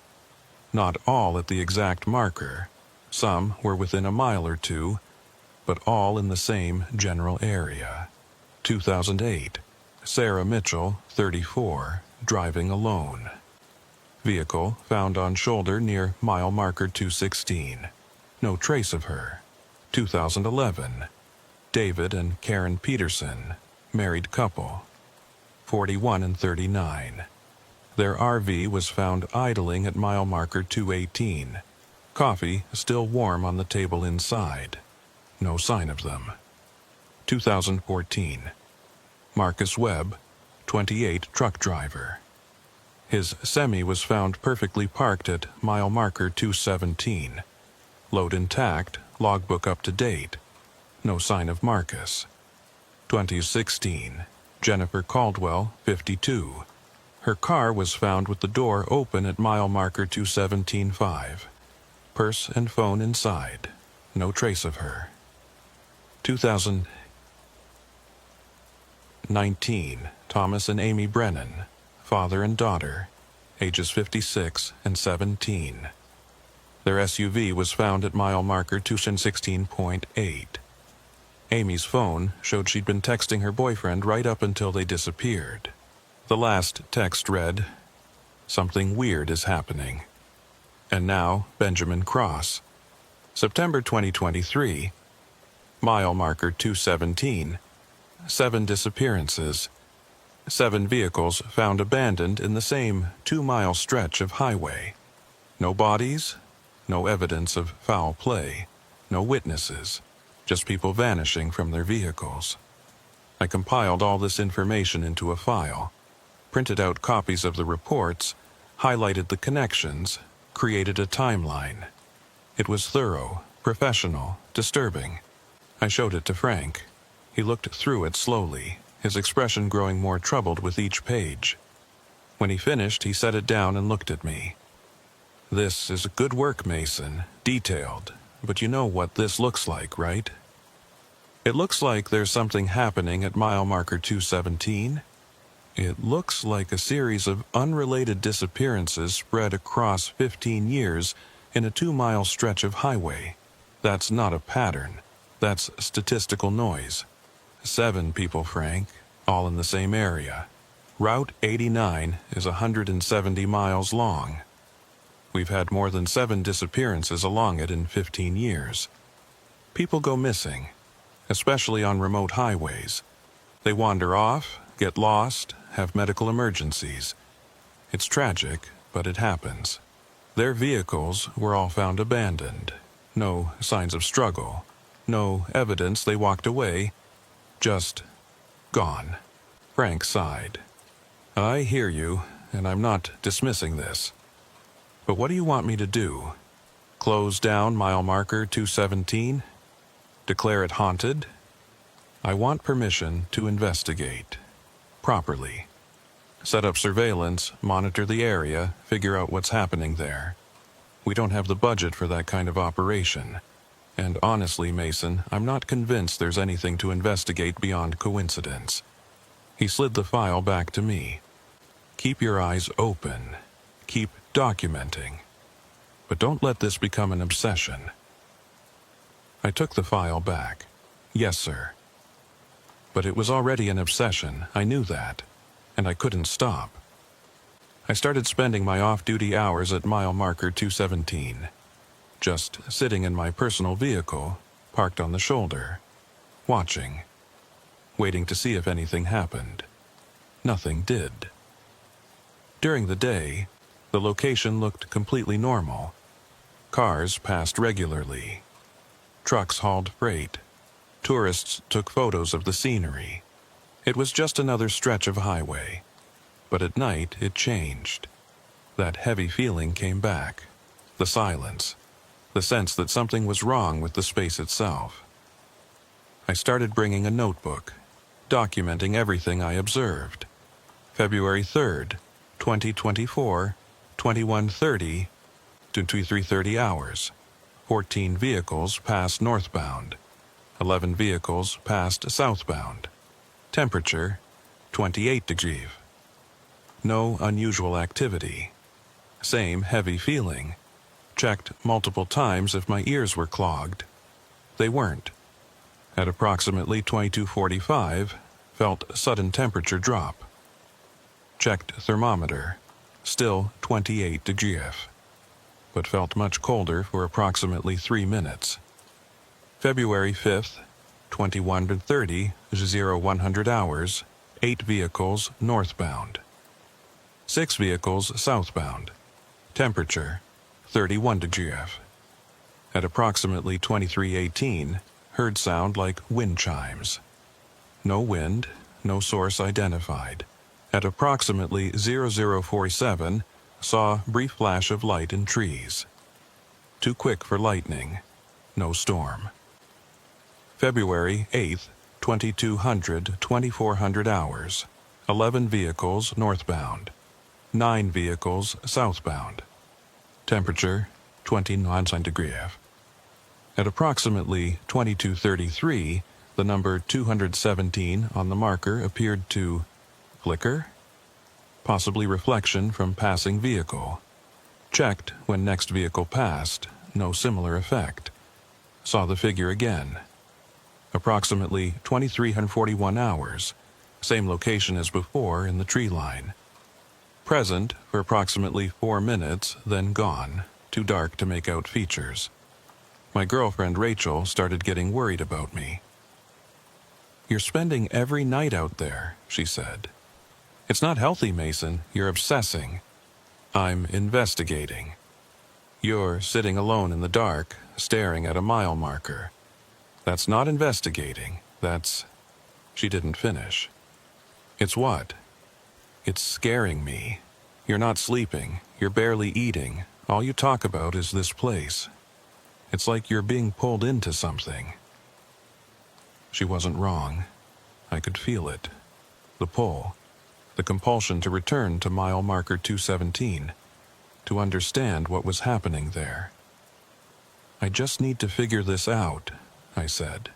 Not all at the exact marker. Some were within a mile or two, but all in the same general area. 2008. Sarah Mitchell, 34, driving alone. Vehicle found on shoulder near mile marker 216. No trace of her. 2011. David and Karen Peterson, married couple. 41 and 39. Their RV was found idling at mile marker 218. Coffee still warm on the table inside. No sign of them. 2014. Marcus Webb, 28, truck driver. His semi was found perfectly parked at mile marker 217. Load intact, logbook up to date. No sign of Marcus. 2016. Jennifer Caldwell, 52. Her car was found with the door open at mile marker 217.5. Purse and phone inside. No trace of her. 2019. Thomas and Amy Brennan, father and daughter, ages 56 and 17. Their SUV was found at mile marker 216.8. Amy's phone showed she'd been texting her boyfriend right up until they disappeared. The last text read, "Something weird is happening." And now, Benjamin Cross. September 2023. Mile marker 217. 7 disappearances. 7 vehicles found abandoned in the same 2-mile stretch of highway. No bodies, no evidence of foul play, no witnesses, just people vanishing from their vehicles. I compiled all this information into a file, printed out copies of the reports, highlighted the connections, created a timeline. It was thorough, professional, disturbing. I showed it to Frank. He looked through it slowly, his expression growing more troubled with each page. When he finished, he set it down and looked at me. "This is good work, Mason, detailed, but you know what this looks like, right? It looks like there's something happening at mile marker 217. It looks like a series of unrelated disappearances spread across 15 years in a 2-mile stretch of highway. That's not a pattern. That's statistical noise. 7 people, Frank, all in the same area. Route 89 is 170 miles long. We've had more than 7 disappearances along it in 15 years. People go missing, especially on remote highways. They wander off, get lost, have medical emergencies. It's tragic, but it happens. Their vehicles were all found abandoned. No signs of struggle. No evidence they walked away. Just gone." Frank sighed. "I hear you, and I'm not dismissing this. But what do you want me to do? Close down mile marker 217? Declare it haunted? I want permission to investigate. Properly. Set up surveillance, monitor the area, figure out what's happening there. We don't have the budget for that kind of operation. And honestly, Mason, I'm not convinced there's anything to investigate beyond coincidence." He slid the file back to me. "Keep your eyes open. Keep documenting. But don't let this become an obsession." I took the file back. "Yes, sir." But it was already an obsession, I knew that, and I couldn't stop. I started spending my off-duty hours at mile marker 217. Just sitting in my personal vehicle, parked on the shoulder, watching, waiting to see if anything happened. Nothing did. During the day, the location looked completely normal. Cars passed regularly. Trucks hauled freight. Tourists took photos of the scenery. It was just another stretch of highway. But at night, it changed. That heavy feeling came back. The silence. The sense that something was wrong with the space itself. I started bringing a notebook, documenting everything I observed. February 3rd, 2024, 21:30 to 23:30 hours. 14 vehicles passed northbound. 11 vehicles passed southbound. Temperature, 28 degrees. No unusual activity. Same heavy feeling. Checked multiple times if my ears were clogged. They weren't. At approximately 22:45, felt sudden temperature drop. Checked thermometer. Still 28 degrees. But felt much colder for approximately 3 minutes. February 5th, 21:30, 0100 hours, 8 vehicles northbound. 6 vehicles southbound. Temperature, 31 degrees. At approximately 23:18, heard sound like wind chimes. No wind, no source identified. At approximately 0047, saw brief flash of light in trees. Too quick for lightning. No storm. February 8th, 2200-2400 hours. 11 vehicles northbound. 9 vehicles southbound. Temperature 29 centigrade. At approximately 2233, the number 217 on the marker appeared to flicker? Possibly reflection from passing vehicle. Checked when next vehicle passed, no similar effect. Saw the figure again. Approximately 2341 hours, same location as before in the tree line. Present for approximately 4 minutes, then gone, too dark to make out features. My girlfriend Rachel started getting worried about me. "You're spending every night out there," she said. "It's not healthy, Mason. You're obsessing." "I'm investigating." "You're sitting alone in the dark, staring at a mile marker." "That's not investigating. That's—" She didn't finish. "It's what?" "It's scaring me. You're not sleeping. You're barely eating. All you talk about is this place. It's like you're being pulled into something." She wasn't wrong. I could feel it. The pull. The compulsion to return to mile marker 217. To understand what was happening there. "I just need to figure this out," I said.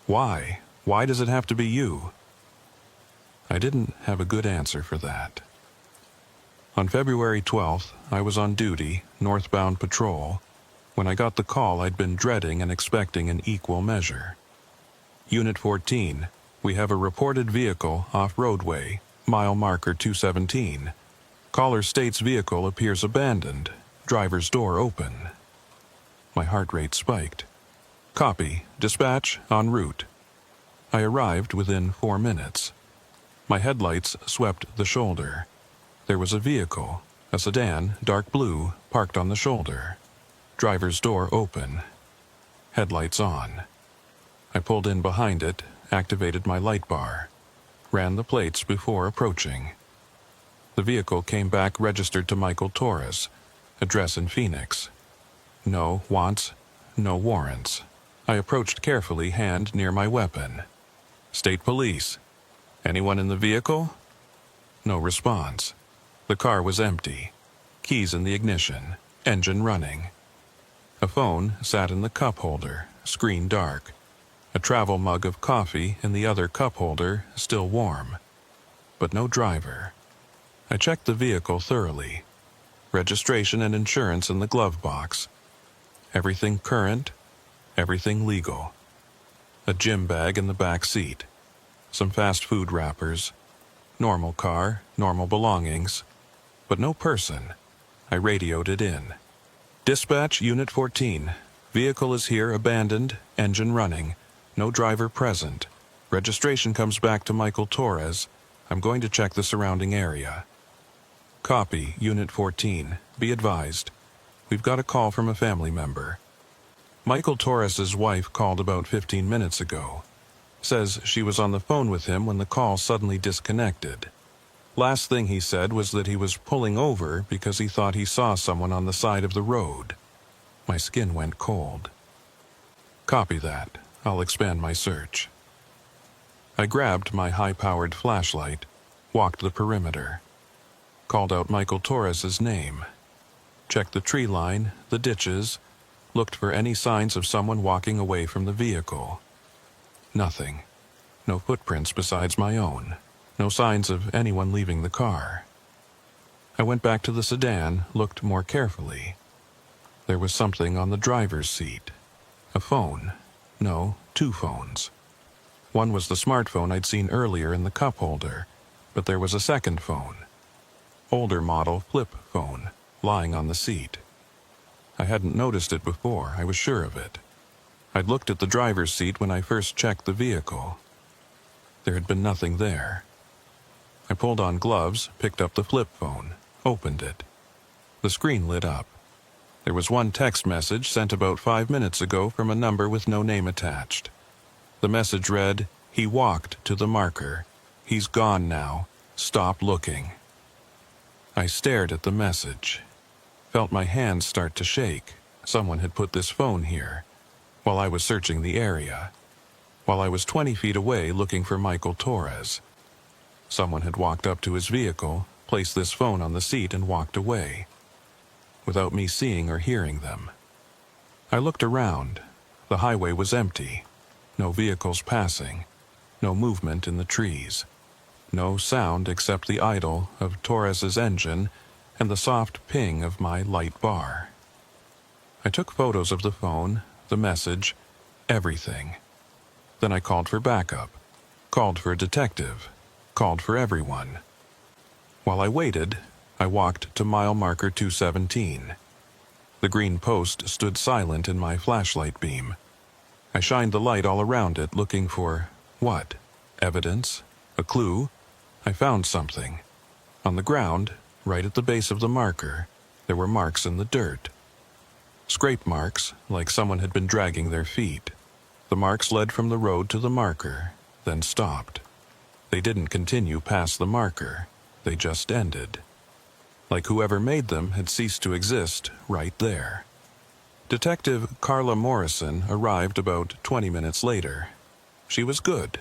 "Why? Why does it have to be you?" I didn't have a good answer for that. On February 12th, I was on duty, northbound patrol, when I got the call I'd been dreading and expecting in equal measure. "Unit 14, we have a reported vehicle off roadway, mile marker 217. Caller states vehicle appears abandoned, driver's door open." My heart rate spiked. "Copy, dispatch, en route." I arrived within 4 minutes. My headlights swept the shoulder. There was a vehicle, a sedan, dark blue, parked on the shoulder. Driver's door open. Headlights on. I pulled in behind it, activated my light bar. Ran the plates before approaching. The vehicle came back registered to Michael Torres, address in Phoenix. No wants, no warrants. I approached carefully, hand near my weapon. "State Police. Anyone in the vehicle?" No response. The car was empty. Keys in the ignition. Engine running. A phone sat in the cup holder, screen dark. A travel mug of coffee in the other cup holder, still warm. But no driver. I checked the vehicle thoroughly. Registration and insurance in the glove box. Everything current, everything legal. A gym bag in the back seat. Some fast food wrappers. Normal car, normal belongings. But no person. I radioed it in. "Dispatch, Unit 14. Vehicle is here abandoned, engine running. No driver present. Registration comes back to Michael Torres. I'm going to check the surrounding area." "Copy, Unit 14. Be advised. We've got a call from a family member. Michael Torres's wife called about 15 minutes ago. Says she was on the phone with him when the call suddenly disconnected. Last thing he said was that he was pulling over because he thought he saw someone on the side of the road." My skin went cold. "Copy that. I'll expand my search." I grabbed my high-powered flashlight, walked the perimeter. Called out Michael Torres's name. Checked the tree line, the ditches, looked for any signs of someone walking away from the vehicle. Nothing. No footprints besides my own. No signs of anyone leaving the car. I went back to the sedan, looked more carefully. There was something on the driver's seat. A phone. No, 2 phones. One was the smartphone I'd seen earlier in the cup holder, but there was a second phone. Older model flip phone, lying on the seat. I hadn't noticed it before, I was sure of it. I'd looked at the driver's seat when I first checked the vehicle. There had been nothing there. I pulled on gloves, picked up the flip phone, opened it. The screen lit up. There was one text message sent about 5 minutes ago from a number with no name attached. The message read, "He walked to the marker. He's gone now. Stop looking." I stared at the message, felt my hands start to shake. Someone had put this phone here, while I was searching the area, while I was 20 feet away looking for Michael Torres. Someone had walked up to his vehicle, placed this phone on the seat, and walked away, without me seeing or hearing them. I looked around. The highway was empty. No vehicles passing. No movement in the trees. No sound except the idle of Torres's engine and the soft ping of my light bar. I took photos of the phone, the message, everything. Then I called for backup, called for a detective, called for everyone. While I waited, I walked to mile marker 217. The green post stood silent in my flashlight beam. I shined the light all around it, looking for what? Evidence? A clue? I found something. On the ground, right at the base of the marker, there were marks in the dirt. Scrape marks, like someone had been dragging their feet. The marks led from the road to the marker, then stopped. They didn't continue past the marker. They just ended. Like whoever made them had ceased to exist right there. Detective Carla Morrison arrived about 20 minutes later. She was good,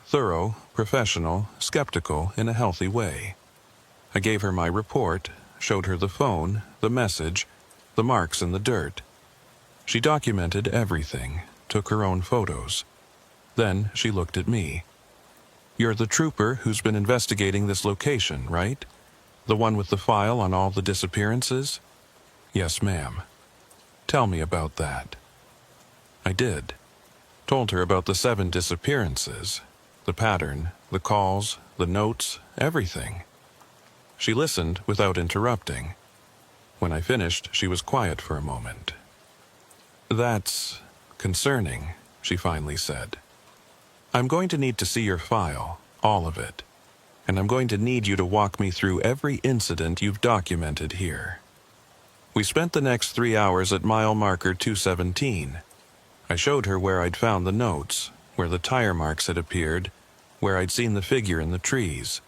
thorough, professional, skeptical in a healthy way. I gave her my report, showed her the phone, the message, the marks in the dirt. She documented everything, took her own photos. Then she looked at me. "You're the trooper who's been investigating this location, right? The one with the file on all the disappearances?" "Yes, ma'am." "Tell me about that." I did. Told her about the 7 disappearances, the pattern, the calls, the notes, everything. She listened without interrupting. When I finished, she was quiet for a moment. "That's concerning," she finally said. "I'm going to need to see your file, all of it, and I'm going to need you to walk me through every incident you've documented here." We spent the next 3 hours at mile marker 217. I showed her where I'd found the notes, where the tire marks had appeared, where I'd seen the figure in the trees.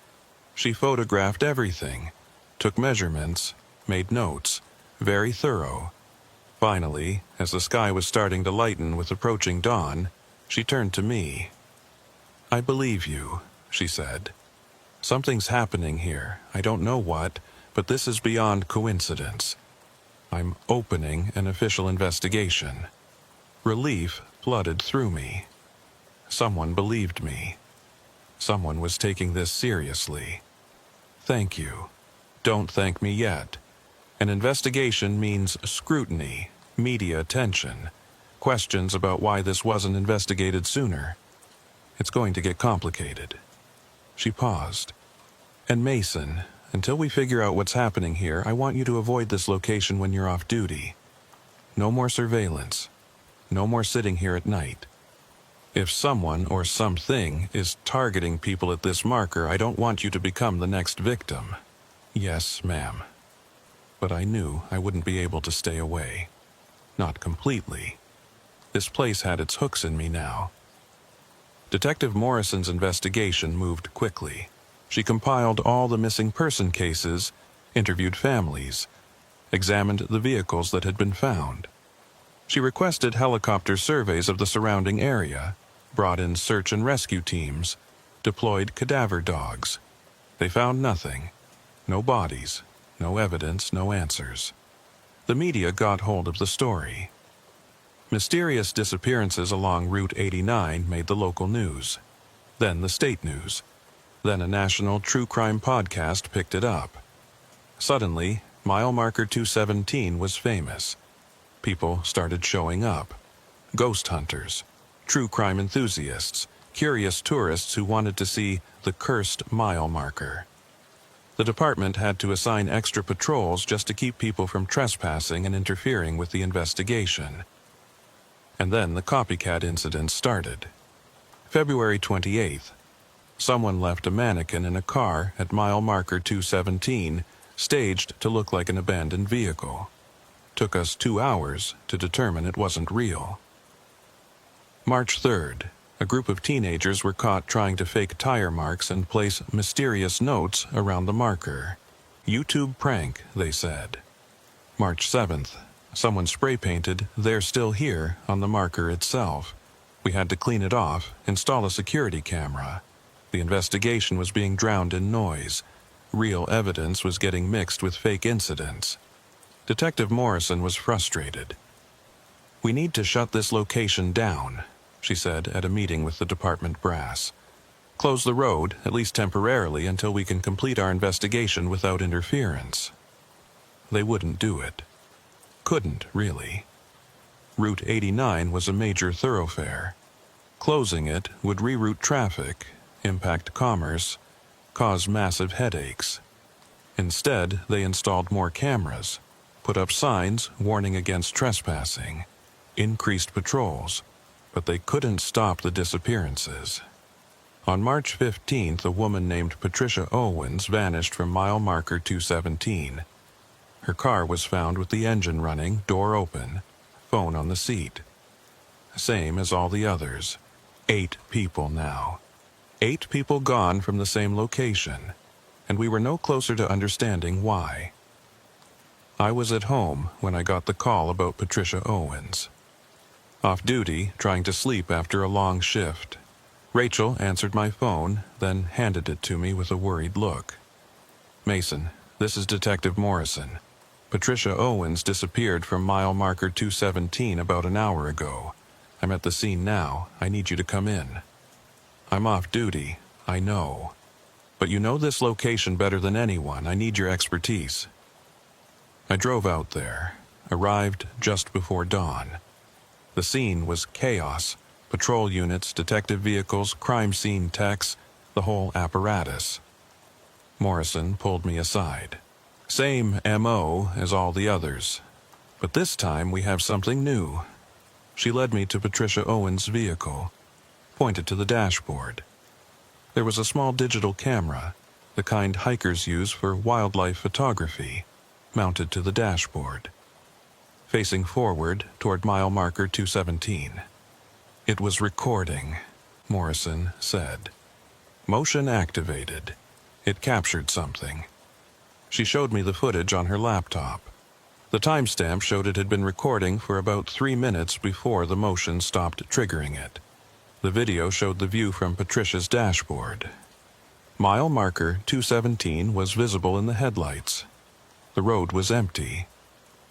She photographed everything, took measurements, made notes, very thorough. Finally, as the sky was starting to lighten with approaching dawn, she turned to me. "I believe you," she said. "Something's happening here. I don't know what, but this is beyond coincidence. I'm opening an official investigation." Relief flooded through me. Someone believed me. Someone was taking this seriously. Thank you. Don't thank me yet. An investigation means scrutiny, media attention, questions about why this wasn't investigated sooner. It's going to get complicated. She paused. "And Mason, until we figure out what's happening here, I want you to avoid this location when you're off duty. No more surveillance. No more sitting here at night. If someone or something is targeting people at this marker, I don't want you to become the next victim." "Yes, ma'am." But I knew I wouldn't be able to stay away. Not completely. This place had its hooks in me now. Detective Morrison's investigation moved quickly. She compiled all the missing person cases, interviewed families, examined the vehicles that had been found. She requested helicopter surveys of the surrounding area, brought in search and rescue teams, deployed cadaver dogs. They found nothing. No bodies, no evidence, no answers. The media got hold of the story. Mysterious disappearances along Route 89 made the local news. Then the state news. Then a national true crime podcast picked it up. Suddenly, mile marker 217 was famous. People started showing up. Ghost hunters, true crime enthusiasts, curious tourists who wanted to see the cursed mile marker. The department had to assign extra patrols just to keep people from trespassing and interfering with the investigation. And then the copycat incident started. February 28th. Someone left a mannequin in a car at mile marker 217, staged to look like an abandoned vehicle. Took us 2 hours to determine it wasn't real. March 3rd. A group of teenagers were caught trying to fake tire marks and place mysterious notes around the marker. YouTube prank, they said. March 7th, someone spray-painted "They're still here" on the marker itself. We had to clean it off, install a security camera. The investigation was being drowned in noise. Real evidence was getting mixed with fake incidents. Detective Morrison was frustrated. "We need to shut this location down," she said at a meeting with the department brass. "Close the road, at least temporarily, until we can complete our investigation without interference." They wouldn't do it. Couldn't, really. Route 89 was a major thoroughfare. Closing it would reroute traffic, impact commerce, cause massive headaches. Instead, they installed more cameras, put up signs warning against trespassing, increased patrols, but they couldn't stop the disappearances. On March 15th, a woman named Patricia Owens vanished from mile marker 217. Her car was found with the engine running, door open, phone on the seat. Same as all the others. 8 people now. 8 people gone from the same location, and we were no closer to understanding why. I was at home when I got the call about Patricia Owens. Off duty, trying to sleep after a long shift. Rachel answered my phone, then handed it to me with a worried look. "Mason, this is Detective Morrison. Patricia Owens disappeared from mile marker 217 about an hour ago. I'm at the scene now. I need you to come in." "I'm off duty, I know. But you know this location better than anyone. I need your expertise." I drove out there, arrived just before dawn. The scene was chaos. Patrol units, detective vehicles, crime scene techs, the whole apparatus. Morrison pulled me aside. "Same M.O. as all the others. But this time we have something new." She led me to Patricia Owens' vehicle, pointed to the dashboard. There was a small digital camera, the kind hikers use for wildlife photography, mounted to the dashboard. Facing forward toward mile marker 217. "It was recording," Morrison said. "Motion activated. It captured something." She showed me the footage on her laptop. The timestamp showed it had been recording for about 3 minutes before the motion stopped triggering it. The video showed the view from Patricia's dashboard. Mile marker 217 was visible in the headlights. The road was empty.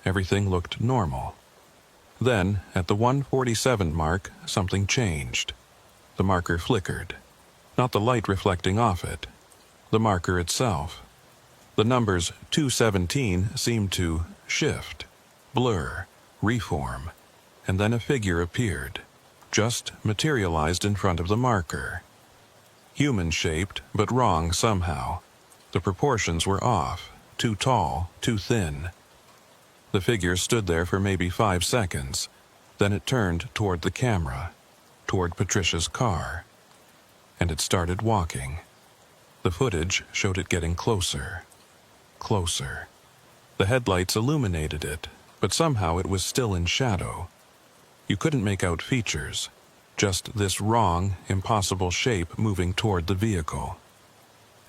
Everything looked normal. Then, at the 147 mark, something changed. The marker flickered. Not the light reflecting off it. The marker itself. The numbers 217 seemed to shift, blur, reform, and then a figure appeared, just materialized in front of the marker. Human-shaped, but wrong somehow. The proportions were off, too tall, too thin. The figure stood there for maybe 5 seconds. Then it turned toward the camera, toward Patricia's car. And it started walking. The footage showed it getting closer. Closer. The headlights illuminated it, but somehow it was still in shadow. You couldn't make out features, just this wrong, impossible shape moving toward the vehicle.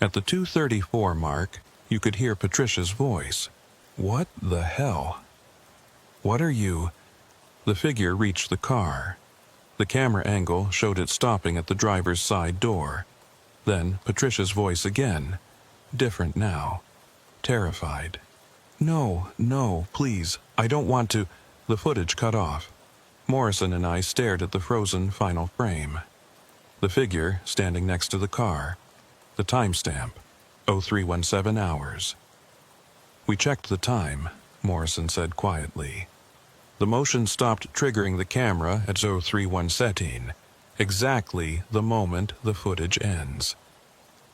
At the 234 mark, you could hear Patricia's voice. "What the hell? What are you?" The figure reached the car. The camera angle showed it stopping at the driver's side door. Then Patricia's voice again, different now. Terrified. No, please, I don't want to." The footage cut off. Morrison and I stared at the frozen final frame. The figure standing next to the car. The timestamp, 0317 hours. "We checked the time," Morrison said quietly. "The motion stopped triggering the camera at 0317, exactly the moment the footage ends.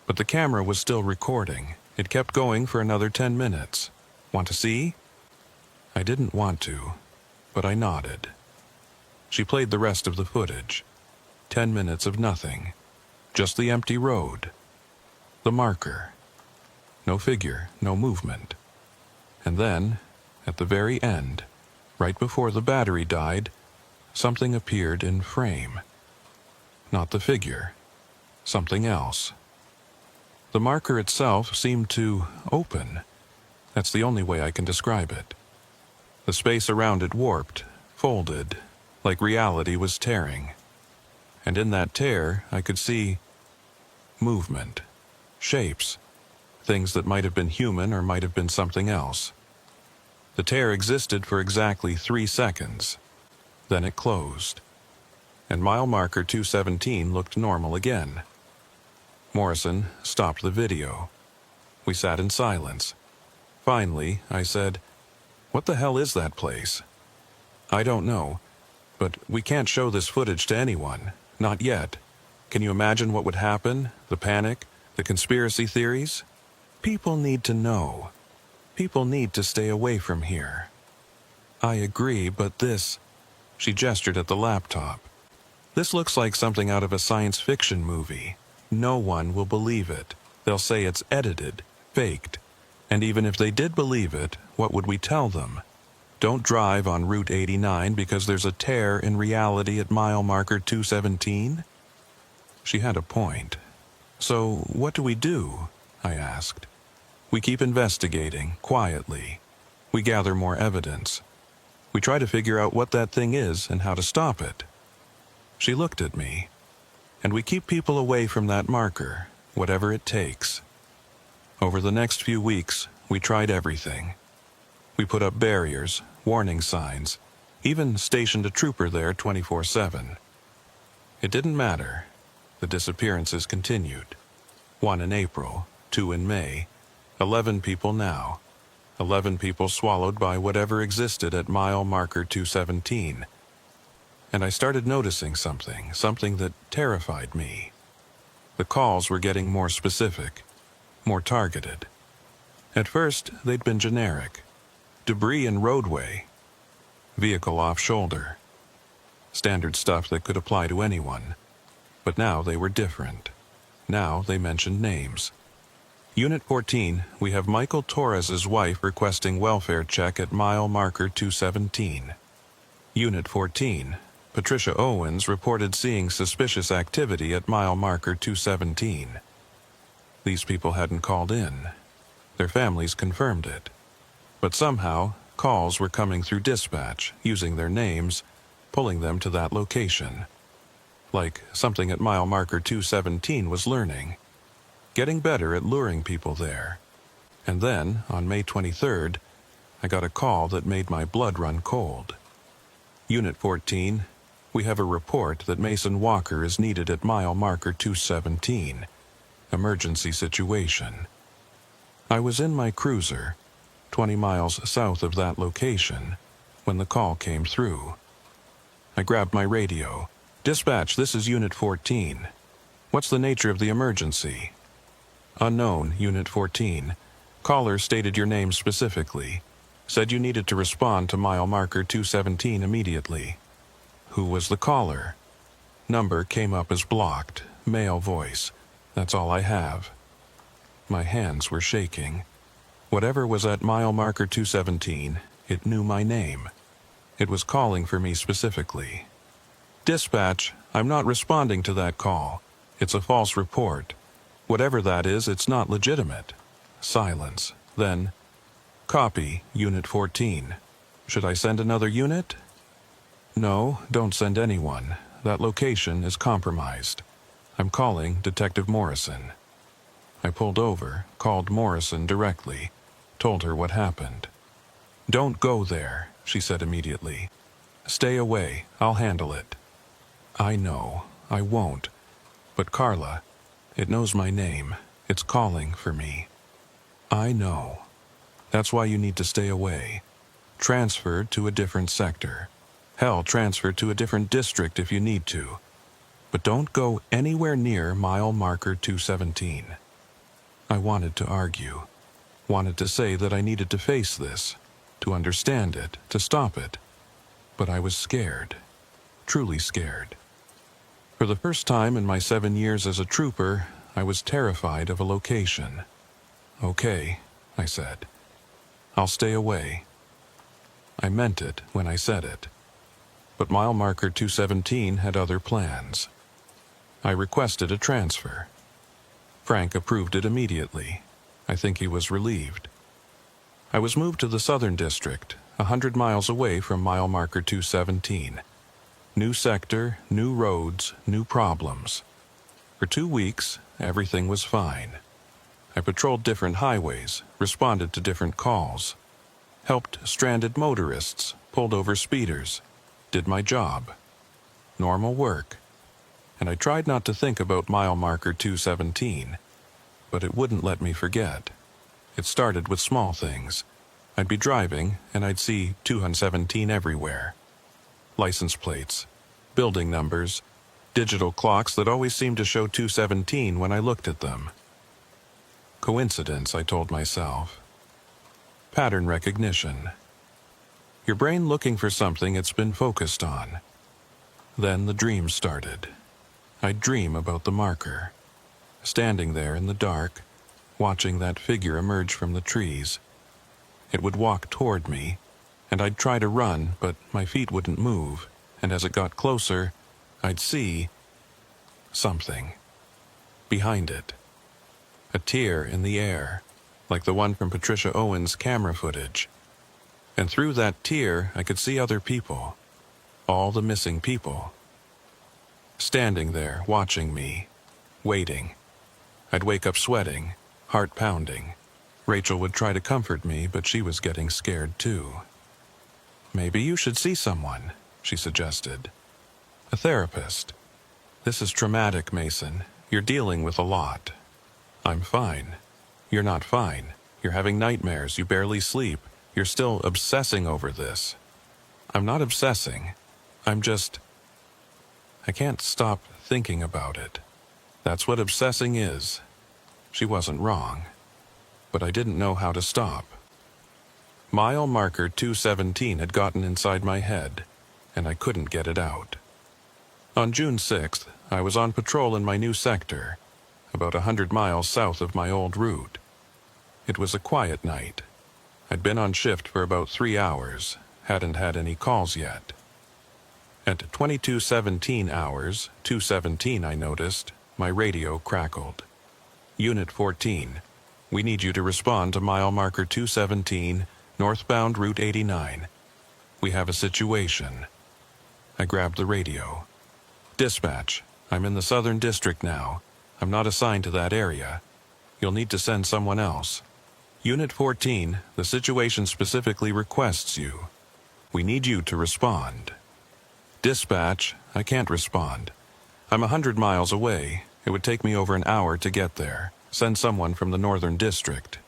But the camera was still recording. It kept going for another 10 minutes. Want to see?" I didn't want to, but I nodded. She played the rest of the footage. 10 minutes of nothing. Just the empty road. The marker. No figure, no movement. And then, at the very end, right before the battery died, something appeared in frame. not the figure. Something else. The marker itself seemed to open. That's the only way I can describe it. The space around it warped, folded, like reality was tearing. And in that tear, I could see movement, shapes, things that might have been human or might have been something else. The tear existed for exactly 3 seconds. Then it closed. And mile marker 217 looked normal again. Morrison stopped the video. We sat in silence. Finally, I said, "What the hell is that place?" "I don't know, but we can't show this footage to anyone. Not yet. Can you imagine what would happen? The panic? The conspiracy theories? People need to know. People need to stay away from here." "I agree, but this..." She gestured at the laptop. "This looks like something out of a science fiction movie. No one will believe it. They'll say it's edited, faked. And even if they did believe it, what would we tell them? Don't drive on Route 89 because there's a tear in reality at mile marker 217? She had a point. "So what do we do?" I asked. "We keep investigating, quietly. We gather more evidence. We try to figure out what that thing is and how to stop it." She looked at me. "And we keep people away from that marker, whatever it takes." Over the next few weeks, we tried everything. We put up barriers, warning signs, even stationed a trooper there 24/7. It didn't matter. The disappearances continued. 1 in April, 2 in May, 11 people now. 11 people swallowed by whatever existed at mile marker 217. And I started noticing something that terrified me. The calls were getting more specific, more targeted. At first, they'd been generic. Debris in roadway. Vehicle off shoulder. Standard stuff that could apply to anyone. But now they were different. Now they mentioned names. Unit 14, we have Michael Torres's wife requesting welfare check at mile marker 217. Unit 14, Patricia Owens reported seeing suspicious activity at mile marker 217. These people hadn't called in. Their families confirmed it. But somehow, calls were coming through dispatch, using their names, pulling them to that location. Like something at mile marker 217 was learning, getting better at luring people there. And then, on May 23rd, I got a call that made my blood run cold. Unit 14, we have a report that Mason Walker is needed at mile marker 217. Emergency situation. I was in my cruiser, 20 miles south of that location, when the call came through. I grabbed my radio. "Dispatch, this is Unit 14. What's the nature of the emergency?" "Unknown, Unit 14. Caller stated your name specifically. Said you needed to respond to mile marker 217 immediately." "Who was the caller?" "Number came up as blocked. Male voice. That's all I have." My hands were shaking. Whatever was at mile marker 217, it knew my name. It was calling for me specifically. "Dispatch, I'm not responding to that call. It's a false report. Whatever that is, it's not legitimate." Silence. Then, "Copy, Unit 14. Should I send another unit?" "No, don't send anyone. That location is compromised. I'm calling Detective Morrison." I pulled over, called Morrison directly, told her what happened. "Don't go there," she said immediately. "Stay away. I'll handle it." "I know. I won't. But Carla, it knows my name. It's calling for me." "I know. That's why you need to stay away. Transferred to a different sector. Hell, transferred to a different district if you need to. But don't go anywhere near mile marker 217. I wanted to argue. Wanted to say that I needed to face this, to understand it, to stop it. But I was scared. Truly scared. For the first time in my 7 years as a trooper, I was terrified of a location. "Okay," I said. "I'll stay away." I meant it when I said it. But mile marker 217 had other plans. I requested a transfer. Frank approved it immediately. I think he was relieved. I was moved to the Southern District, 100 miles away from mile marker 217. New sector, new roads, new problems. For 2 weeks, everything was fine. I patrolled different highways, responded to different calls, helped stranded motorists, pulled over speeders, did my job. Normal work. And I tried not to think about mile marker 217, but it wouldn't let me forget. It started with small things. I'd be driving, and I'd see 217 everywhere. License plates, building numbers, digital clocks that always seemed to show 217 when I looked at them. Coincidence, I told myself. Pattern recognition. Your brain looking for something it's been focused on. Then the dream started. I'd dream about the marker, standing there in the dark, watching that figure emerge from the trees. It would walk toward me, and I'd try to run, but my feet wouldn't move, and as it got closer, I'd see something behind it. A tear in the air, like the one from Patricia Owen's camera footage. And through that tear, I could see other people, all the missing people, standing there watching me, waiting. I'd wake up sweating, heart pounding. Rachel would try to comfort me, but she was getting scared too. "Maybe you should see someone," she suggested. "A therapist. This is traumatic, Mason. You're dealing with a lot." "I'm fine." "You're not fine. You're having nightmares. You barely sleep. You're still obsessing over this." "I'm not obsessing. I can't stop thinking about it. That's what obsessing is." She wasn't wrong, but I didn't know how to stop. Mile marker 217 had gotten inside my head, and I couldn't get it out. On June 6th, I was on patrol in my new sector, about 100 miles south of my old route. It was a quiet night. I'd been on shift for about 3 hours, hadn't had any calls yet. At 22:17 hours, 217 I noticed, my radio crackled. "Unit 14, we need you to respond to mile marker 217, northbound Route 89. We have a situation." I grabbed the radio. "Dispatch, I'm in the Southern District now. I'm not assigned to that area. You'll need to send someone else. Unit 14, the situation specifically requests you. We need you to respond." "Dispatch, I can't respond. I'm 100 miles away. It would take me over an hour to get there. Send someone from the Northern District."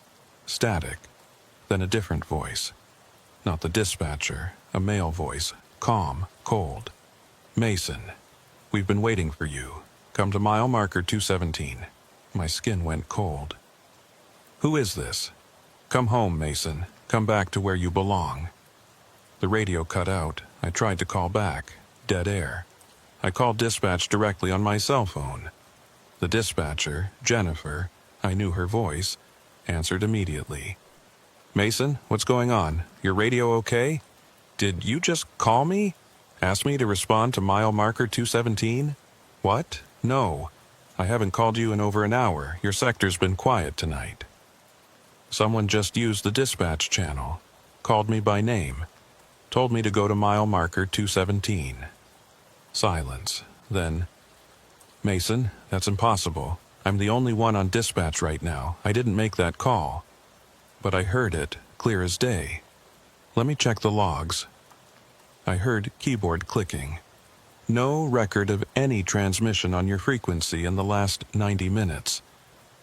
Static. Then a different voice. Not the dispatcher, a male voice, calm, cold. "Mason, we've been waiting for you. Come to mile marker 217. My skin went cold. "Who is this?" "Come home, Mason. Come back to where you belong." The radio cut out. I tried to call back. Dead air. I called dispatch directly on my cell phone. The dispatcher, Jennifer, I knew her voice, answered immediately. "Mason, what's going on? Your radio okay? Did you just call me? Ask me to respond to mile marker 217? What? No. I haven't called you in over an hour. Your sector's been quiet tonight." Someone just used the dispatch channel, called me by name, told me to go to mile marker 217. Silence. Then, "Mason, that's impossible. I'm the only one on dispatch right now. I didn't make that call. But I heard it, clear as day. Let me check the logs." I heard keyboard clicking. "No record of any transmission on your frequency in the last 90 minutes.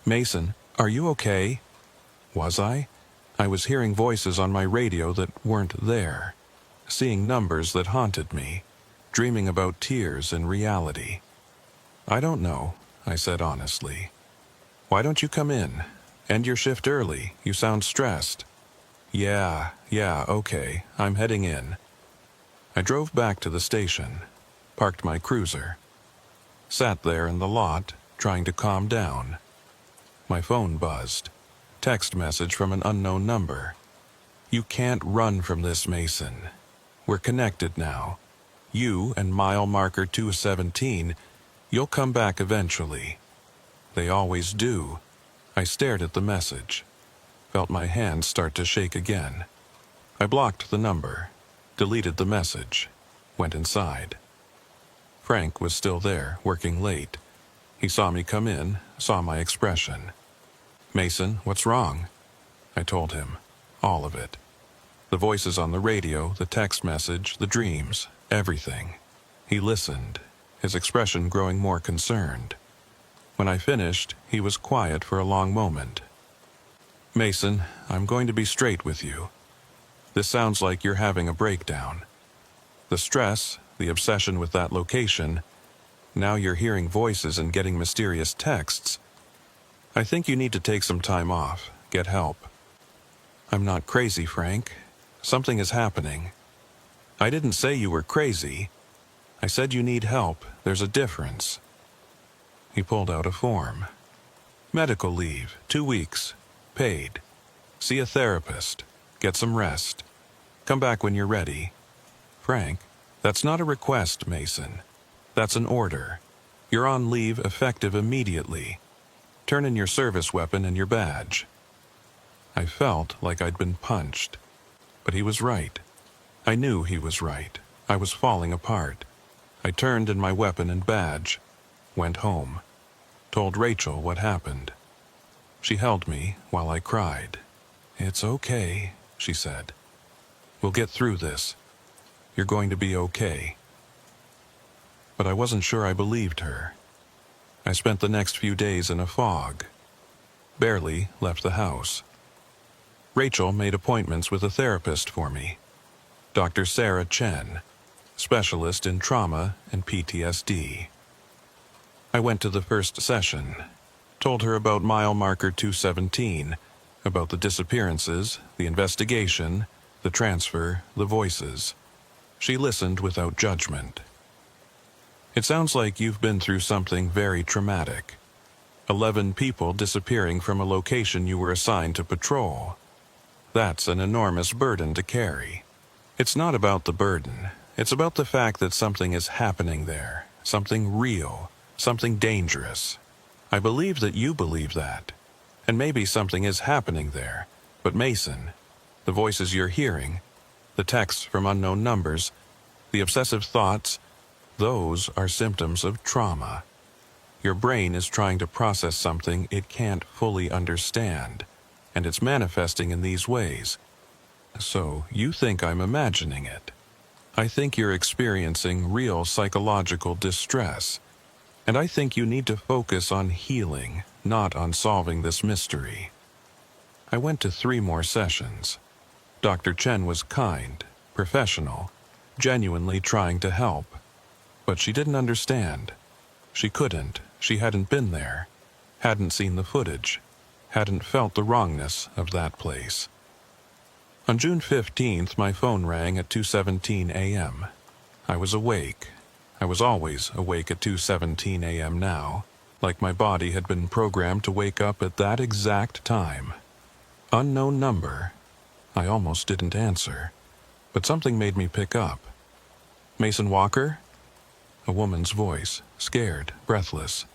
Mason, are you okay?" Was I? I was hearing voices on my radio that weren't there, seeing numbers that haunted me, dreaming about tears and reality. "I don't know," I said honestly. "Why don't you come in? End your shift early. You sound stressed." Yeah, okay, I'm heading in." I drove back to the station, parked my cruiser, sat there in the lot, trying to calm down. My phone buzzed. Text message from an unknown number. "You can't run from this, Mason. We're connected now. You and mile marker 217, You'll come back eventually. They always do. I stared at the message, felt my hands start to shake again. I blocked the number, deleted the message, went inside. Frank was still there, working late. He saw me come in, saw my expression. "Mason, what's wrong?" I told him. All of it. The voices on the radio, the text message, the dreams, everything. He listened, his expression growing more concerned. When I finished, he was quiet for a long moment. "Mason, I'm going to be straight with you. This sounds like you're having a breakdown. The stress, the obsession with that location, now you're hearing voices and getting mysterious texts. I think you need to take some time off, get help." "I'm not crazy, Frank. Something is happening." "I didn't say you were crazy. I said you need help. There's a difference." He pulled out a form. "Medical leave, 2 weeks, paid. See a therapist, get some rest. Come back when you're ready." "Frank, that's not a request, Mason. That's an order. You're on leave effective immediately. Turn in your service weapon and your badge." I felt like I'd been punched. But he was right. I knew he was right. I was falling apart. I turned in my weapon and badge, went home, told Rachel what happened. She held me while I cried. "It's okay," she said. "We'll get through this. You're going to be okay." But I wasn't sure I believed her. I spent the next few days in a fog. Barely left the house. Rachel made appointments with a therapist for me. Dr. Sarah Chen, specialist in trauma and PTSD. I went to the first session, told her about mile marker 217, about the disappearances, the investigation, the transfer, the voices. She listened without judgment. "It sounds like you've been through something very traumatic. 11 people disappearing from a location you were assigned to patrol. That's an enormous burden to carry. It's not about the burden. It's about the fact that something is happening there, something real, something dangerous. I believe that you believe that. And maybe something is happening there. But Mason, the voices you're hearing, the texts from unknown numbers, the obsessive thoughts, those are symptoms of trauma. Your brain is trying to process something it can't fully understand, and it's manifesting in these ways. So you think I'm imagining it. I think you're experiencing real psychological distress, and I think you need to focus on healing, not on solving this mystery." I went to 3 more sessions. Dr. Chen was kind, professional, genuinely trying to help. But she didn't understand. She couldn't. She hadn't been there, hadn't seen the footage, hadn't felt the wrongness of that place. On June 15th, my phone rang at 2:17 a.m. I was awake. I was always awake at 2:17 a.m. now, like my body had been programmed to wake up at that exact time. Unknown number. I almost didn't answer, but something made me pick up. "Mason Walker?" A woman's voice, scared, breathless.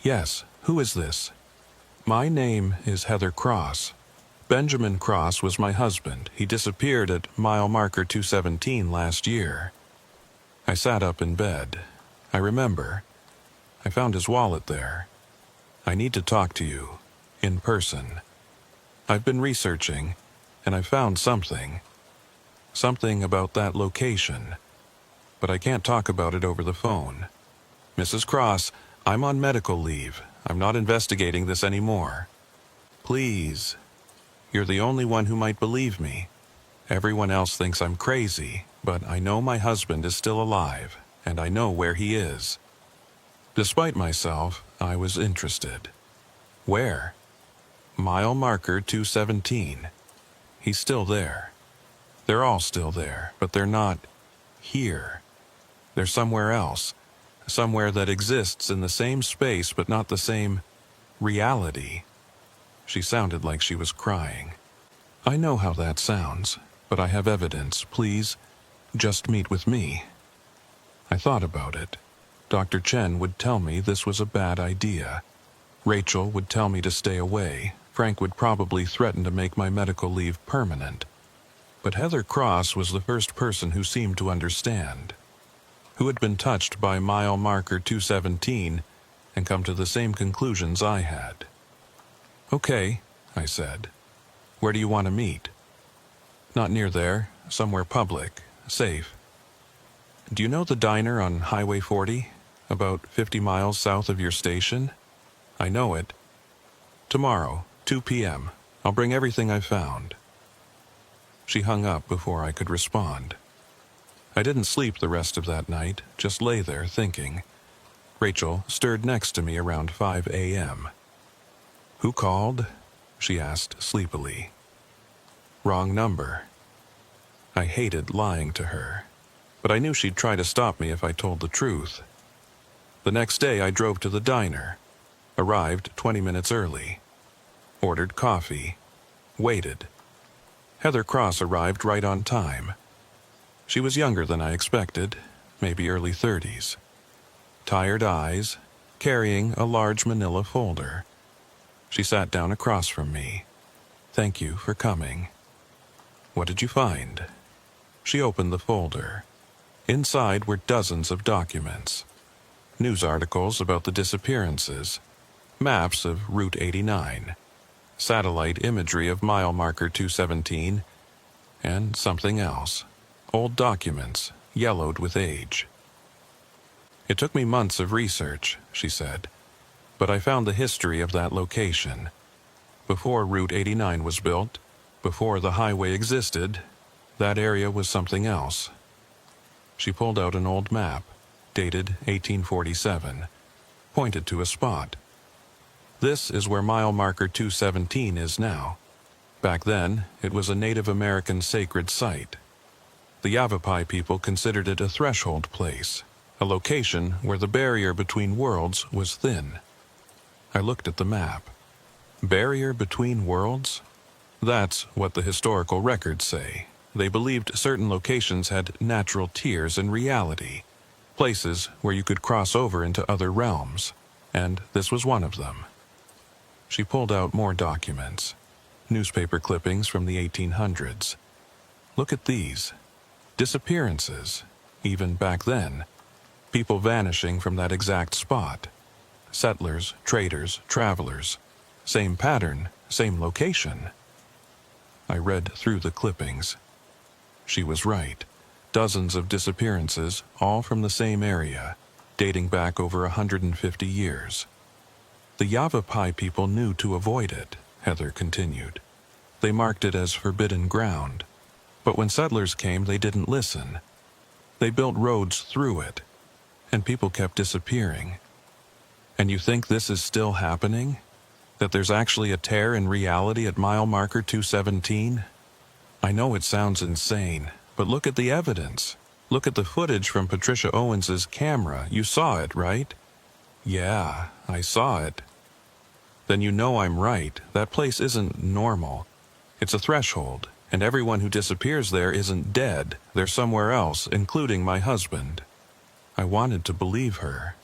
"Yes, who is this?" "My name is Heather Cross. Benjamin Cross was my husband. He disappeared at mile marker 217 last year." I sat up in bed. I remember. I found his wallet there. "I need to talk to you, in person. I've been researching, and I found something. Something about that location. But I can't talk about it over the phone. Mrs. Cross, I'm on medical leave. I'm not investigating this anymore. Please. You're the only one who might believe me. Everyone else thinks I'm crazy, but I know my husband is still alive, and I know where he is." Despite myself, I was interested. "Where?" "Mile marker 217. He's still there. They're all still there, but they're not here. They're somewhere else, somewhere that exists in the same space but not the same reality." She sounded like she was crying. "I know how that sounds, but I have evidence. Please, just meet with me." I thought about it. Dr. Chen would tell me this was a bad idea. Rachel would tell me to stay away. Frank would probably threaten to make my medical leave permanent. But Heather Cross was the first person who seemed to understand, who had been touched by mile marker 217 and come to the same conclusions I had. "Okay," I said. "Where do you want to meet?" "Not near there, somewhere public, safe." "Do you know the diner on Highway 40, about 50 miles south of your station?" "I know it." "Tomorrow, 2 p.m. I'll bring everything I found." She hung up before I could respond. I didn't sleep the rest of that night, just lay there thinking. Rachel stirred next to me around 5 a.m. "Who called?" she asked sleepily. "Wrong number." I hated lying to her, but I knew she'd try to stop me if I told the truth. The next day I drove to the diner, arrived 20 minutes early, ordered coffee, waited. Heather Cross arrived right on time. She was younger than I expected, maybe early 30s. Tired eyes, carrying a large manila folder. She sat down across from me. "Thank you for coming." "What did you find?" She opened the folder. Inside were dozens of documents. News articles about the disappearances, maps of Route 89, satellite imagery of mile marker 217, and something else. Old documents, yellowed with age. "It took me months of research," she said, "but I found the history of that location. Before Route 89 was built, before the highway existed, that area was something else." She pulled out an old map, dated 1847, pointed to a spot. "This is where mile marker 217 is now. Back then, it was a Native American sacred site. The Yavapai people considered it a threshold place, a location where the barrier between worlds was thin." I looked at the map. Barrier between worlds? That's what the historical records say. They believed certain locations had natural tiers in reality, places where you could cross over into other realms, and this was one of them. She pulled out more documents, newspaper clippings from the 1800s. "Look at these. Disappearances, even back then. People vanishing from that exact spot. Settlers, traders, travelers. Same pattern, same location." I read through the clippings. She was right. Dozens of disappearances, all from the same area, dating back over 150 years. "The Yavapai people knew to avoid it," Heather continued. "They marked it as forbidden ground. But when settlers came, they didn't listen. They built roads through it, and people kept disappearing." "And you think this is still happening? That there's actually a tear in reality at mile marker 217? I know it sounds insane, but look at the evidence. Look at the footage from Patricia Owens's camera. You saw it, right?" "Yeah, I saw it." "Then you know I'm right. That place isn't normal. It's a threshold, and everyone who disappears there isn't dead. They're somewhere else, including my husband." I wanted to believe her.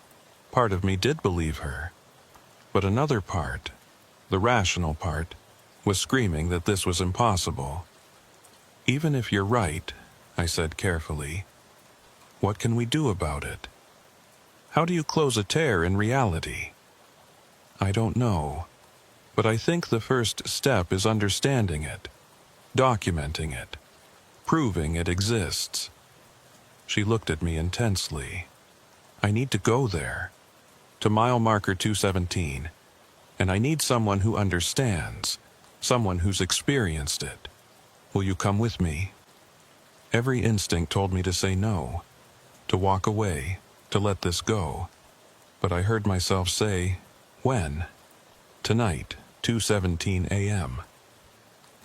Part of me did believe her. But another part, the rational part, was screaming that this was impossible. "Even if you're right," I said carefully, "what can we do about it? How do you close a tear in reality?" "I don't know, but I think the first step is understanding it, documenting it, proving it exists." She looked at me intensely. "I need to go there, to mile marker 217, and I need someone who understands, someone who's experienced it. Will you come with me?" Every instinct told me to say no, to walk away, to let this go. But I heard myself say, "When?" "Tonight, 2:17 a.m.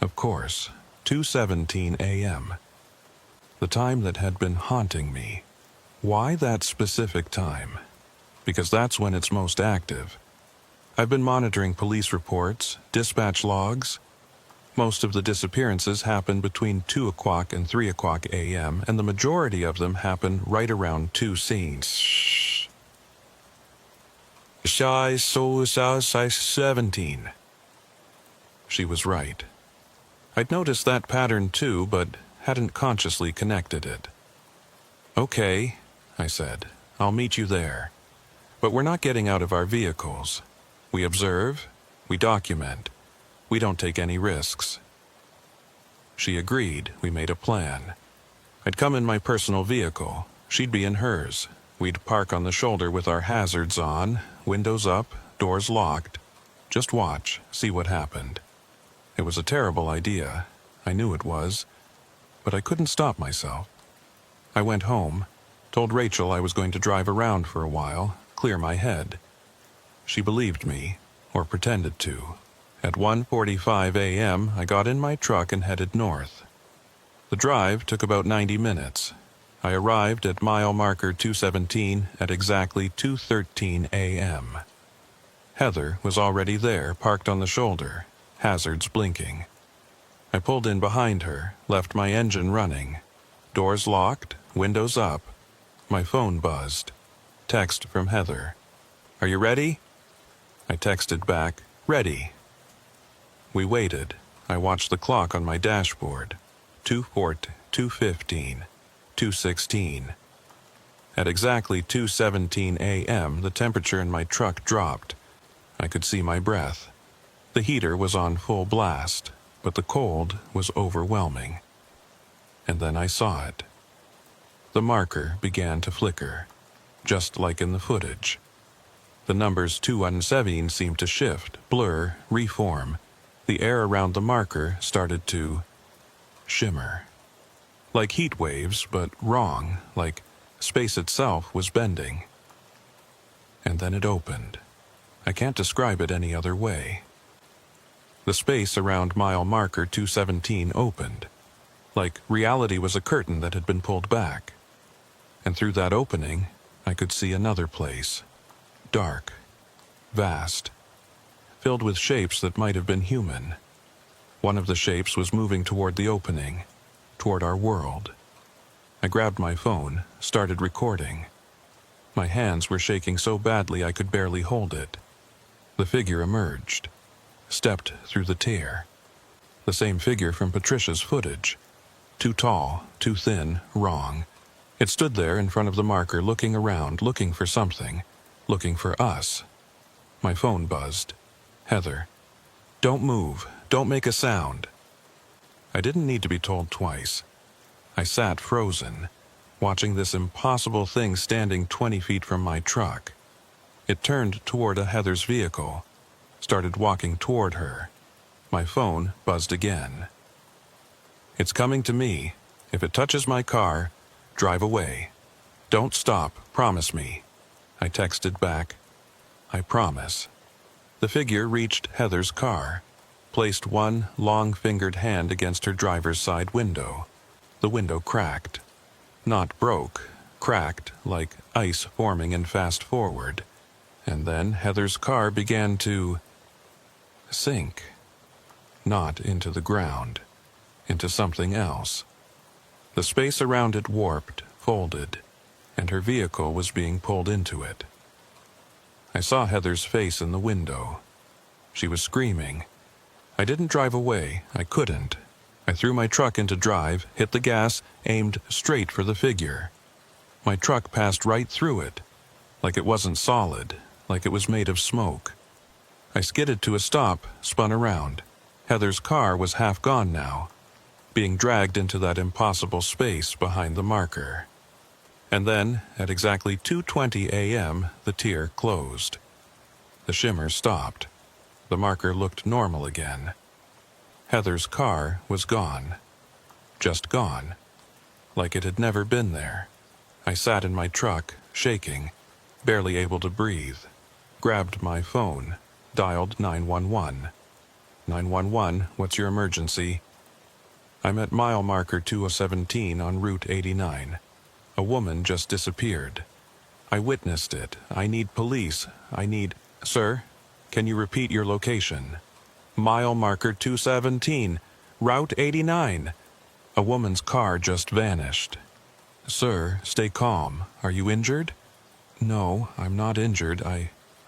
Of course, 2:17 a.m. The time that had been haunting me. Why that specific time? Because that's when it's most active. I've been monitoring police reports, dispatch logs. Most of the disappearances happen between 2 o'clock and 3 o'clock a.m., and the majority of them happen right around 2 scenes. Shh. size 17. She was right. I'd noticed that pattern too, but hadn't consciously connected it. Okay, I said, I'll meet you there. But we're not getting out of our vehicles. We observe, we document, we don't take any risks. She agreed. We made a plan. I'd come in my personal vehicle. She'd be in hers. We'd park on the shoulder with our hazards on, windows up, doors locked. Just watch, see what happened. It was a terrible idea. I knew it was. But I couldn't stop myself. I went home, told Rachel I was going to drive around for a while, clear my head. She believed me, or pretended to. At 1:45 a.m., I got in my truck and headed north. The drive took about 90 minutes. I arrived at mile marker 217 at exactly 2:13 a.m. Heather was already there, parked on the shoulder, hazards blinking. I pulled in behind her, left my engine running. Doors locked, windows up. My phone buzzed. Text from Heather. "Are you ready?" I texted back, "Ready." We waited. I watched the clock on my dashboard. 2:40, 2:15, 2:16. At exactly 2:17 a.m., the temperature in my truck dropped. I could see my breath. The heater was on full blast, but the cold was overwhelming. And then I saw it. The marker began to flicker, just like in the footage. The numbers 2 and 7 seemed to shift, blur, reform. The air around the marker started to shimmer. Like heat waves, but wrong, like space itself was bending. And then it opened. I can't describe it any other way. The space around mile marker 217 opened, like reality was a curtain that had been pulled back. And through that opening, I could see another place. Dark, vast, filled with shapes that might have been human. One of the shapes was moving toward the opening, toward our world. I grabbed my phone, started recording. My hands were shaking so badly I could barely hold it. The figure emerged, stepped through the tear. The same figure from Patricia's footage. Too tall, too thin, wrong. It stood there in front of the marker, looking around, looking for something, looking for us. My phone buzzed. Heather. "Don't move. Don't make a sound." I didn't need to be told twice. I sat frozen, watching this impossible thing standing 20 feet from my truck. It turned toward Heather's vehicle, started walking toward her. My phone buzzed again. "It's coming to me. If it touches my car, drive away. Don't stop, promise me." I texted back, "I promise." The figure reached Heather's car, placed one long-fingered hand against her driver's side window. The window cracked. Not broke, cracked like ice forming in fast forward. And then Heather's car began to sink. Not into the ground, into something else. The space around it warped, folded, and her vehicle was being pulled into it. I saw Heather's face in the window. She was screaming. I didn't drive away. I couldn't. I threw my truck into drive, hit the gas, aimed straight for the figure. My truck passed right through it, like it wasn't solid, like it was made of smoke. I skidded to a stop, spun around. Heather's car was half gone now, being dragged into that impossible space behind the marker. And then, at exactly 2:20 a.m., the tear closed. The shimmer stopped. The marker looked normal again. Heather's car was gone. Just gone. Like it had never been there. I sat in my truck, shaking, barely able to breathe. Grabbed my phone, dialed 911. 911, what's your emergency? I'm at mile marker 217 on Route 89. A woman just disappeared. I witnessed it. I need police. Sir, can you repeat your location? Mile marker 217, Route 89. A woman's car just vanished. Sir, stay calm. Are you injured? No, I'm not injured.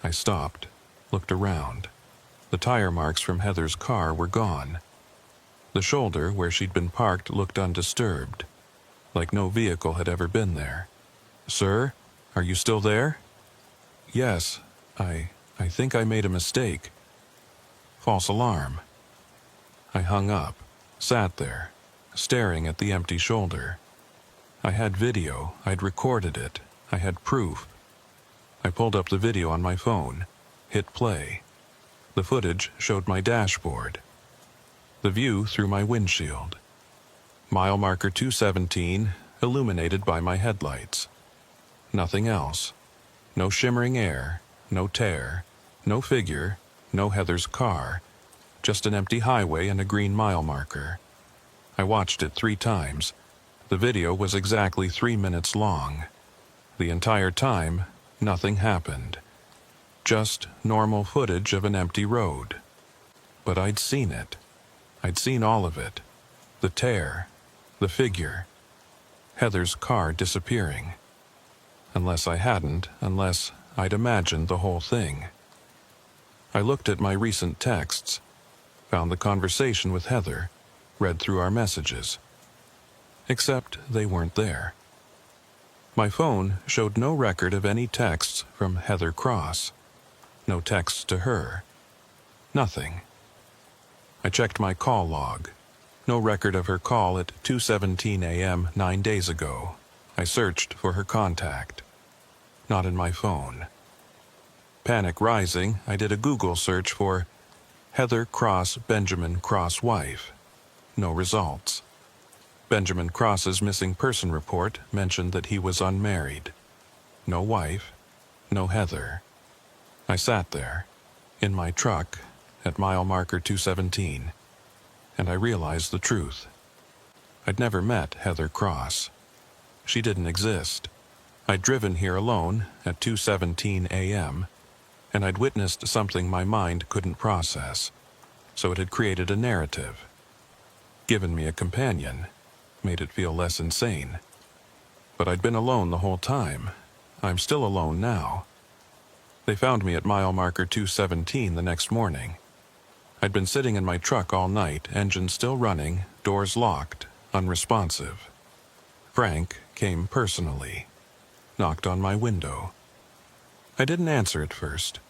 I stopped, looked around. The tire marks from Heather's car were gone. The shoulder where she'd been parked looked undisturbed, like no vehicle had ever been there. "Sir, are you still there?" "Yes, I think I made a mistake." False alarm. I hung up, sat there, staring at the empty shoulder. I had video, I'd recorded it, I had proof. I pulled up the video on my phone, hit play. The footage showed my dashboard. The view through my windshield. Mile marker 217, illuminated by my headlights. Nothing else. No shimmering air, no tear, no figure, no Heather's car. Just an empty highway and a green mile marker. I watched it 3 times. The video was exactly 3 minutes long. The entire time, nothing happened. Just normal footage of an empty road. But I'd seen it. I'd seen all of it. The tear, the figure, Heather's car disappearing. Unless I'd imagined the whole thing. I looked at my recent texts, found the conversation with Heather, read through our messages. Except they weren't there. My phone showed no record of any texts from Heather Cross. No texts to her. Nothing. I checked my call log. No record of her call at 2:17 a.m. 9 days ago. I searched for her contact. Not in my phone. Panic rising, I did a Google search for Heather Cross Benjamin Cross wife. No results. Benjamin Cross's missing person report mentioned that he was unmarried. No wife, no Heather. I sat there, in my truck, at mile marker 217, and I realized the truth. I'd never met Heather Cross. She didn't exist. I'd driven here alone at 2:17 a.m., and I'd witnessed something my mind couldn't process, so it had created a narrative. Given me a companion, made it feel less insane. But I'd been alone the whole time. I'm still alone now. They found me at mile marker 217 the next morning. I'd been sitting in my truck all night, engine still running, doors locked, unresponsive. Frank came personally, knocked on my window. I didn't answer at first.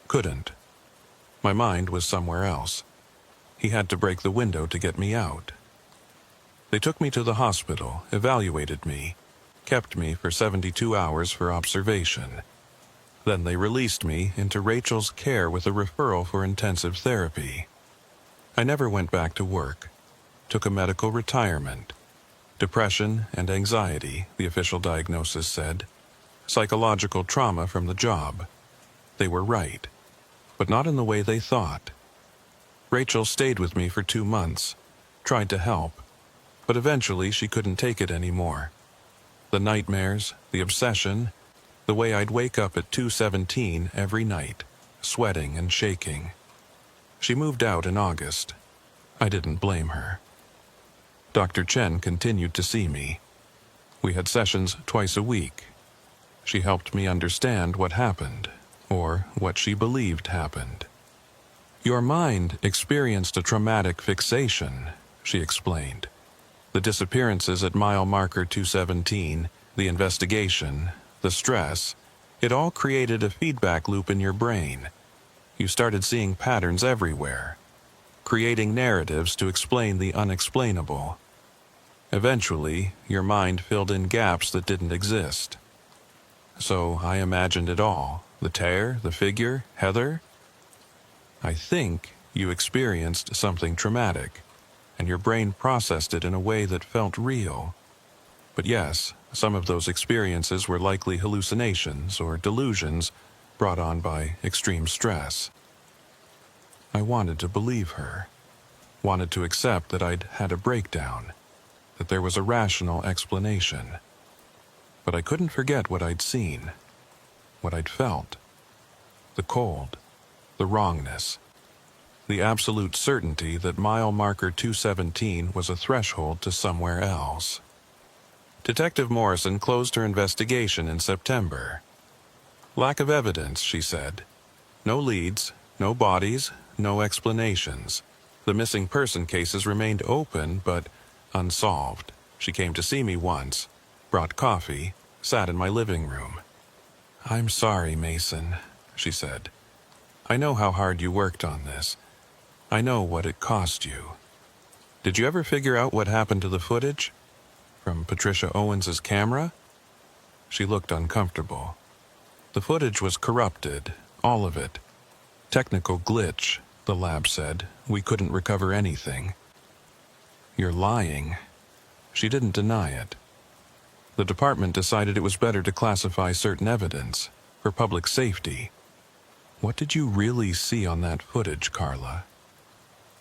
Couldn't. My mind was somewhere else. He had to break the window to get me out. They took me to the hospital, evaluated me, kept me for 72 hours for observation. Then they released me into Rachel's care with a referral for intensive therapy. I never went back to work. Took a medical retirement. Depression and anxiety, the official diagnosis said. Psychological trauma from the job. They were right, but not in the way they thought. Rachel stayed with me for 2 months, tried to help, but eventually she couldn't take it anymore. The nightmares, the obsession, the way I'd wake up at 2:17 every night, sweating and shaking. She moved out in August. I didn't blame her. Dr. Chen continued to see me. We had sessions twice a week. She helped me understand what happened, or what she believed happened. "Your mind experienced a traumatic fixation," she explained. "The disappearances at mile marker 217, the investigation, the stress, it all created a feedback loop in your brain. You started seeing patterns everywhere, creating narratives to explain the unexplainable. Eventually, your mind filled in gaps that didn't exist. So I imagined it all, the tear, the figure, Heather. I think you experienced something traumatic, and your brain processed it in a way that felt real. But yes, some of those experiences were likely hallucinations or delusions brought on by extreme stress." I wanted to believe her, wanted to accept that I'd had a breakdown, that there was a rational explanation. But I couldn't forget what I'd seen, what I'd felt. The cold, the wrongness, the absolute certainty that mile marker 217 was a threshold to somewhere else. Detective Morrison closed her investigation in September. "Lack of evidence," she said. No leads, no bodies, no explanations. The missing person cases remained open, but unsolved. She came to see me once, brought coffee, sat in my living room. "I'm sorry, Mason," she said. "I know how hard you worked on this. I know what it cost you. Did you ever figure out what happened to the footage? From Patricia Owens's camera?" She looked uncomfortable. "The footage was corrupted, all of it. Technical glitch, the lab said. We couldn't recover anything." "You're lying." She didn't deny it. "The department decided it was better to classify certain evidence, for public safety." "What did you really see on that footage, Carla?"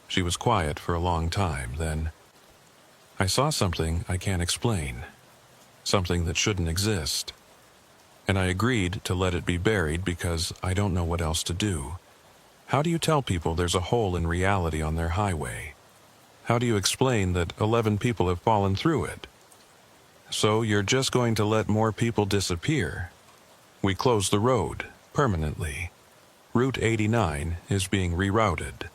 She was quiet for a long time, then, "I saw something I can't explain. Something that shouldn't exist. And I agreed to let it be buried because I don't know what else to do. How do you tell people there's a hole in reality on their highway? How do you explain that 11 people have fallen through it? So you're just going to let more people disappear? We closed the road, permanently. Route 89 is being rerouted.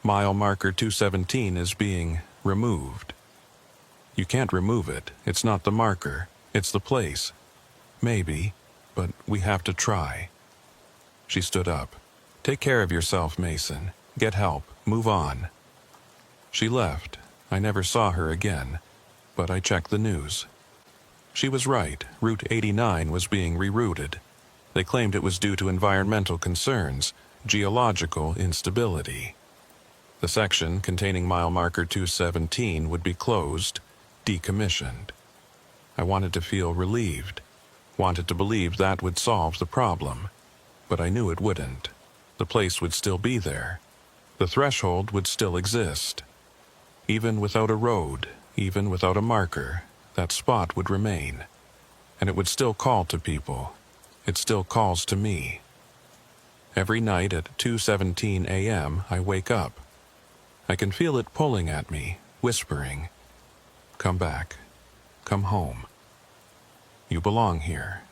Mile marker 217 is being removed. You can't remove it. It's not the marker. It's the place. Maybe, but we have to try." She stood up. "Take care of yourself, Mason. Get help. Move on." She left. I never saw her again, but I checked the news. She was right. Route 89 was being rerouted. They claimed it was due to environmental concerns, geological instability. The section containing mile marker 217 would be closed, decommissioned. I wanted to feel relieved, wanted to believe that would solve the problem, but I knew it wouldn't. The place would still be there. The threshold would still exist. Even without a road, even without a marker, that spot would remain. And it would still call to people. It still calls to me. Every night at 2:17 a.m. I wake up. I can feel it pulling at me, whispering, "Come back. Come home. You belong here."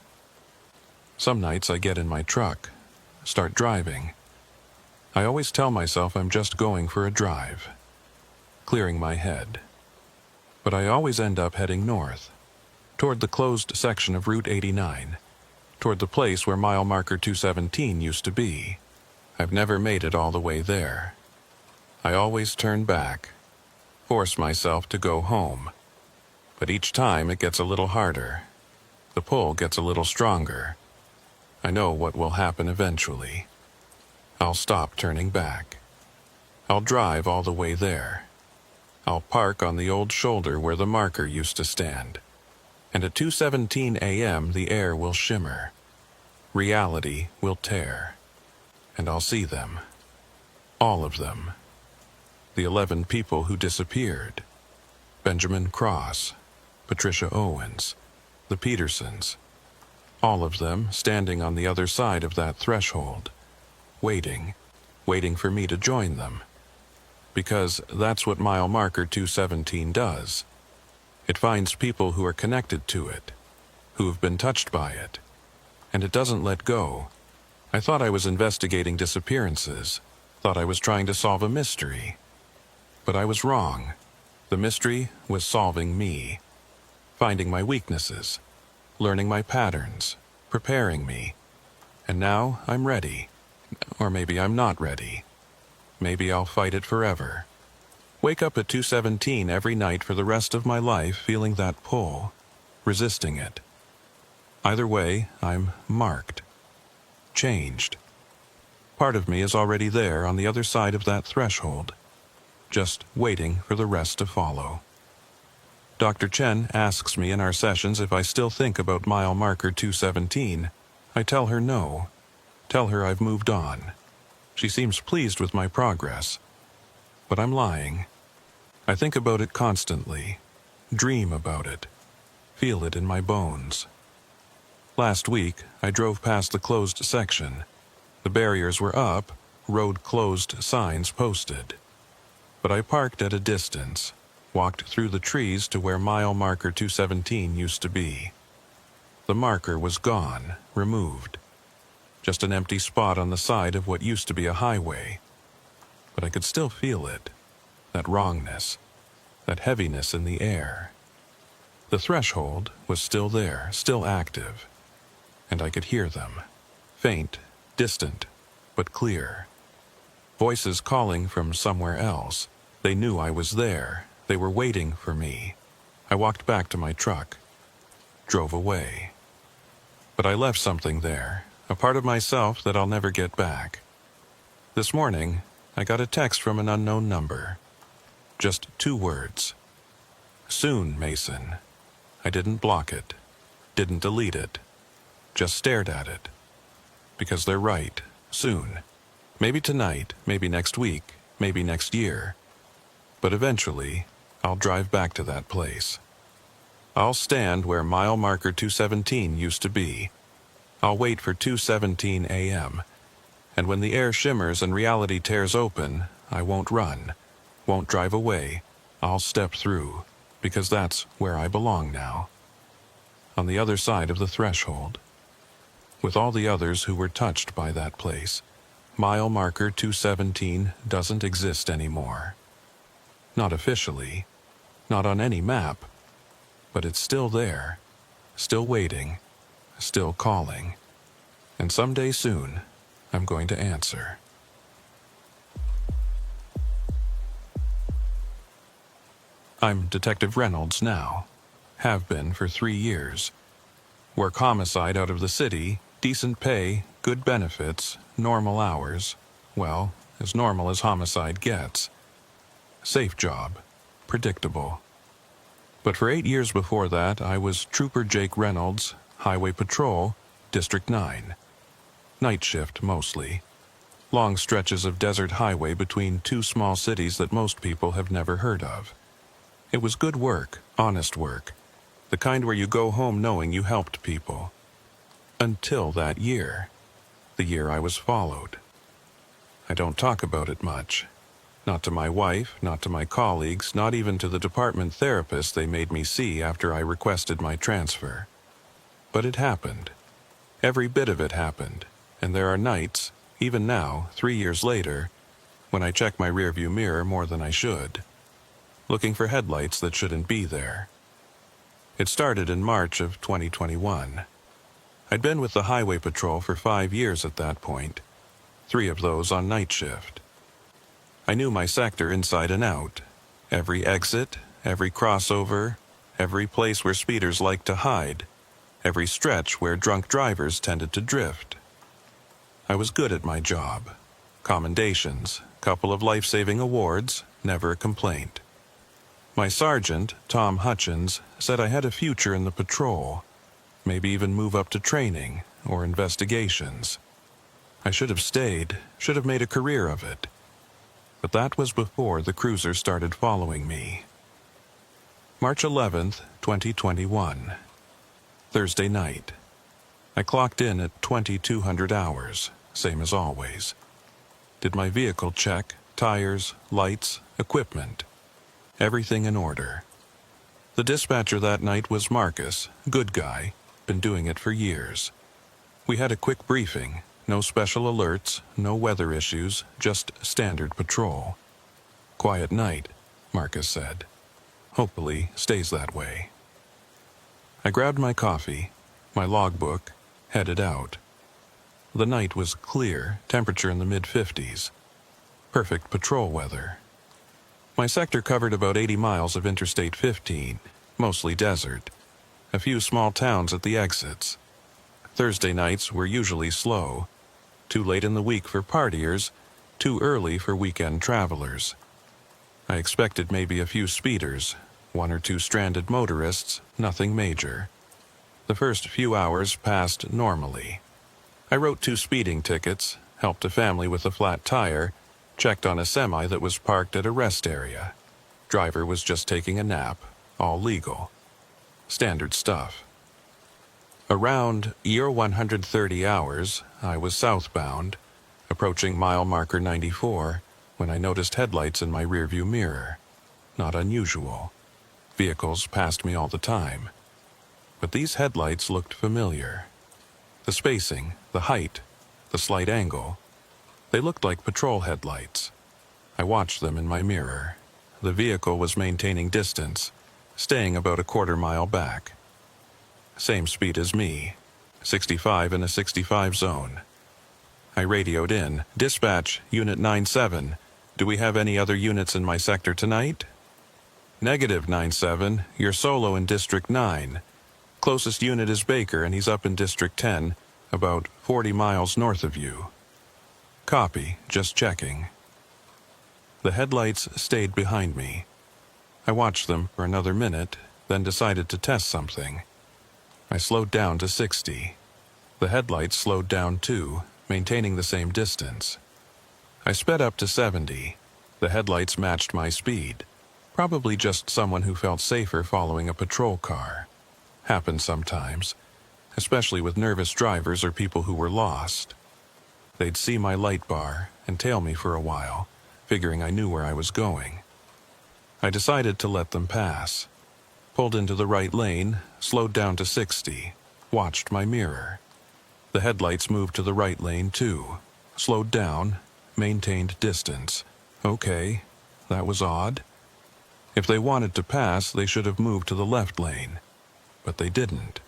Some nights I get in my truck, start driving. I always tell myself I'm just going for a drive, clearing my head. But I always end up heading north, toward the closed section of Route 89, toward the place where mile marker 217 used to be. I've never made it all the way there. I always turn back, force myself to go home. But each time it gets a little harder. The pull gets a little stronger. I know what will happen eventually. I'll stop turning back. I'll drive all the way there. I'll park on the old shoulder where the marker used to stand. And at 2:17 a.m. the air will shimmer. Reality will tear. And I'll see them. All of them. The 11 people who disappeared. Benjamin Cross, Patricia Owens, the Petersons. All of them standing on the other side of that threshold, waiting for me to join them. Because that's what mile marker 217 does. It finds people who are connected to it, who have been touched by it. And it doesn't let go. I thought I was investigating disappearances, thought I was trying to solve a mystery. But I was wrong. The mystery was solving me, finding my weaknesses, learning my patterns, preparing me. And now I'm ready. Or maybe I'm not ready. Maybe I'll fight it forever. Wake up at 2:17 every night for the rest of my life feeling that pull, resisting it. Either way, I'm marked. Changed. Part of me is already there on the other side of that threshold, just waiting for the rest to follow. Dr. Chen asks me in our sessions if I still think about mile marker 217. I tell her no. Tell her I've moved on. She seems pleased with my progress. But I'm lying. I think about it constantly, dream about it, feel it in my bones. Last week, I drove past the closed section. The barriers were up, road closed signs posted. But I parked at a distance, walked through the trees to where mile marker 217 used to be. The marker was gone, removed. just an empty spot on the side of what used to be a highway. But I could still feel it, that wrongness, that heaviness in the air. The threshold was still there, still active, and I could hear them, faint, distant, but clear. Voices calling from somewhere else. They knew I was there. They were waiting for me. I walked back to my truck, drove away. But I left something there, a part of myself that I'll never get back. This morning, I got a text from an unknown number. Just 2 words. Soon, Mason. I didn't block it, didn't delete it, just stared at it. Because they're right, soon. Maybe tonight, maybe next week, maybe next year. But eventually, I'll drive back to that place. I'll stand where mile marker 217 used to be. I'll wait for 2:17 a.m. And when the air shimmers and reality tears open, I won't run, won't drive away. I'll step through, because that's where I belong now. On the other side of the threshold. With all the others who were touched by that place. Mile marker 217 doesn't exist anymore. Not officially, not on any map, but it's still there, still waiting, still calling. And someday soon, I'm going to answer. I'm Detective Reynolds now, have been for 3 years. Work homicide out of the city, decent pay, good benefits, normal hours, well, as normal as homicide gets. Safe job, predictable. But for 8 years before that, I was Trooper Jake Reynolds, Highway Patrol, District 9. Night shift mostly. Long stretches of desert highway between 2 small cities that most people have never heard of. It was good work, honest work, the kind where you go home knowing you helped people. Until that year. The year I was followed. I don't talk about it much. Not to my wife, not to my colleagues, not even to the department therapist they made me see after I requested my transfer. But it happened. Every bit of it happened, and there are nights, even now, 3 years later, when I check my rearview mirror more than I should, looking for headlights that shouldn't be there. It started in March of 2021. I'd been with the Highway Patrol for 5 years at that point, 3 of those on night shift. I knew my sector inside and out, every exit, every crossover, every place where speeders like to hide, every stretch where drunk drivers tended to drift. I was good at my job. Commendations, couple of life-saving awards, never a complaint. My sergeant, Tom Hutchins, said I had a future in the patrol, maybe even move up to training or investigations. I should have stayed, should have made a career of it. But that was before the cruiser started following me. March 11th, 2021. Thursday night. I clocked in at 2200 hours, same as always. Did my vehicle check, tires, lights, equipment. Everything in order. The dispatcher that night was Marcus, good guy, been doing it for years. We had a quick briefing, no special alerts, no weather issues, just standard patrol. Quiet night, Marcus said. Hopefully stays that way. I grabbed my coffee, my logbook, headed out. The night was clear, temperature in the mid-50s. Perfect patrol weather. My sector covered about 80 miles of Interstate 15, mostly desert. A few small towns at the exits. Thursday nights were usually slow. Too late in the week for partiers, too early for weekend travelers. I expected maybe a few speeders, 1 or 2 stranded motorists, nothing major. The first few hours passed normally. I wrote 2 speeding tickets, helped a family with a flat tire, checked on a semi that was parked at a rest area. Driver was just taking a nap, all legal. Standard stuff. Around year 130 hours, I was southbound, approaching mile marker 94, when I noticed headlights in my rearview mirror. Not unusual. Vehicles passed me all the time. But these headlights looked familiar. The spacing, the height, the slight angle. They looked like patrol headlights. I watched them in my mirror. The vehicle was maintaining distance, staying about a quarter-mile back. Same speed as me, 65 in a 65 zone. I radioed in, "Dispatch, Unit 97. Do we have any other units in my sector tonight?" "Negative, 97. You're solo in District 9. Closest unit is Baker, and he's up in District 10, about 40 miles north of you." "Copy, just checking." The headlights stayed behind me. I watched them for another minute, then decided to test something. I slowed down to 60. The headlights slowed down too, maintaining the same distance. I sped up to 70. The headlights matched my speed. Probably just someone who felt safer following a patrol car. Happens sometimes, especially with nervous drivers or people who were lost. They'd see my light bar and tail me for a while, figuring I knew where I was going. I decided to let them pass. Pulled into the right lane, slowed down to 60, watched my mirror. The headlights moved to the right lane too, slowed down, maintained distance. Okay, that was odd. If they wanted to pass, they should have moved to the left lane. But they didn't.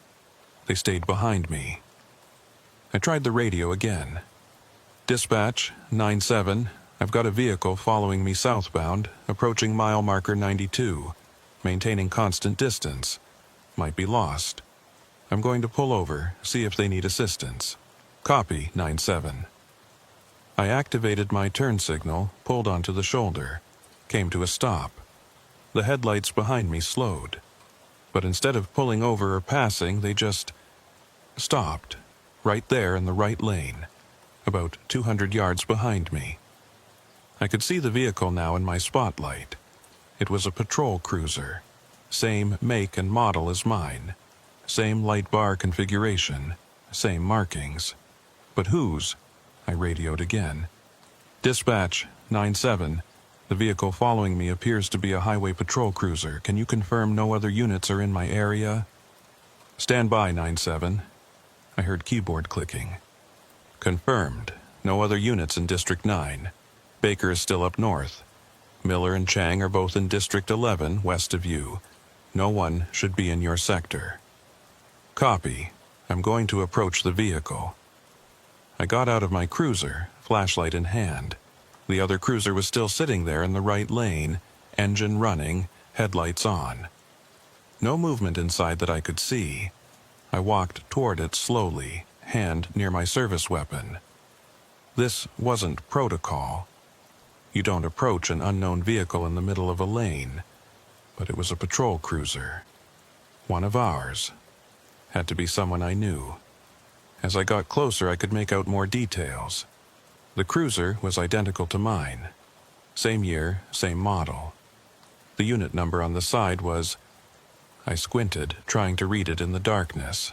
They stayed behind me. I tried the radio again. "Dispatch, 97. I've got a vehicle following me southbound, approaching mile marker 92, maintaining constant distance. Might be lost. I'm going to pull over, see if they need assistance." "Copy, 97. I activated my turn signal, pulled onto the shoulder, came to a stop. The headlights behind me slowed. But instead of pulling over or passing, they just stopped, right there in the right lane, about 200 yards behind me. I could see the vehicle now in my spotlight. It was a patrol cruiser, same make and model as mine, same light bar configuration, same markings. But whose? I radioed again. "Dispatch, 97. The vehicle following me appears to be a highway patrol cruiser. Can you confirm no other units are in my area?" "Stand by, 97. I heard keyboard clicking. "Confirmed. No other units in District 9. Baker is still up north. Miller and Chang are both in District 11, west of you. No one should be in your sector." "Copy. I'm going to approach the vehicle." I got out of my cruiser, flashlight in hand. The other cruiser was still sitting there in the right lane, engine running, headlights on. No movement inside that I could see. I walked toward it slowly, hand near my service weapon. This wasn't protocol. You don't approach an unknown vehicle in the middle of a lane. But it was a patrol cruiser. One of ours. Had to be someone I knew. As I got closer, I could make out more details. The cruiser was identical to mine. Same year, same model. The unit number on the side was... I squinted, trying to read it in the darkness.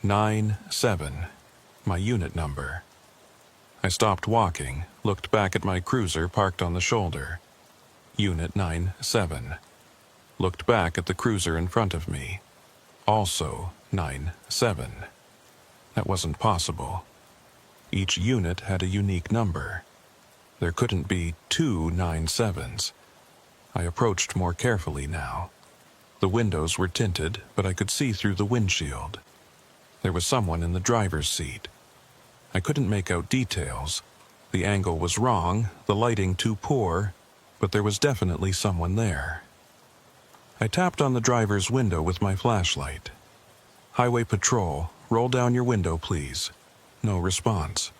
97, my unit number. I stopped walking, looked back at my cruiser parked on the shoulder. Unit 97. Looked back at the cruiser in front of me. Also 97. That wasn't possible. Each unit had a unique number. There couldn't be two 97s. I approached more carefully now. The windows were tinted, but I could see through the windshield. There was someone in the driver's seat. I couldn't make out details. The angle was wrong, the lighting too poor, but there was definitely someone there. I tapped on the driver's window with my flashlight. "Highway Patrol, roll down your window, please." No response.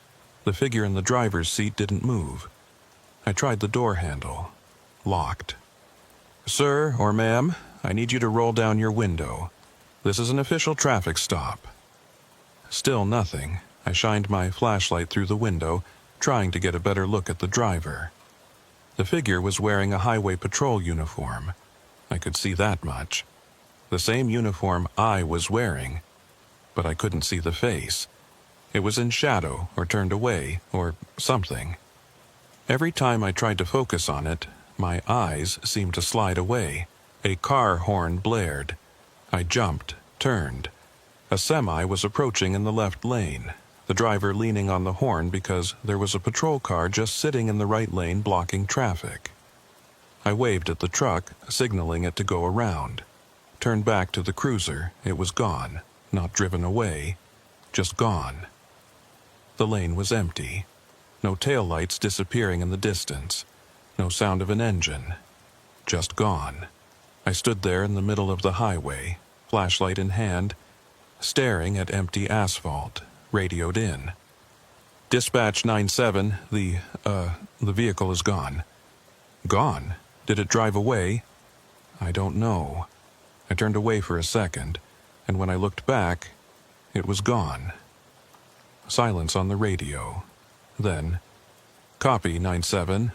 The figure in the driver's seat didn't move. I tried the door handle. Locked. "Sir or ma'am, I need you to roll down your window. This is an official traffic stop." Still nothing. I shined my flashlight through the window, trying to get a better look at the driver. The figure was wearing a highway patrol uniform. I could see that much. The same uniform I was wearing, but I couldn't see the face. It was in shadow, or turned away, or something. Every time I tried to focus on it, my eyes seemed to slide away. A car horn blared. I jumped, turned. A semi was approaching in the left lane. the driver leaning on the horn because there was a patrol car just sitting in the right lane blocking traffic. I waved at the truck, signaling it to go around. Turned back to the cruiser. It was gone, not driven away, just gone. The lane was empty. No taillights disappearing in the distance. No sound of an engine. Just gone. I stood there in the middle of the highway, flashlight in hand, staring at empty asphalt, radioed in. Dispatch 9-7, the vehicle is gone. Gone? Did it drive away? I don't know. I turned away for a second, and when I looked back, it was gone. Silence on the radio. Then, "Copy, 9-7.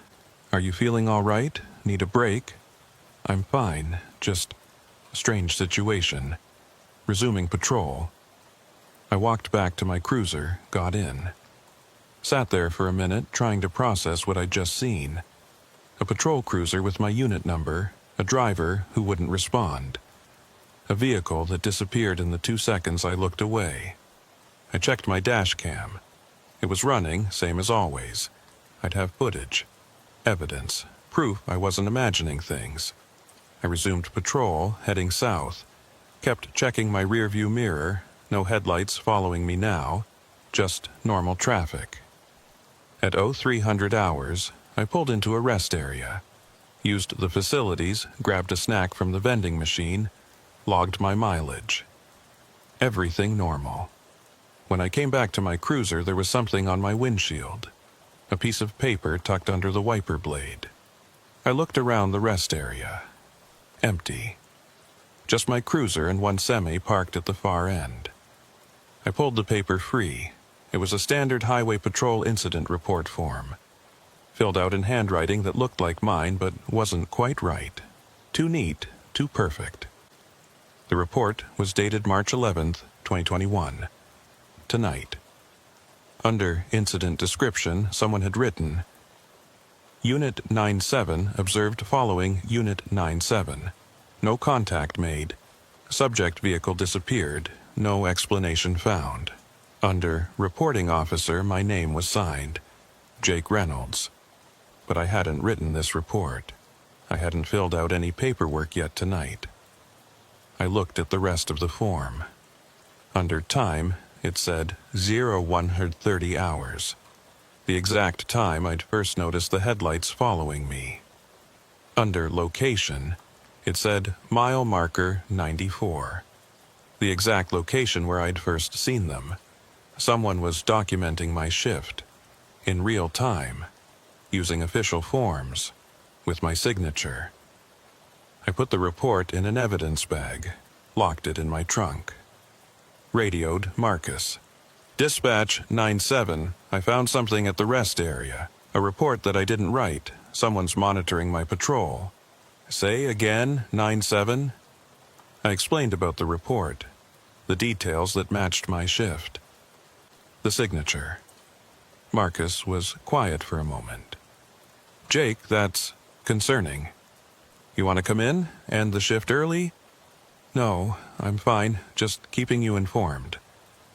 Are you feeling all right? Need a break?" "I'm fine, just a strange situation." Resuming patrol. I walked back to my cruiser, got in. Sat there for a minute, trying to process what I'd just seen. A patrol cruiser with my unit number, a driver who wouldn't respond. A vehicle that disappeared in the 2 seconds I looked away. I checked my dash cam. It was running, same as always. I'd have footage, evidence, proof I wasn't imagining things. I resumed patrol, heading south. Kept checking my rearview mirror, no headlights following me now, just normal traffic. At 0300 hours, I pulled into a rest area. Used the facilities, grabbed a snack from the vending machine, logged my mileage. Everything normal. When I came back to my cruiser, there was something on my windshield. A piece of paper tucked under the wiper blade. I looked around the rest area. Empty. Just my cruiser and one semi parked at the far end. I pulled the paper free. It was a standard highway patrol incident report form. Filled out in handwriting that looked like mine but wasn't quite right. Too neat, too perfect. The report was dated March 11th, 2021. Tonight. Under incident description, someone had written, Unit 9-7 observed following Unit 9-7. No contact made. Subject vehicle disappeared. No explanation found. Under reporting officer, my name was signed, Jake Reynolds. But I hadn't written this report. I hadn't filled out any paperwork yet tonight. I looked at the rest of the form. Under time, it said 0130 hours. The exact time I'd first noticed the headlights following me. Under location, it said mile marker 94. The exact location where I'd first seen them. Someone was documenting my shift. In real time. Using official forms. With my signature. I put the report in an evidence bag. Locked it in my trunk. Radioed Marcus. Dispatch 9-7, I found something at the rest area. A report that I didn't write. Someone's monitoring my patrol. Say again, 9-7? I explained about the report. The details that matched my shift. The signature. Marcus was quiet for a moment. Jake, that's concerning. You want to come in? End the shift early? No, I'm fine. Just keeping you informed.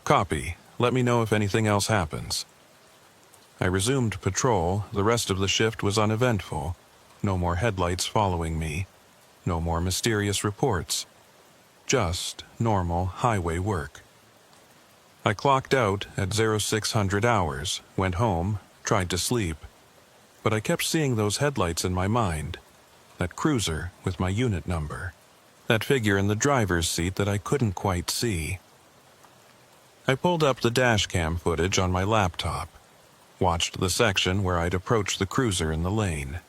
Copy. Let me know if anything else happens. I resumed patrol. The rest of the shift was uneventful. No more headlights following me. No more mysterious reports. Just normal highway work. I clocked out at 0600 hours, went home, tried to sleep. But I kept seeing those headlights in my mind. That cruiser with my unit number. That figure in the driver's seat that I couldn't quite see. I pulled up the dash cam footage on my laptop. Watched the section where I'd approached the cruiser in the lane.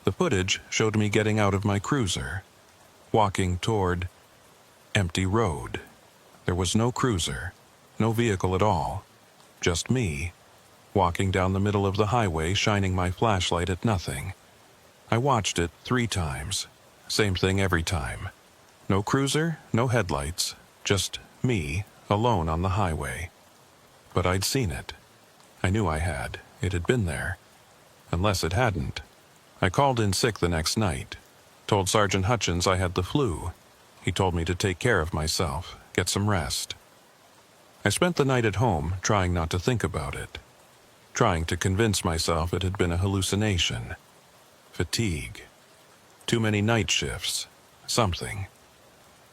The footage showed me getting out of my cruiser. Walking toward empty road. There was no cruiser. No vehicle at all. Just me. Walking down the middle of the highway, shining my flashlight at nothing. I watched it 3 times. Same thing every time. No cruiser, no headlights. Just me, alone on the highway. But I'd seen it. I knew I had. It had been there. Unless it hadn't. I called in sick the next night. Told Sergeant Hutchins I had the flu. He told me to take care of myself, get some rest. I spent the night at home trying not to think about it, trying to convince myself it had been a hallucination. Fatigue. Too many night shifts. Something.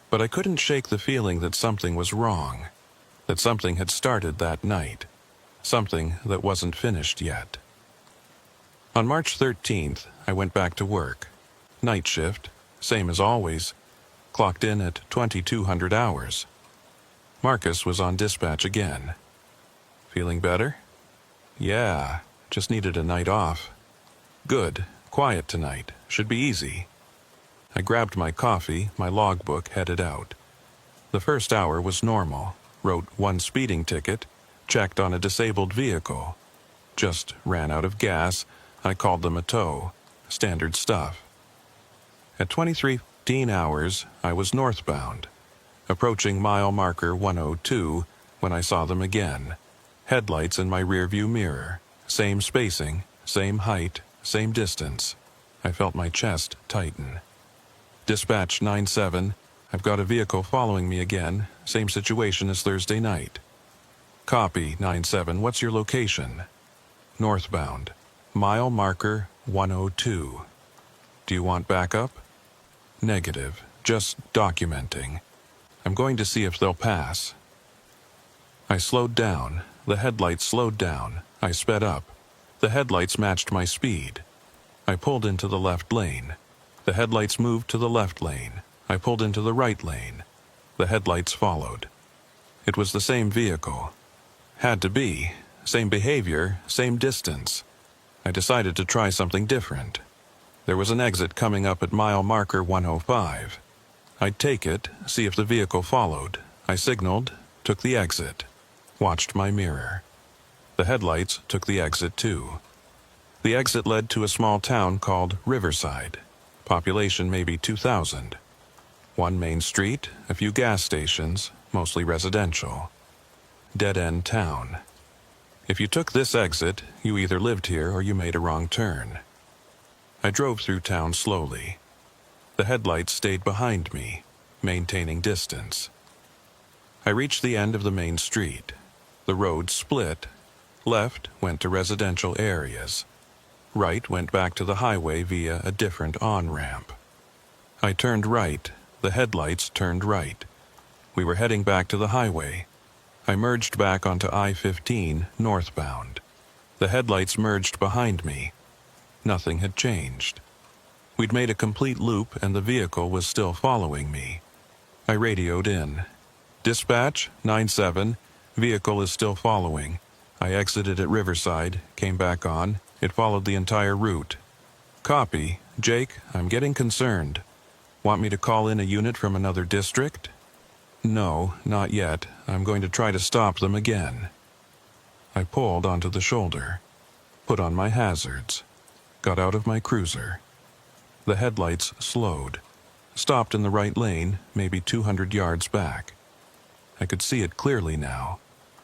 But I couldn't shake the feeling that something was wrong, that something had started that night, something that wasn't finished yet. On March 13th, I went back to work. Night shift, same as always, clocked in at 2200 hours. Marcus was on dispatch again. Feeling better? Yeah, just needed a night off. Good, quiet tonight, should be easy. I grabbed my coffee, my logbook, headed out. The first hour was normal. Wrote 1 speeding ticket, checked on a disabled vehicle. Just ran out of gas, I called them a tow. Standard stuff. At 23:15 hours, I was northbound, approaching mile marker 102 when I saw them again. Headlights in my rearview mirror. Same spacing, same height, same distance. I felt my chest tighten. Dispatch 9-7, I've got a vehicle following me again, same situation as Thursday night. Copy, 9-7, what's your location? Northbound, mile marker 102. Do you want backup? Negative, just documenting. I'm going to see if they'll pass. I slowed down, the headlights slowed down, I sped up. The headlights matched my speed. I pulled into the left lane. The headlights moved to the left lane. I pulled into the right lane. The headlights followed. It was the same vehicle. Had to be. Same behavior, same distance. I decided to try something different. There was an exit coming up at mile marker 105. I'd take it, see if the vehicle followed. I signaled, took the exit. Watched my mirror. The headlights took the exit too. The exit led to a small town called Riverside. Population maybe 2,000. 1 main street, a few gas stations, mostly residential. Dead-end town. If you took this exit, you either lived here or you made a wrong turn. I drove through town slowly. The headlights stayed behind me, maintaining distance. I reached the end of the main street. The road split. Left went to residential areas. Right went back to the highway via a different on-ramp. I turned right. The headlights turned right. We were heading back to the highway. I merged back onto I-15 northbound. The headlights merged behind me. Nothing had changed. We'd made a complete loop and the vehicle was still following me. I radioed in. Dispatch, 9-7, vehicle is still following. I exited at Riverside, came back on. It followed the entire route. Copy. Jake, I'm getting concerned. Want me to call in a unit from another district? No, not yet. I'm going to try to stop them again. I pulled onto the shoulder. Put on my hazards. Got out of my cruiser. The headlights slowed. Stopped in the right lane, maybe 200 yards back. I could see it clearly now.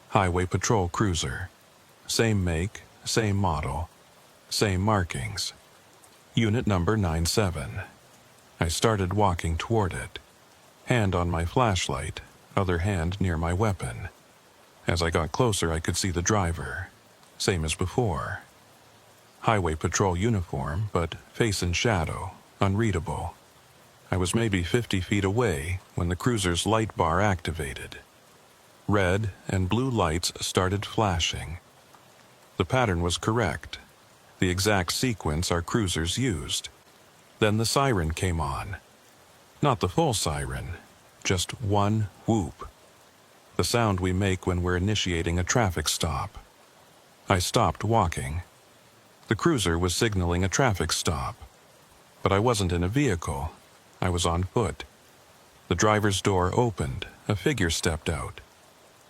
Highway Patrol cruiser. Same make, same model. Same markings. Unit number 9-7. I started walking toward it. Hand on my flashlight, other hand near my weapon. As I got closer, I could see the driver. Same as before. Highway Patrol uniform, but face in shadow, unreadable. I was maybe 50 feet away when the cruiser's light bar activated. Red and blue lights started flashing. The pattern was correct. The exact sequence our cruisers used. Then the siren came on. Not the full siren, just one whoop. The sound we make when we're initiating a traffic stop. I stopped walking. The cruiser was signaling a traffic stop. But I wasn't in a vehicle. I was on foot. The driver's door opened. A figure stepped out.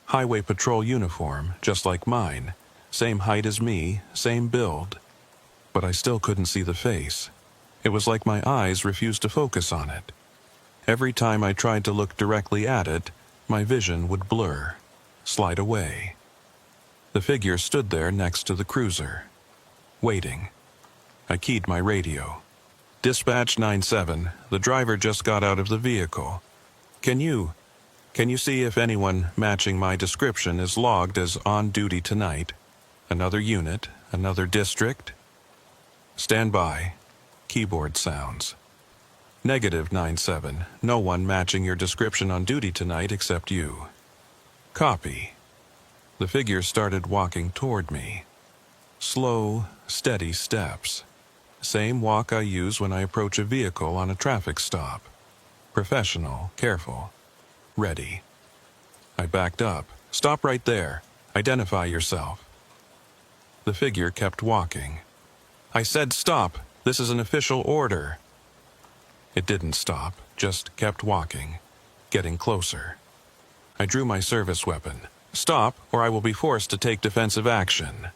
Highway Patrol uniform, just like mine. Same height as me, same build. But I still couldn't see the face. It was like my eyes refused to focus on it. Every time I tried to look directly at it, my vision would blur, slide away. The figure stood there next to the cruiser, waiting. I keyed my radio. Dispatch 9-7, the driver just got out of the vehicle. Can you... Can you see if anyone matching my description is logged as on duty tonight? Another unit, another district? Stand by. Keyboard sounds. -97. No one matching your description on duty tonight except you. Copy. The figure started walking toward me. Slow, steady steps. Same walk I use when I approach a vehicle on a traffic stop. Professional, careful, ready. I backed up. Stop right there. Identify yourself. The figure kept walking. I said stop. This is an official order. It didn't stop, just kept walking, getting closer. I drew my service weapon. Stop, or I will be forced to take defensive action.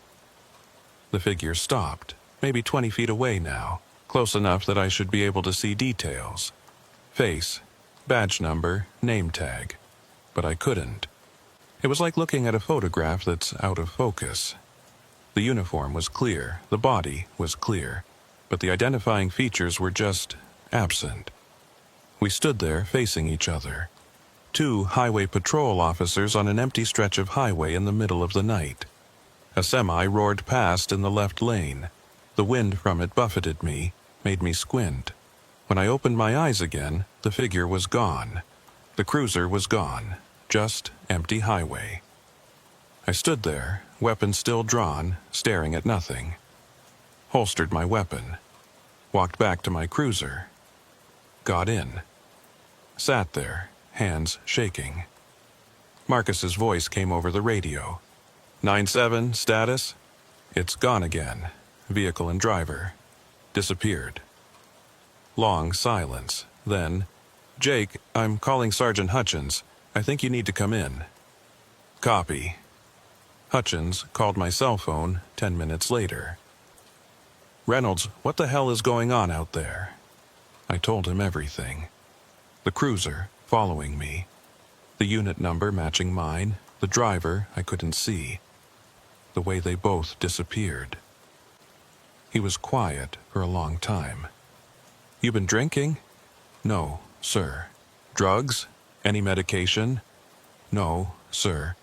The figure stopped, maybe 20 feet away now, close enough that I should be able to see details. Face, badge number, name tag. But I couldn't. It was like looking at a photograph that's out of focus. The uniform was clear, the body was clear, but the identifying features were just absent. We stood there facing each other. Two highway patrol officers on an empty stretch of highway in the middle of the night. A semi roared past in the left lane. The wind from it buffeted me, made me squint. When I opened my eyes again, the figure was gone. The cruiser was gone. Just empty highway. I stood there, weapon still drawn, staring at nothing. Holstered my weapon. Walked back to my cruiser. Got in. Sat there, hands shaking. Marcus's voice came over the radio. 9-7, status? It's gone again. Vehicle and driver. Disappeared. Long silence. Then, Jake, I'm calling Sergeant Hutchins. I think you need to come in. Copy. Hutchins called my cell phone 10 minutes later. Reynolds, what the hell is going on out there? I told him everything. The cruiser following me. The unit number matching mine. The driver I couldn't see. The way they both disappeared. He was quiet for a long time. You been drinking? No, sir. Drugs? Any medication? No, sir.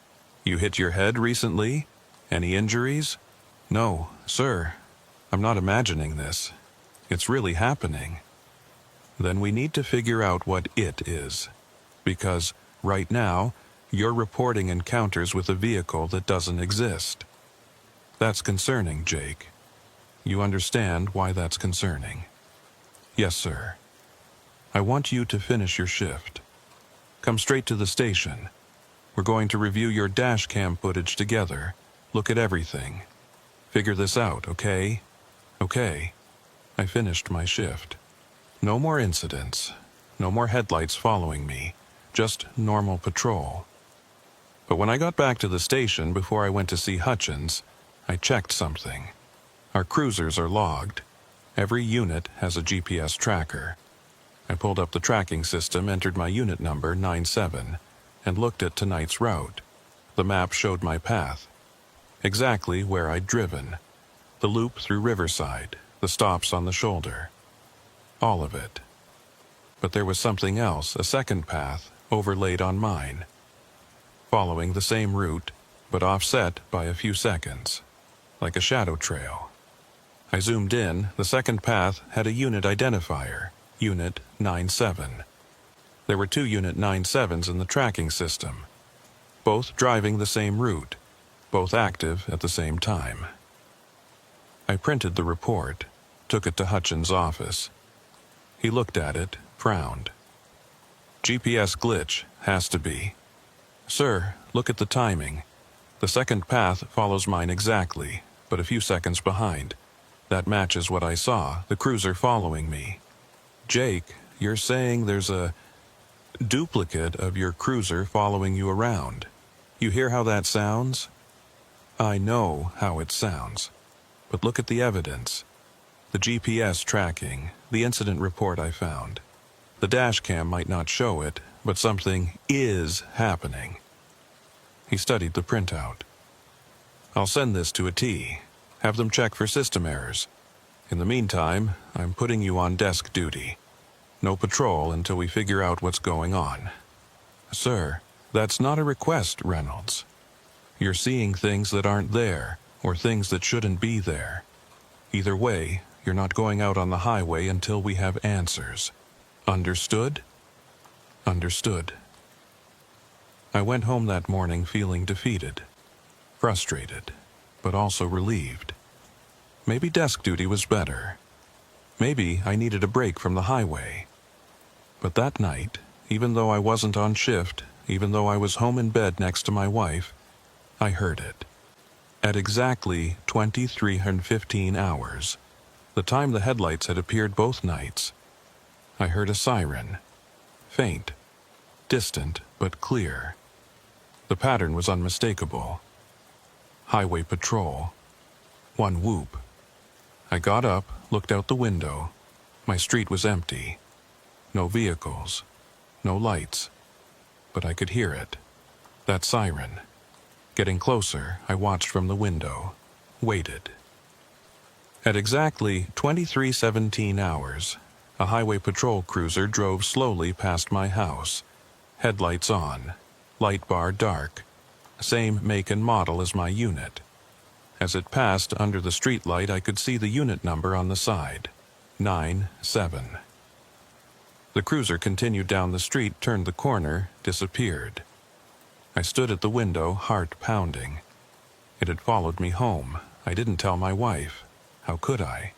You hit your head recently? Any injuries? No, sir. I'm not imagining this. It's really happening. Then we need to figure out what it is. Because, right now, you're reporting encounters with a vehicle that doesn't exist. That's concerning, Jake. You understand why that's concerning? Yes, sir. I want you to finish your shift. Come straight to the station. We're going to review your dash cam footage together. Look at everything. Figure this out, okay? Okay. I finished my shift. No more incidents. No more headlights following me. Just normal patrol. But when I got back to the station before I went to see Hutchins, I checked something. Our cruisers are logged. Every unit has a GPS tracker. I pulled up the tracking system, entered my unit number 97, and looked at tonight's route. The map showed my path. Exactly where I'd driven. The loop through Riverside, the stops on the shoulder. All of it. But there was something else, a second path, overlaid on mine. Following the same route, but offset by a few seconds. Like a shadow trail. I zoomed in. The second path had a unit identifier, Unit 97. There were two Unit 97s in the tracking system, both driving the same route, both active at the same time. I printed the report, took it to Hutchins' office. He looked at it, frowned. GPS glitch, has to be. Sir, look at the timing. The second path follows mine exactly, but a few seconds behind. That matches what I saw, the cruiser following me. Jake, you're saying there's a duplicate of your cruiser following you around. You hear how that sounds? I know how it sounds. But look at the evidence. The GPS tracking, the incident report I found. The dash cam might not show it, but something is happening. He studied the printout. I'll send this to a T. Have them check for system errors. In the meantime, I'm putting you on desk duty. No patrol until we figure out what's going on. Sir, that's not a request, Reynolds. You're seeing things that aren't there, or things that shouldn't be there. Either way, you're not going out on the highway until we have answers. Understood? Understood. I went home that morning feeling defeated, frustrated, but also relieved. Maybe desk duty was better. Maybe I needed a break from the highway. But that night, even though I wasn't on shift, even though I was home in bed next to my wife, I heard it. At exactly 2315 hours, the time the headlights had appeared both nights, I heard a siren. Faint, distant, but clear. The pattern was unmistakable. Highway patrol. One whoop. I got up, looked out the window. My street was empty. No vehicles. No lights. But I could hear it. That siren. Getting closer, I watched from the window. Waited. At exactly 2317 hours, a highway patrol cruiser drove slowly past my house. Headlights on. Light bar dark. Same make and model as my unit. As it passed under the streetlight, I could see the unit number on the side. 97. The cruiser continued down the street, turned the corner, disappeared. I stood at the window, heart pounding. It had followed me home. I didn't tell my wife. How could I?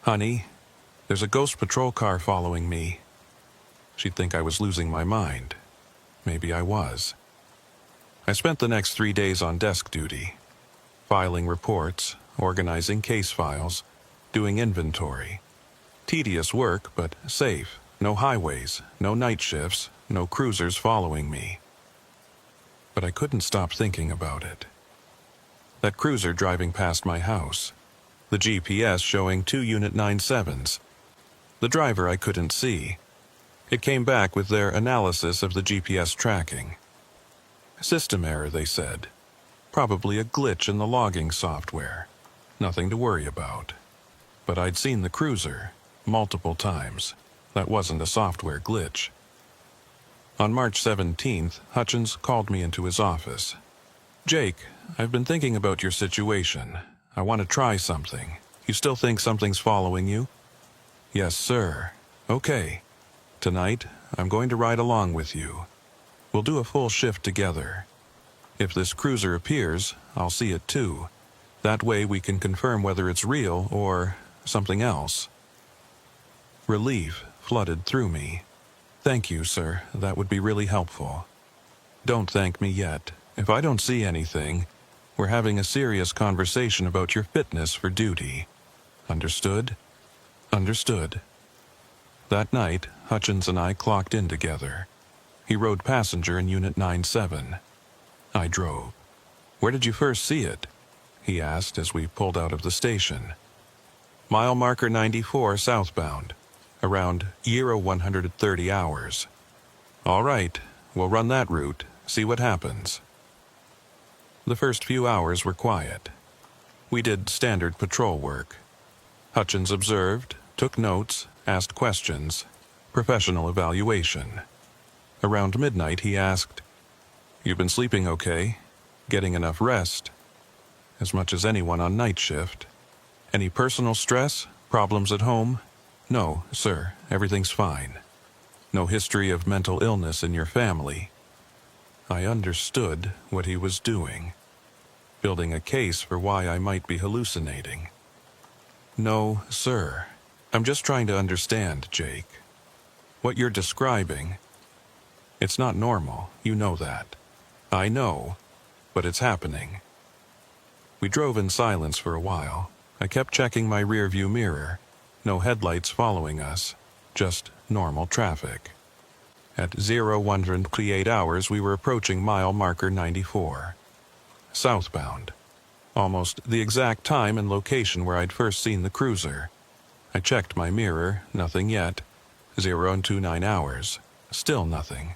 Honey, there's a ghost patrol car following me. She'd think I was losing my mind. Maybe I was. I spent the next 3 days on desk duty. Filing reports, organizing case files, doing inventory. Tedious work, but safe. No highways, no night shifts, no cruisers following me. But I couldn't stop thinking about it. That cruiser driving past my house. The GPS showing 2 Unit 97s. The driver I couldn't see. It came back with their analysis of the GPS tracking. System error, they said. Probably a glitch in the logging software. Nothing to worry about. But I'd seen the cruiser multiple times. That wasn't a software glitch. On March 17th, Hutchins called me into his office. Jake, I've been thinking about your situation. I want to try something. You still think something's following you? Yes, sir. Okay. Tonight, I'm going to ride along with you. We'll do a full shift together. If this cruiser appears, I'll see it too. That way we can confirm whether it's real or something else. Relief flooded through me. Thank you, sir. That would be really helpful. Don't thank me yet. If I don't see anything, we're having a serious conversation about your fitness for duty. Understood? Understood. That night, Hutchins and I clocked in together. He rode passenger in Unit 97. I drove. Where did you first see it? He asked as we pulled out of the station. Mile marker 94 southbound. Around 130 hours. All right, we'll run that route, see what happens. The first few hours were quiet. We did standard patrol work. Hutchins observed, took notes, asked questions. Professional evaluation. Around midnight he asked, "You've been sleeping okay? Getting enough rest?" As much as anyone on night shift. Any personal stress? Problems at home? No, sir, everything's fine. No history of mental illness in your family. I understood what he was doing. Building a case for why I might be hallucinating. No, sir. I'm just trying to understand, Jake. What you're describing, it's not normal, you know that. I know, but it's happening. We drove in silence for a while. I kept checking my rearview mirror. No headlights following us, just normal traffic. At 1:38 hours, we were approaching mile marker 94. Southbound. Almost the exact time and location where I'd first seen the cruiser. I checked my mirror, nothing yet. 0:29 hours, still nothing.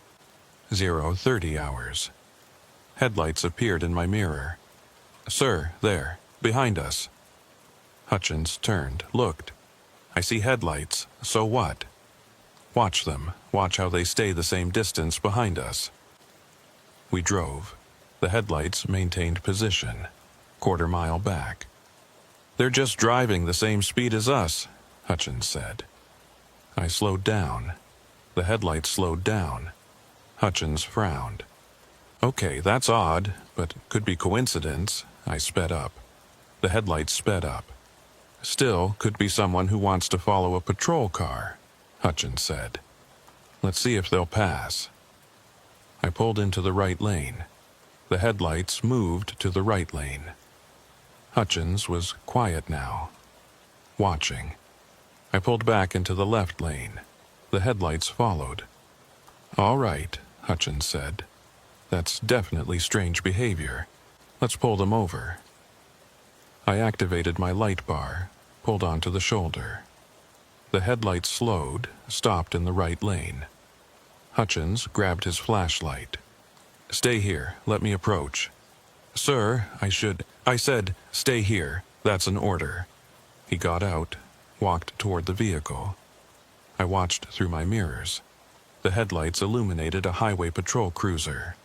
0:30 hours. Headlights appeared in my mirror. Sir, there, behind us. Hutchins turned, looked. I see headlights, so what? Watch them. Watch how they stay the same distance behind us. We drove. The headlights maintained position. Quarter mile back. They're just driving the same speed as us, Hutchins said. I slowed down. The headlights slowed down. Hutchins frowned. Okay, that's odd, but could be coincidence. I sped up. The headlights sped up. Still, could be someone who wants to follow a patrol car, Hutchins said. Let's see if they'll pass. I pulled into the right lane. The headlights moved to the right lane. Hutchins was quiet now, watching. I pulled back into the left lane. The headlights followed. All right, Hutchins said. That's definitely strange behavior. Let's pull them over. I activated my light bar, pulled onto the shoulder. The headlights slowed, stopped in the right lane. Hutchins grabbed his flashlight. Stay here, let me approach. Sir, I said, stay here, that's an order. He got out, walked toward the vehicle. I watched through my mirrors. The headlights illuminated a highway patrol cruiser.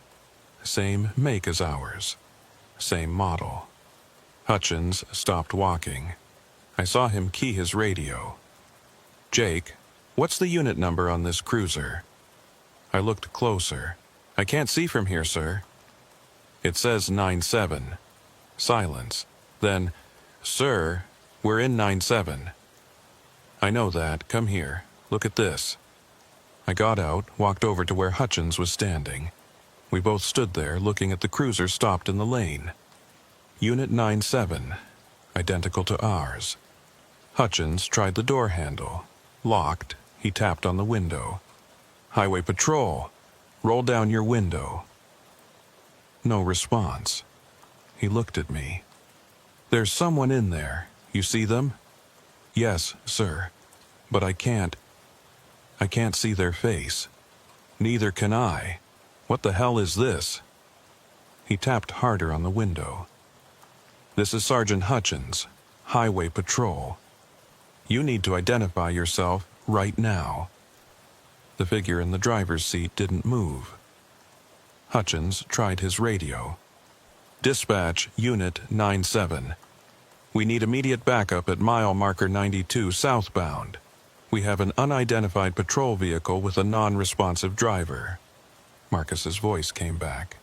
Same make as ours. Same model. Hutchins stopped walking. I saw him key his radio. Jake, what's the unit number on this cruiser? I looked closer. I can't see from here, sir. It says 97. Silence. Then, sir, we're in 97. I know that. Come here. Look at this. I got out, walked over to where Hutchins was standing. We both stood there, looking at the cruiser stopped in the lane. Unit 97, identical to ours. Hutchins tried the door handle. Locked. He tapped on the window. Highway Patrol, roll down your window. No response. He looked at me. There's someone in there. You see them? Yes, sir. But I can't see their face. Neither can I. What the hell is this? He tapped harder on the window. This is Sergeant Hutchins, Highway Patrol. You need to identify yourself right now. The figure in the driver's seat didn't move. Hutchins tried his radio. Dispatch, Unit 97. We need immediate backup at mile marker 92 southbound. We have an unidentified patrol vehicle with a non-responsive driver. Marcus's voice came back.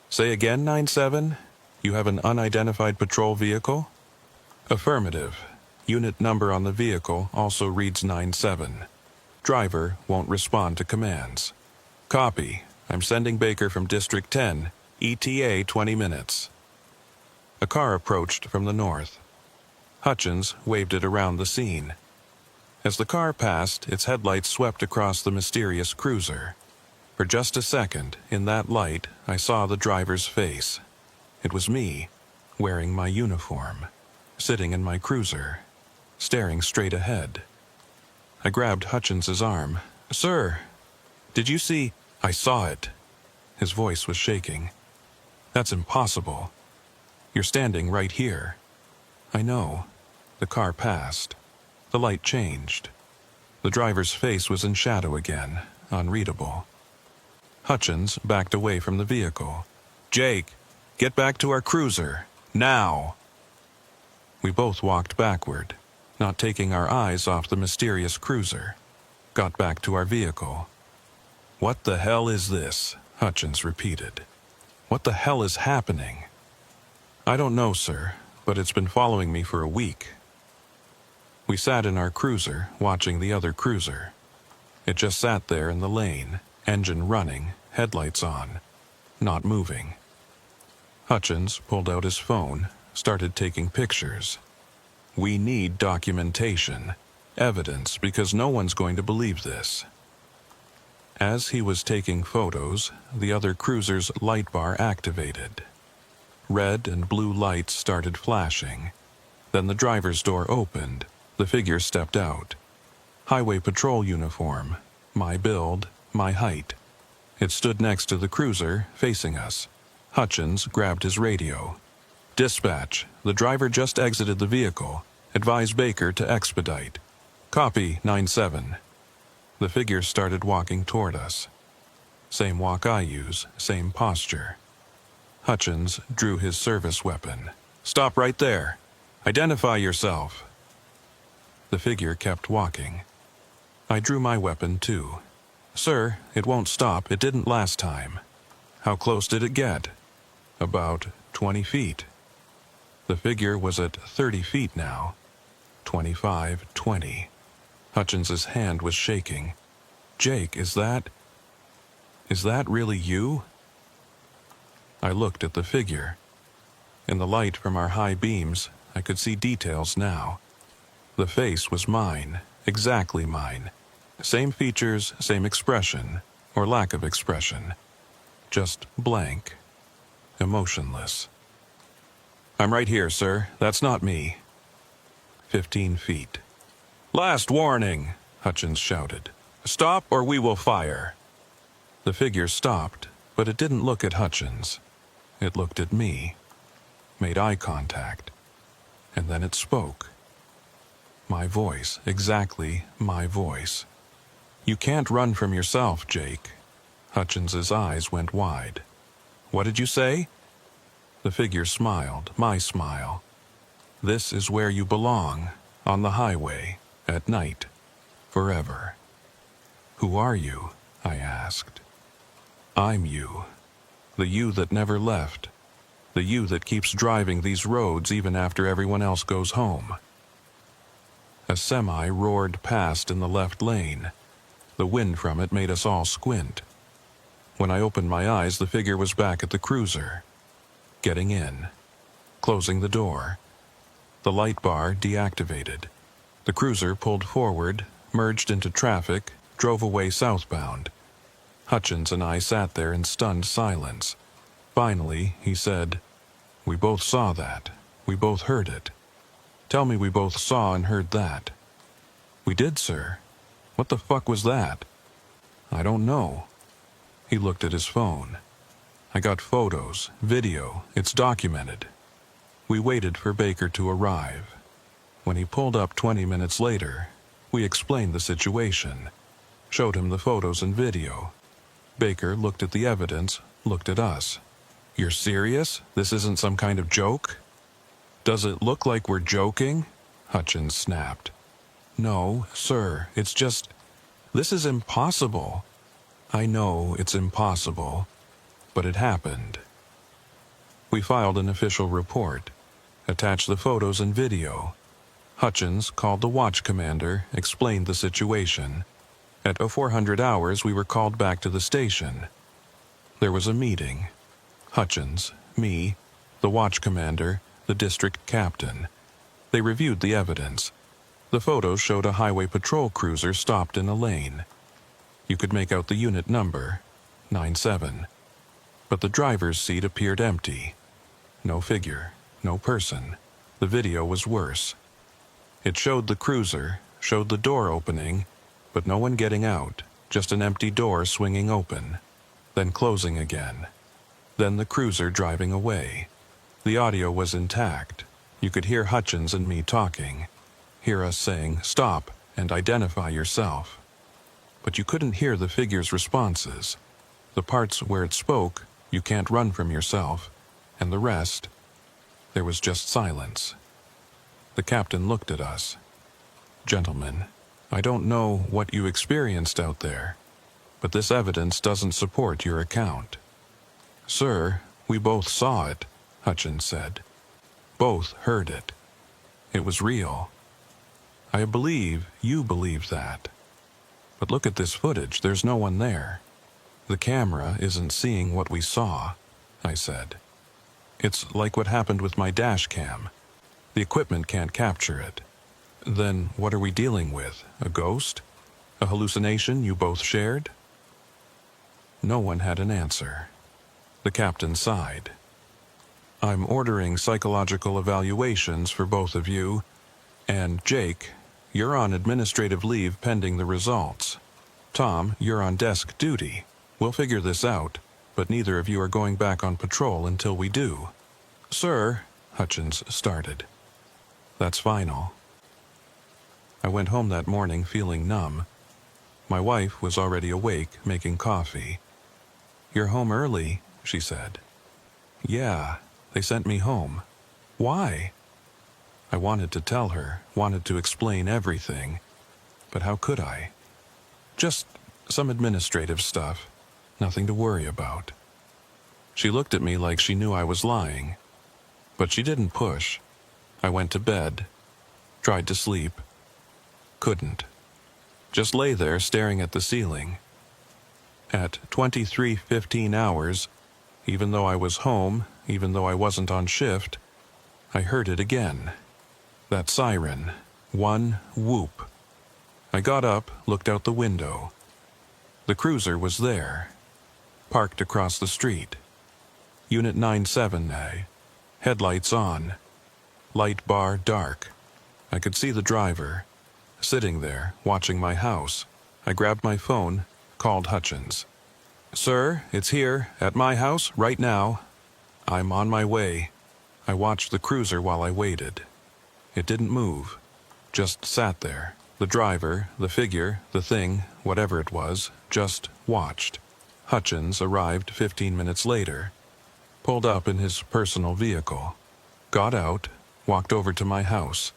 Say again, 97? You have an unidentified patrol vehicle? Affirmative. Unit number on the vehicle also reads 97. Driver won't respond to commands. Copy. I'm sending Baker from District 10. ETA 20 minutes. A car approached from the north. Hutchins waved it around the scene. As the car passed, its headlights swept across the mysterious cruiser. For just a second, in that light, I saw the driver's face. It was me, wearing my uniform, sitting in my cruiser, staring straight ahead. I grabbed Hutchins's arm. Sir, did you see? I saw it. His voice was shaking. That's impossible. You're standing right here. I know. The car passed. The light changed. The driver's face was in shadow again, unreadable. Hutchins backed away from the vehicle. Jake, get back to our cruiser, now! We both walked backward, not taking our eyes off the mysterious cruiser. Got back to our vehicle. What the hell is this? Hutchins repeated. What the hell is happening? I don't know, sir, but it's been following me for a week. We sat in our cruiser, watching the other cruiser. It just sat there in the lane, engine running, headlights on, not moving. Hutchins pulled out his phone, started taking pictures. We need documentation, evidence, because no one's going to believe this. As he was taking photos, the other cruiser's light bar activated. Red and blue lights started flashing. Then the driver's door opened. The figure stepped out. Highway patrol uniform, my build, my height. It stood next to the cruiser, facing us. Hutchins grabbed his radio. Dispatch, the driver just exited the vehicle. Advise Baker to expedite. Copy, 97. The figure started walking toward us. Same walk I use, same posture. Hutchins drew his service weapon. "Stop right there. Identify yourself." The figure kept walking. I drew my weapon too. "Sir, it won't stop. It didn't last time." "How close did it get?" "About 20 feet. The figure was at 30 feet now. 25, 20. Hutchins's hand was shaking. "Jake, is that really you?" I looked at the figure. In the light from our high beams, I could see details now. The face was mine, exactly mine. Same features, same expression, or lack of expression. Just blank, emotionless. "I'm right here, sir. That's not me." 15 feet. "Last warning," Hutchins shouted. "Stop or we will fire." The figure stopped, but it didn't look at Hutchins. It looked at me, made eye contact, and then it spoke. My voice, exactly my voice. "You can't run from yourself, Jake." Hutchins's eyes went wide. "What did you say?" The figure smiled, my smile. "This is where you belong, on the highway, at night, forever." "Who are you?" I asked. "I'm you. The you that never left. The you that keeps driving these roads even after everyone else goes home." A semi roared past in the left lane. The wind from it made us all squint. When I opened my eyes, the figure was back at the cruiser. Getting in. Closing the door. The light bar deactivated. The cruiser pulled forward, merged into traffic, drove away southbound. Hutchins and I sat there in stunned silence. Finally, he said, "We both saw that. We both heard it." "Tell me we both saw and heard that." "We did, sir." "What the fuck was that?" "I don't know." He looked at his phone. "I got photos, video, it's documented." We waited for Baker to arrive. When he pulled up 20 minutes later, we explained the situation, showed him the photos and video. Baker looked at the evidence, looked at us. "You're serious? This isn't some kind of joke?" "Does it look like we're joking?" Hutchins snapped. "No, sir, it's just... This is impossible." "I know it's impossible, but it happened." We filed an official report, attached the photos and video. Hutchins called the watch commander, explained the situation. At 0400 hours, we were called back to the station. There was a meeting. Hutchins, me, the watch commander, the district captain. They reviewed the evidence. The photos showed a highway patrol cruiser stopped in a lane. You could make out the unit number, 97. But the driver's seat appeared empty. No figure, no person. The video was worse. It showed the cruiser, showed the door opening, but no one getting out, just an empty door swinging open, then closing again. Then the cruiser driving away. The audio was intact. You could hear Hutchins and me talking, hear us saying, "Stop," and "Identify yourself." But you couldn't hear the figure's responses. The parts where it spoke, "You can't run from yourself," and the rest, there was just silence. The captain looked at us. "Gentlemen, I don't know what you experienced out there, but this evidence doesn't support your account." "Sir, we both saw it," Hutchins said. "Both heard it. It was real. I believe you believe that. But look at this footage, there's no one there. The camera isn't seeing what we saw," I said. "It's like what happened with my dash cam. The equipment can't capture it. Then what are we dealing with? A ghost? A hallucination you both shared?" No one had an answer. The captain sighed. "I'm ordering psychological evaluations for both of you, and Jake, you're on administrative leave pending the results. Tom, you're on desk duty. We'll figure this out, but neither of you are going back on patrol until we do." "Sir," Hutchins started. "That's final." I went home that morning feeling numb. My wife was already awake, making coffee. "You're home early," she said. "Yeah, they sent me home." "Why?" I wanted to tell her, wanted to explain everything, but how could I? Just some administrative stuff, nothing to worry about. She looked at me like she knew I was lying, but she didn't push. I went to bed, tried to sleep, couldn't. Just lay there staring at the ceiling. At 23:15 hours, even though I was home, even though I wasn't on shift, I heard it again. That siren. One whoop. I got up, looked out the window. The cruiser was there, parked across the street. Unit 97A. Headlights on. Light bar dark. I could see the driver, sitting there, watching my house. I grabbed my phone, called Hutchins. "Sir, it's here, at my house, right now. I'm on my way." I watched the cruiser while I waited. It didn't move, just sat there. The driver, the figure, the thing, whatever it was, just watched. Hutchins arrived 15 minutes later, pulled up in his personal vehicle, got out, walked over to my house.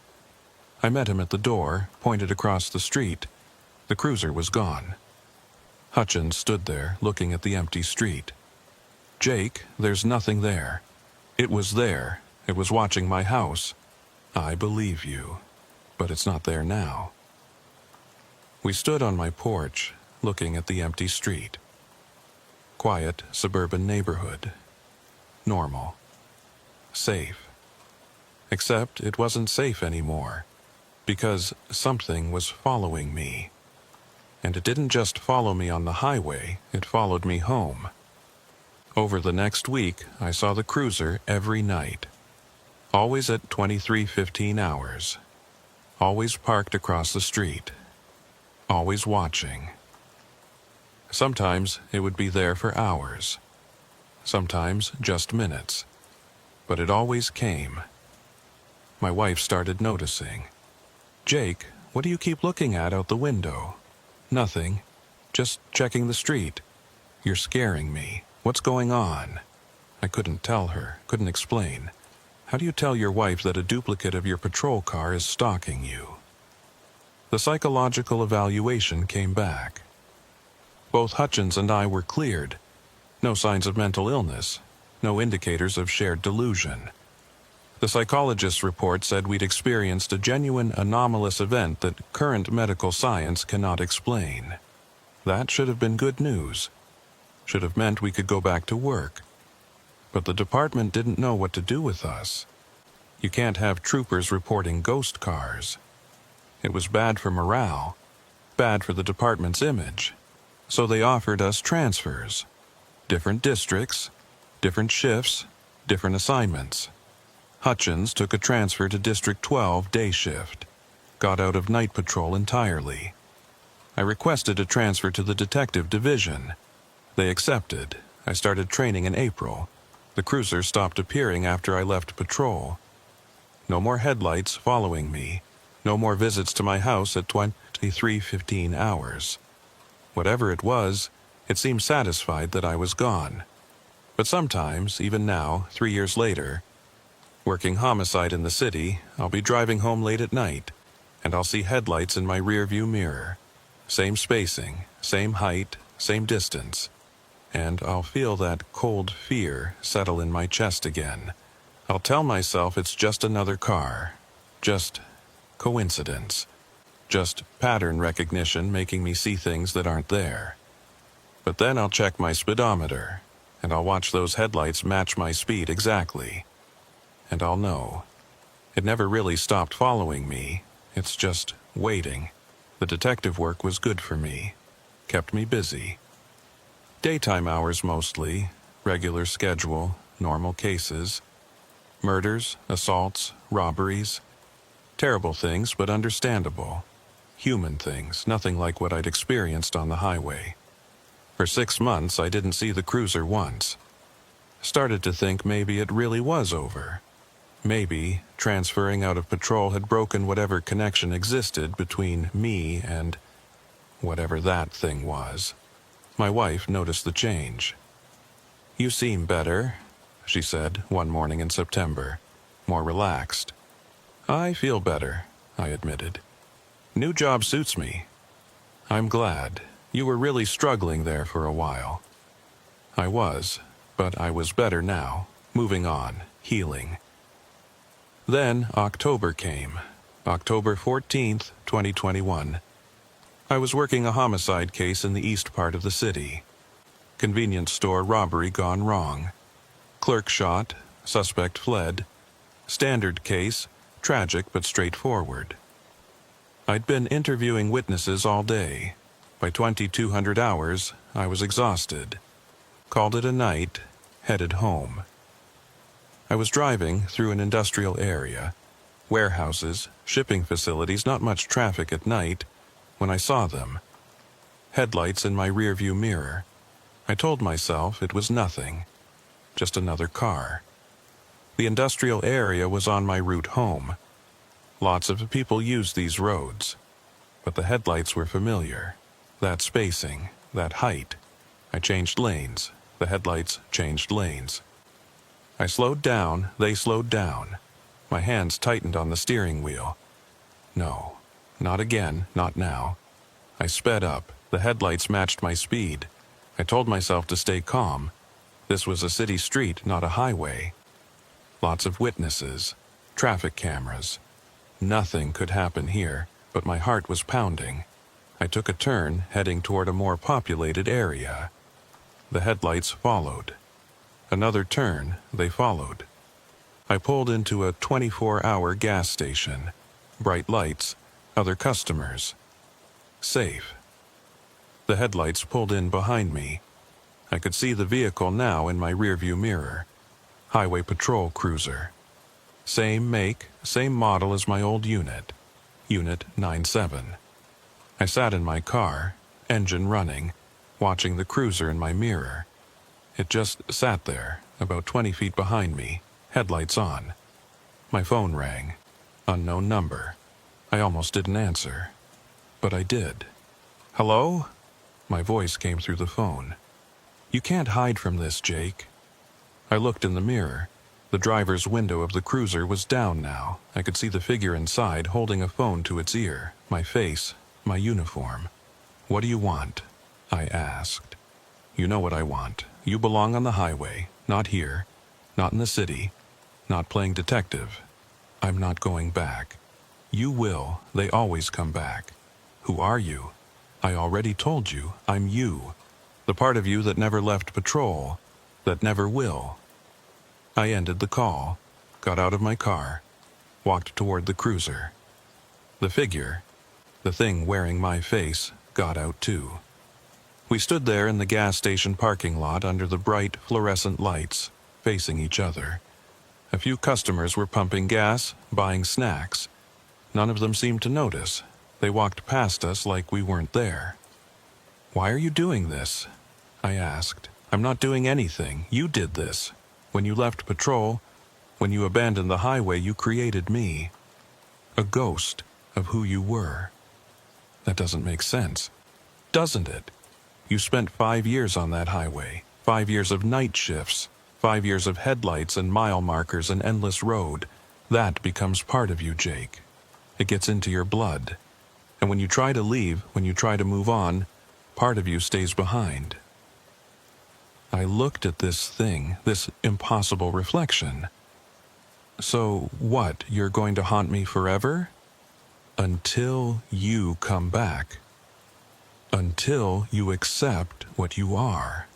I met him at the door, pointed across the street. The cruiser was gone. Hutchins stood there, looking at the empty street. "Jake, there's nothing there." "It was there. It was watching my house." "I believe you, but it's not there now." We stood on my porch, looking at the empty street. Quiet, suburban neighborhood. Normal. Safe. Except it wasn't safe anymore, because something was following me. And it didn't just follow me on the highway, it followed me home. Over the next week, I saw the cruiser every night. Always at 23:15 hours. Always parked across the street. Always watching. Sometimes it would be there for hours. Sometimes just minutes. But it always came. My wife started noticing. "Jake, what do you keep looking at out the window?" "Nothing. Just checking the street." "You're scaring me. What's going on?" I couldn't tell her, couldn't explain. How do you tell your wife that a duplicate of your patrol car is stalking you? The psychological evaluation came back. Both Hutchins and I were cleared. No signs of mental illness. No indicators of shared delusion. The psychologist's report said we'd experienced a genuine anomalous event that current medical science cannot explain. That should have been good news. Should have meant we could go back to work. But the department didn't know what to do with us. You can't have troopers reporting ghost cars. It was bad for morale, bad for the department's image. So they offered us transfers. Different districts, different shifts, different assignments. Hutchins took a transfer to District 12 day shift. Got out of night patrol entirely. I requested a transfer to the detective division. They accepted. I started training in April. The cruiser stopped appearing after I left patrol. No more headlights following me. No more visits to my house at 23:15 hours. Whatever it was, it seemed satisfied that I was gone. But sometimes, even now, 3 years later, working homicide in the city, I'll be driving home late at night, and I'll see headlights in my rearview mirror. Same spacing, same height, same distance. And I'll feel that cold fear settle in my chest again. I'll tell myself it's just another car. Just coincidence. Just pattern recognition making me see things that aren't there. But then I'll check my speedometer, and I'll watch those headlights match my speed exactly. And I'll know. It never really stopped following me. It's just waiting. The detective work was good for me. Kept me busy. Daytime hours mostly, regular schedule, normal cases. Murders, assaults, robberies. Terrible things, but understandable. Human things, nothing like what I'd experienced on the highway. For 6 months, I didn't see the cruiser once. Started to think maybe it really was over. Maybe transferring out of patrol had broken whatever connection existed between me and, whatever that thing was. My wife noticed the change. "You seem better," she said one morning in September, more relaxed. "I feel better," I admitted. "New job suits me." "I'm glad. You were really struggling there for a while." I was, but I was better now, moving on, healing. Then October came, October 14th, 2021. I was working a homicide case in the east part of the city. Convenience store robbery gone wrong. Clerk shot, suspect fled. Standard case, tragic but straightforward. I'd been interviewing witnesses all day. By 2200 hours, I was exhausted. Called it a night, headed home. I was driving through an industrial area. Warehouses, shipping facilities, not much traffic at night, when I saw them. Headlights in my rearview mirror. I told myself it was nothing, just another car. The industrial area was on my route home. Lots of people use these roads, but the headlights were familiar. That spacing, that height. I changed lanes. The headlights changed lanes. I slowed down, they slowed down. My hands tightened on the steering wheel. No, not again, not now. I sped up. The headlights matched my speed. I told myself to stay calm. This was a city street, not a highway. Lots of witnesses, traffic cameras. Nothing could happen here, but my heart was pounding. I took a turn, heading toward a more populated area. The headlights followed. Another turn, they followed. I pulled into a 24-hour gas station. Bright lights, other customers. Safe. The headlights pulled in behind me. I could see the vehicle now in my rearview mirror. Highway patrol cruiser. Same make, same model as my old unit. Unit 97. I sat in my car, engine running, watching the cruiser in my mirror. It just sat there, about 20 feet behind me, headlights on. My phone rang. Unknown number. I almost didn't answer. But I did. "Hello?" My voice came through the phone. "You can't hide from this, Jake." I looked in the mirror. The driver's window of the cruiser was down now. I could see the figure inside holding a phone to its ear, my face, my uniform. "What do you want?" I asked. "You know what I want. You belong on the highway, not here, not in the city, not playing detective. I'm not going back. You will. They always come back. Who are you? I already told you, I'm you. The part of you that never left patrol, that never will." I ended the call, got out of my car, walked toward the cruiser. The figure, the thing wearing my face, got out too. We stood there in the gas station parking lot under the bright fluorescent lights, facing each other. A few customers were pumping gas, buying snacks. None of them seemed to notice. They walked past us like we weren't there. "Why are you doing this?" I asked. "I'm not doing anything. You did this. When you left patrol, when you abandoned the highway, you created me. A ghost of who you were." That doesn't make sense, doesn't it? You spent 5 years on that highway, 5 years of night shifts, 5 years of headlights and mile markers and endless road. That becomes part of you, Jake. It gets into your blood. And when you try to leave, when you try to move on, part of you stays behind. I looked at this thing, this impossible reflection. "So what, you're going to haunt me forever?" "Until you come back. Until you accept what you are.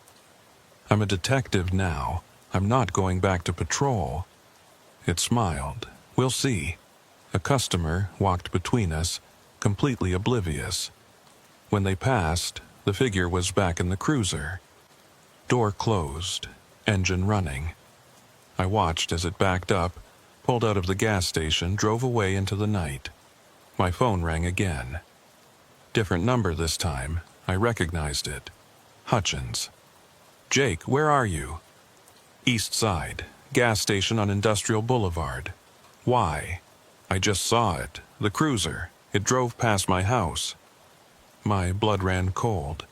I'm a detective now. I'm not going back to patrol." It smiled. "We'll see." A customer walked between us, completely oblivious. When they passed, the figure was back in the cruiser. Door closed, engine running. I watched as it backed up, pulled out of the gas station, drove away into the night. My phone rang again. Different number this time. I recognized it. Hutchins. "Jake, where are you?" "East Side, gas station on Industrial Boulevard." "Why?" "I just saw it. The cruiser. It drove past my house." My blood ran cold.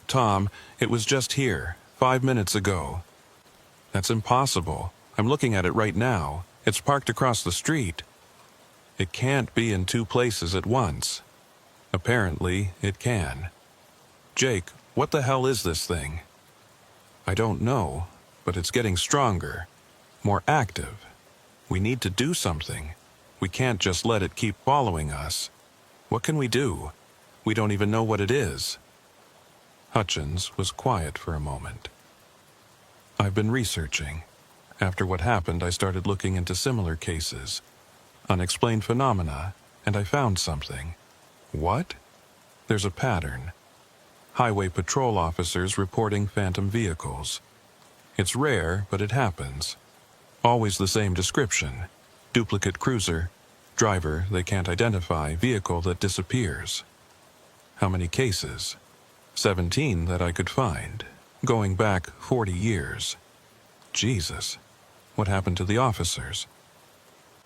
"Tom, it was just here, 5 minutes ago." "That's impossible. I'm looking at it right now. It's parked across the street." "It can't be in two places at once." "Apparently, it can." "Jake, what the hell is this thing?" "I don't know, but it's getting stronger, more active. We need to do something. We can't just let it keep following us. What can we do? We don't even know what it is." Hutchins was quiet for a moment. "I've been researching. After what happened, I started looking into similar cases, unexplained phenomena, and I found something." "What?" "There's a pattern. Highway patrol officers reporting phantom vehicles. It's rare, but it happens. Always the same description. Duplicate cruiser, driver they can't identify, vehicle that disappears." "How many cases?" 17 that I could find, going back 40 years. Jesus, what happened to the officers?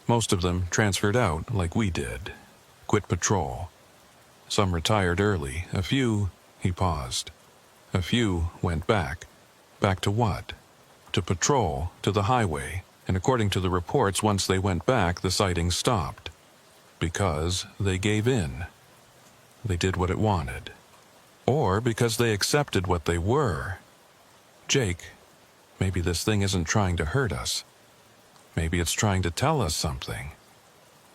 "Most of them transferred out like we did. Quit patrol. Some retired early, a few," he paused. "A few went back. Back to what?" "To patrol, to the highway, and according to the reports, once they went back, the sightings stopped. Because they gave in. They did what it wanted. Or because they accepted what they were. Jake, maybe this thing isn't trying to hurt us. Maybe it's trying to tell us something."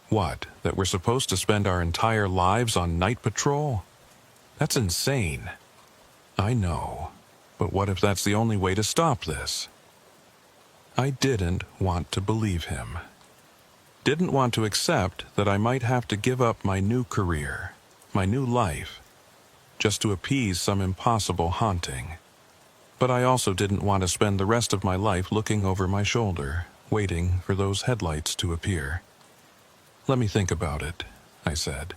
"What, that we're supposed to spend our entire lives on night patrol? That's insane." "I know, but what if that's the only way to stop this?" I didn't want to believe him. Didn't want to accept that I might have to give up my new career, my new life, just to appease some impossible haunting. But I also didn't want to spend the rest of my life looking over my shoulder, waiting for those headlights to appear. "Let me think about it," I said.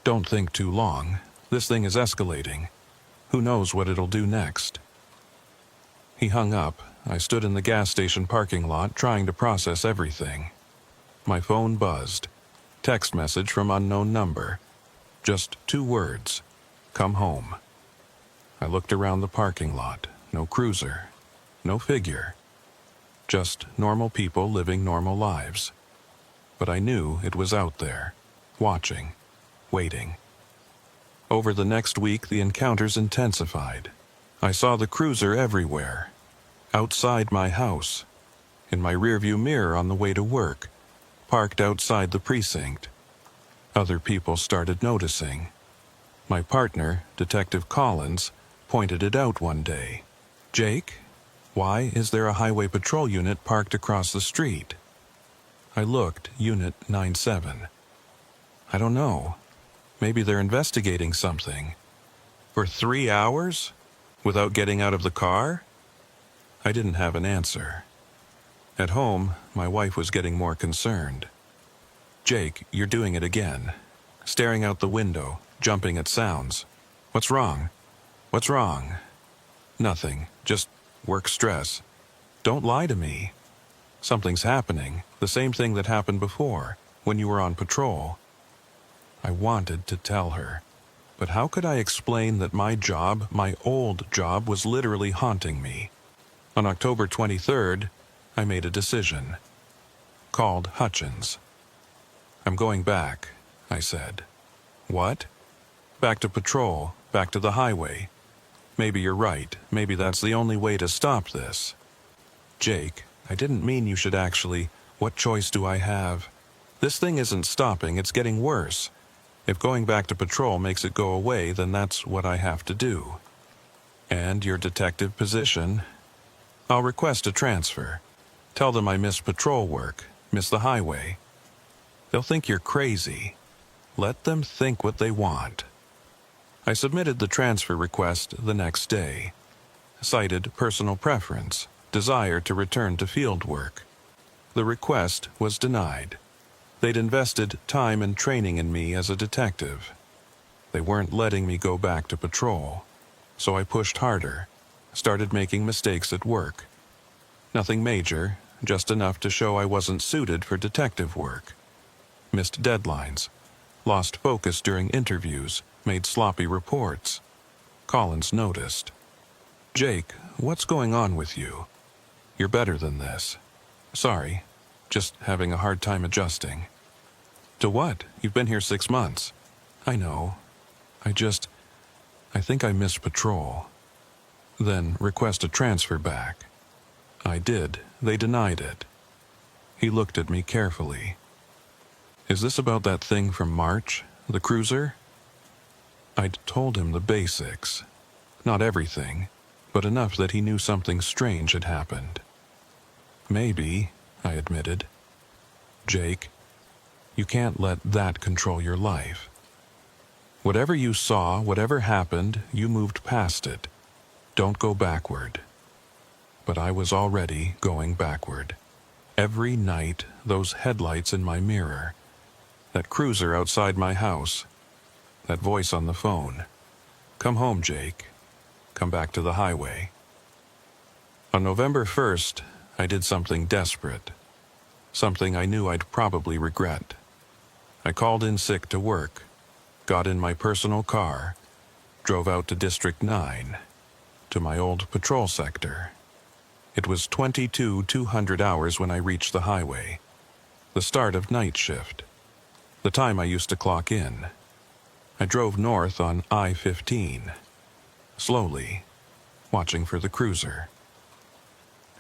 "Don't think too long. This thing is escalating. Who knows what it'll do next?" He hung up. I stood in the gas station parking lot trying to process everything. My phone buzzed. Text message from unknown number. Just 2 words. "Come home." I looked around the parking lot. No cruiser. No figure. Just normal people living normal lives. But I knew it was out there, watching, waiting. Over the next week, the encounters intensified. I saw the cruiser everywhere. Outside my house. In my rearview mirror on the way to work. Parked outside the precinct. Other people started noticing. My partner, Detective Collins, pointed it out one day. "Jake, why is there a highway patrol unit parked across the street?" I looked, Unit 97. "I don't know. Maybe they're investigating something." "For 3 hours? Without getting out of the car?" I didn't have an answer. At home, my wife was getting more concerned. "Jake, you're doing it again. Staring out the window, jumping at sounds. What's wrong? What's wrong?" "Nothing, just work stress." "Don't lie to me." "Something's happening, the same thing that happened before, when you were on patrol." I wanted to tell her, but how could I explain that my job, my old job, was literally haunting me? On October 23rd, I made a decision. Called Hutchins. "I'm going back," I said. "What?" "Back to patrol, back to the highway. Maybe you're right, maybe that's the only way to stop this." "Jake, I didn't mean you should actually. What choice do I have? This thing isn't stopping, it's getting worse. If going back to patrol makes it go away, then that's what I have to do." "And your detective position?" "I'll request a transfer. Tell them I miss patrol work, miss the highway." "They'll think you're crazy." "Let them think what they want." I submitted the transfer request the next day. Cited personal preference, desire to return to field work. The request was denied. They'd invested time and training in me as a detective. They weren't letting me go back to patrol. So I pushed harder, started making mistakes at work. Nothing major, just enough to show I wasn't suited for detective work. Missed deadlines. lost focus during interviews, made sloppy reports. Collins noticed. "Jake, what's going on with you? You're better than this." "Sorry, just having a hard time adjusting." "To what? You've been here 6 months." "I know. I think I miss patrol." "Then request a transfer back." I did. They denied it. He looked at me carefully. "Is this about that thing from March, the cruiser?" I'd told him the basics. Not everything, but enough that he knew something strange had happened. "Maybe," I admitted. "Jake, you can't let that control your life. Whatever you saw, whatever happened, you moved past it. Don't go backward." But I was already going backward. Every night, those headlights in my mirror, that cruiser outside my house, that voice on the phone. "Come home, Jake. Come back to the highway." On November 1st, I did something desperate. Something I knew I'd probably regret. I called in sick to work, got in my personal car, drove out to District 9, to my old patrol sector. It was 22,200 hours when I reached the highway, the start of night shift, the time I used to clock in. I drove north on I-15, slowly, watching for the cruiser.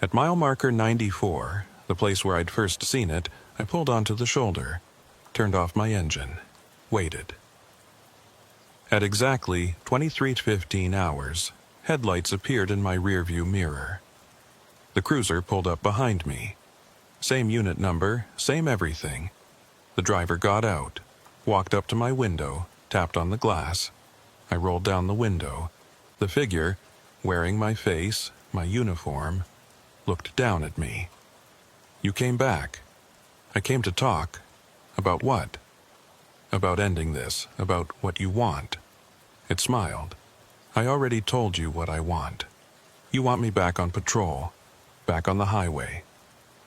At mile marker 94, the place where I'd first seen it, I pulled onto the shoulder, turned off my engine, waited. At exactly 23:15 hours, headlights appeared in my rearview mirror. The cruiser pulled up behind me. Same unit number, same everything. The driver got out, walked up to my window, tapped on the glass. I rolled down the window. The figure, wearing my face, my uniform, looked down at me. "You came back." "I came to talk." "About what?" "About ending this, about what you want." It smiled. "I already told you what I want. You want me back on patrol, back on the highway."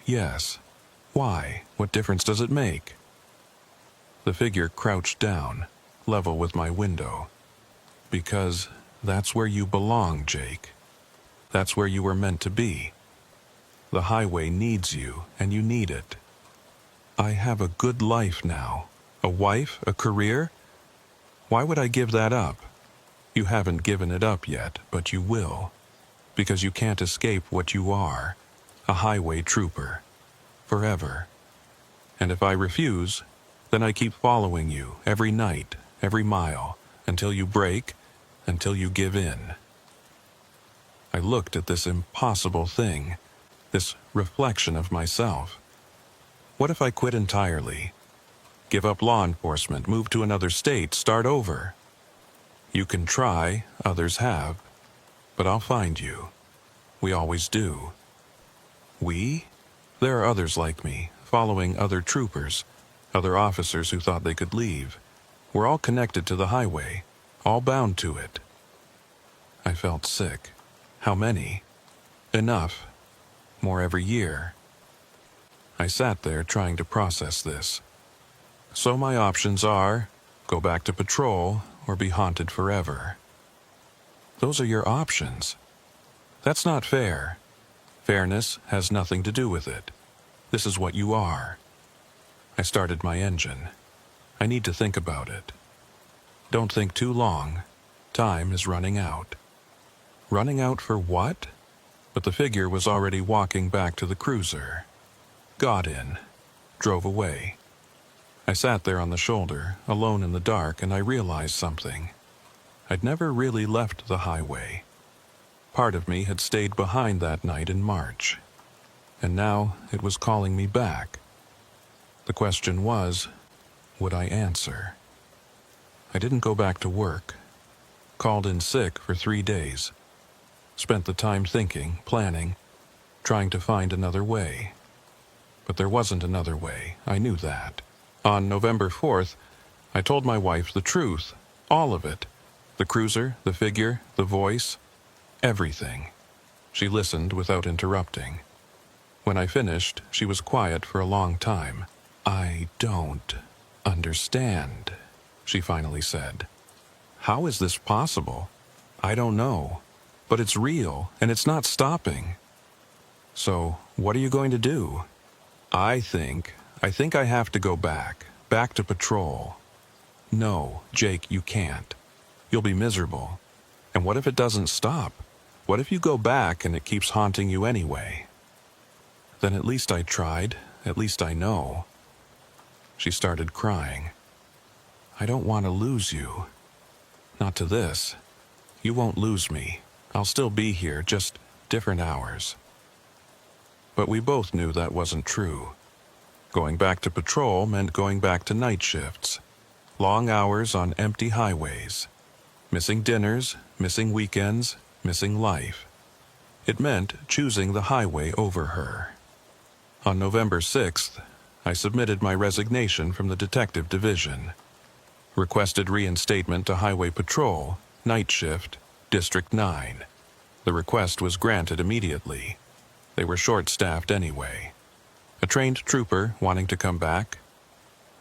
"Yes." "Why? What difference does it make?" The figure crouched down, level with my window. "Because that's where you belong, Jake. That's where you were meant to be. The highway needs you, and you need it. I have a good life now. A wife, a career. Why would I give that up? You haven't given it up yet, but you will. Because you can't escape what you are, a highway trooper. Forever. And if I refuse, then I keep following you every night, every mile, until you break, until you give in." I looked at this impossible thing, this reflection of myself. What if I quit entirely? Give up law enforcement, move to another state, start over? You can try, others have, but I'll find you. We always do. We? There are others like me, following other troopers, other officers who thought they could leave. We're all connected to the highway, all bound to it. I felt sick. How many? Enough. More every year. I sat there trying to process this. So my options are, go back to patrol or be haunted forever. Those are your options. That's not fair. Fairness has nothing to do with it. This is what you are. I started my engine. I need to think about it. Don't think too long. Time is running out. Running out for what? But the figure was already walking back to the cruiser. Got in. Drove away. I sat there on the shoulder, alone in the dark, and I realized something. I'd never really left the highway. Part of me had stayed behind that night in March. And now it was calling me back. The question was, would I answer? I didn't go back to work. Called in sick for 3 days. Spent the time thinking, planning, trying to find another way. But there wasn't another way, I knew that. On November 4th, I told my wife the truth, all of it. The cruiser, the figure, the voice, everything. She listened without interrupting. When I finished, she was quiet for a long time. "I don't understand," she finally said. "How is this possible? I don't know. But it's real, and it's not stopping. So, what are you going to do?" I think I have to go back to patrol." "No, Jake, you can't. You'll be miserable. And what if it doesn't stop? What if you go back and it keeps haunting you anyway?" "Then at least I tried. At least I know." She started crying. "I don't want to lose you. Not to this. You won't lose me. I'll still be here, just different hours." But we both knew that wasn't true. Going back to patrol meant going back to night shifts. Long hours on empty highways. Missing dinners, missing weekends, missing life. It meant choosing the highway over her. On November 6th, I submitted my resignation from the detective division. Requested reinstatement to highway patrol, night shift, District 9. The request was granted immediately. They were short-staffed anyway. A trained trooper wanting to come back?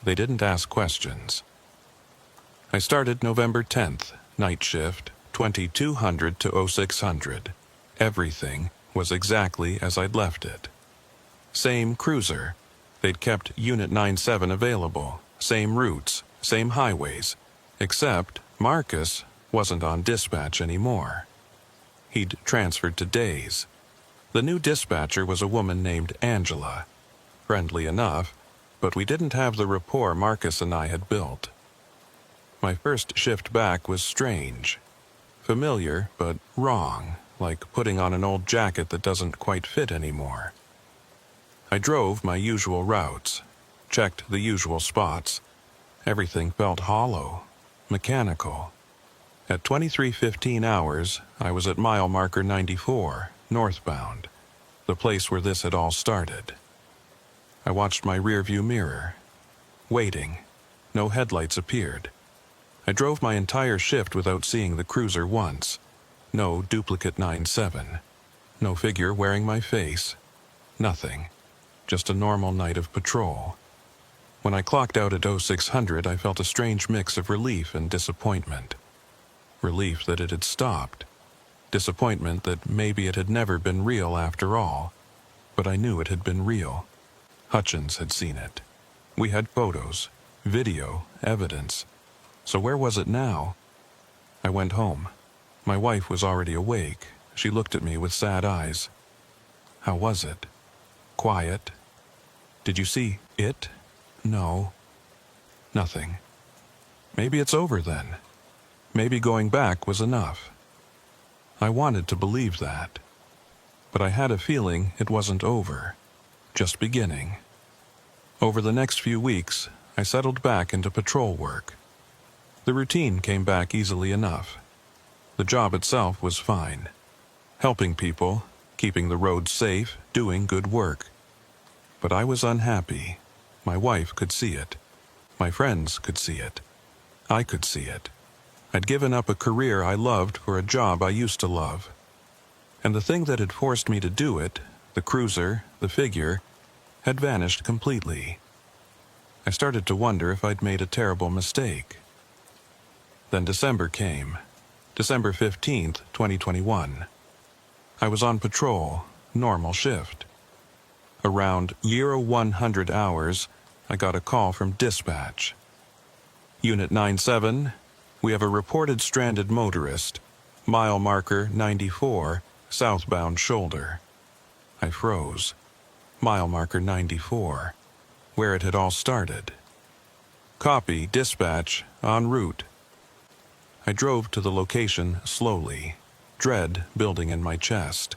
They didn't ask questions. I started November 10th, night shift, 2200 to 0600. Everything was exactly as I'd left it. Same cruiser. They'd kept Unit 97 available. Same routes, same highways. Except Marcus wasn't on dispatch anymore. He'd transferred to days. The new dispatcher was a woman named Angela. Friendly enough, but we didn't have the rapport Marcus and I had built. My first shift back was strange. Familiar, but wrong, like putting on an old jacket that doesn't quite fit anymore. I drove my usual routes, checked the usual spots. Everything felt hollow, mechanical. At 23:15 hours, I was at mile marker 94, northbound, the place where this had all started. I watched my rearview mirror. Waiting. No headlights appeared. I drove my entire shift without seeing the cruiser once. No duplicate 9-7. No figure wearing my face. Nothing. Just a normal night of patrol. When I clocked out at 0600, I felt a strange mix of relief and disappointment. Relief that it had stopped. Disappointment that maybe it had never been real after all. But I knew it had been real. Hutchins had seen it. We had photos, video, evidence. So where was it now? I went home. My wife was already awake. She looked at me with sad eyes. "How was it?" "Quiet." "Did you see it?" "No." "Nothing." Maybe it's over then. Maybe going back was enough. I wanted to believe that. But I had a feeling it wasn't over. Just beginning. Over the next few weeks, I settled back into patrol work. The routine came back easily enough. The job itself was fine. Helping people, keeping the roads safe, doing good work. But I was unhappy. My wife could see it. My friends could see it. I could see it. I'd given up a career I loved for a job I used to love. And the thing that had forced me to do it, the cruiser, the figure, had vanished completely. I started to wonder if I'd made a terrible mistake. Then December came. December 15th, 2021. I was on patrol, normal shift. Around 0100 hours, I got a call from dispatch. Unit 97, we have a reported stranded motorist, mile marker 94, southbound shoulder. I froze. Mile marker 94, where it had all started. Copy, dispatch, en route. I drove to the location slowly, dread building in my chest.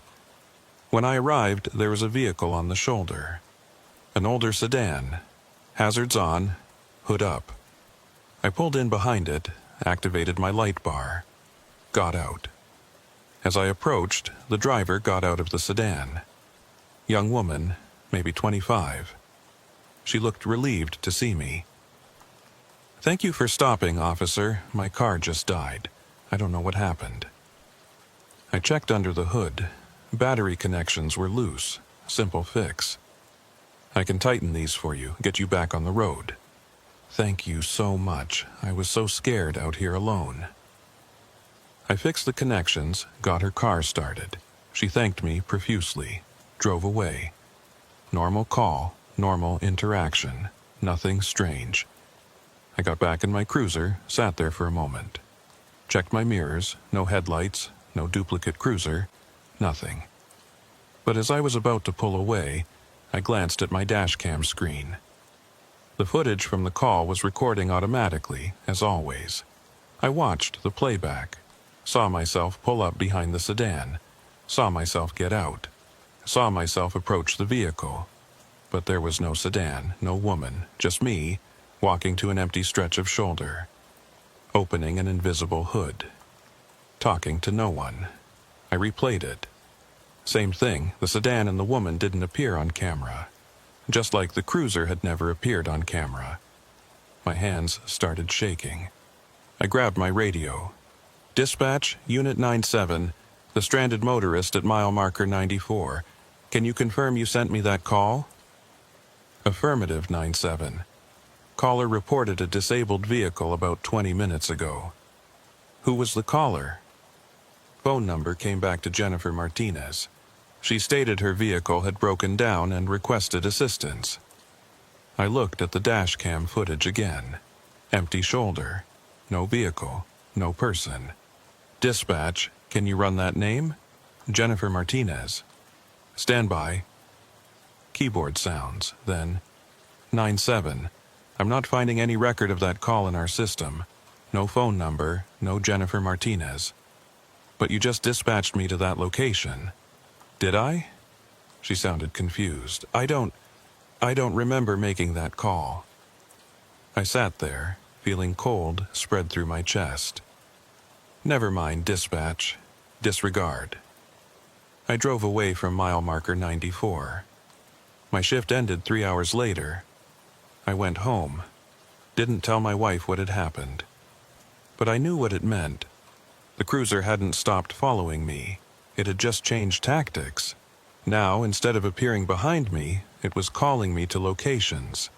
When I arrived, there was a vehicle on the shoulder. An older sedan, hazards on, hood up. I pulled in behind it, activated my light bar, got out. As I approached, the driver got out of the sedan. Young woman, maybe 25. She looked relieved to see me. "Thank you for stopping, officer. My car just died. I don't know what happened." I checked under the hood. Battery connections were loose. Simple fix. "I can tighten these for you, get you back on the road." Thank you so much. I was so scared out here alone. I fixed the connections, got her car started. She thanked me profusely, drove away. Normal call, normal interaction, nothing strange. I got back in my cruiser, sat there for a moment. Checked my mirrors, no headlights, no duplicate cruiser, nothing. But as I was about to pull away, I glanced at my dashcam screen. The footage from the call was recording automatically, as always. I watched the playback, saw myself pull up behind the sedan, saw myself get out, saw myself approach the vehicle. But there was no sedan, no woman, just me, walking to an empty stretch of shoulder, opening an invisible hood, talking to no one. I replayed it. Same thing, the sedan and the woman didn't appear on camera, just like the cruiser had never appeared on camera. My hands started shaking. I grabbed my radio. Dispatch, Unit 97, the stranded motorist at mile marker 94. Can you confirm you sent me that call? Affirmative, 97. Caller reported a disabled vehicle about 20 minutes ago. Who was the caller? Phone number came back to Jennifer Martinez. She stated her vehicle had broken down and requested assistance. I looked at the dashcam footage again. Empty shoulder. No vehicle. No person. Dispatch, can you run that name? Jennifer Martinez. Stand by. Keyboard sounds, then 97. I'm not finding any record of that call in our system. No phone number, no Jennifer Martinez. But you just dispatched me to that location. Did I? She sounded confused. I don't remember making that call. I sat there, feeling cold spread through my chest. Never mind, dispatch. Disregard. I drove away from mile marker 94. My shift ended 3 hours later. I went home. Didn't tell my wife what had happened. But I knew what it meant. The cruiser hadn't stopped following me. It had just changed tactics. Now, instead of appearing behind me, it was calling me to locations,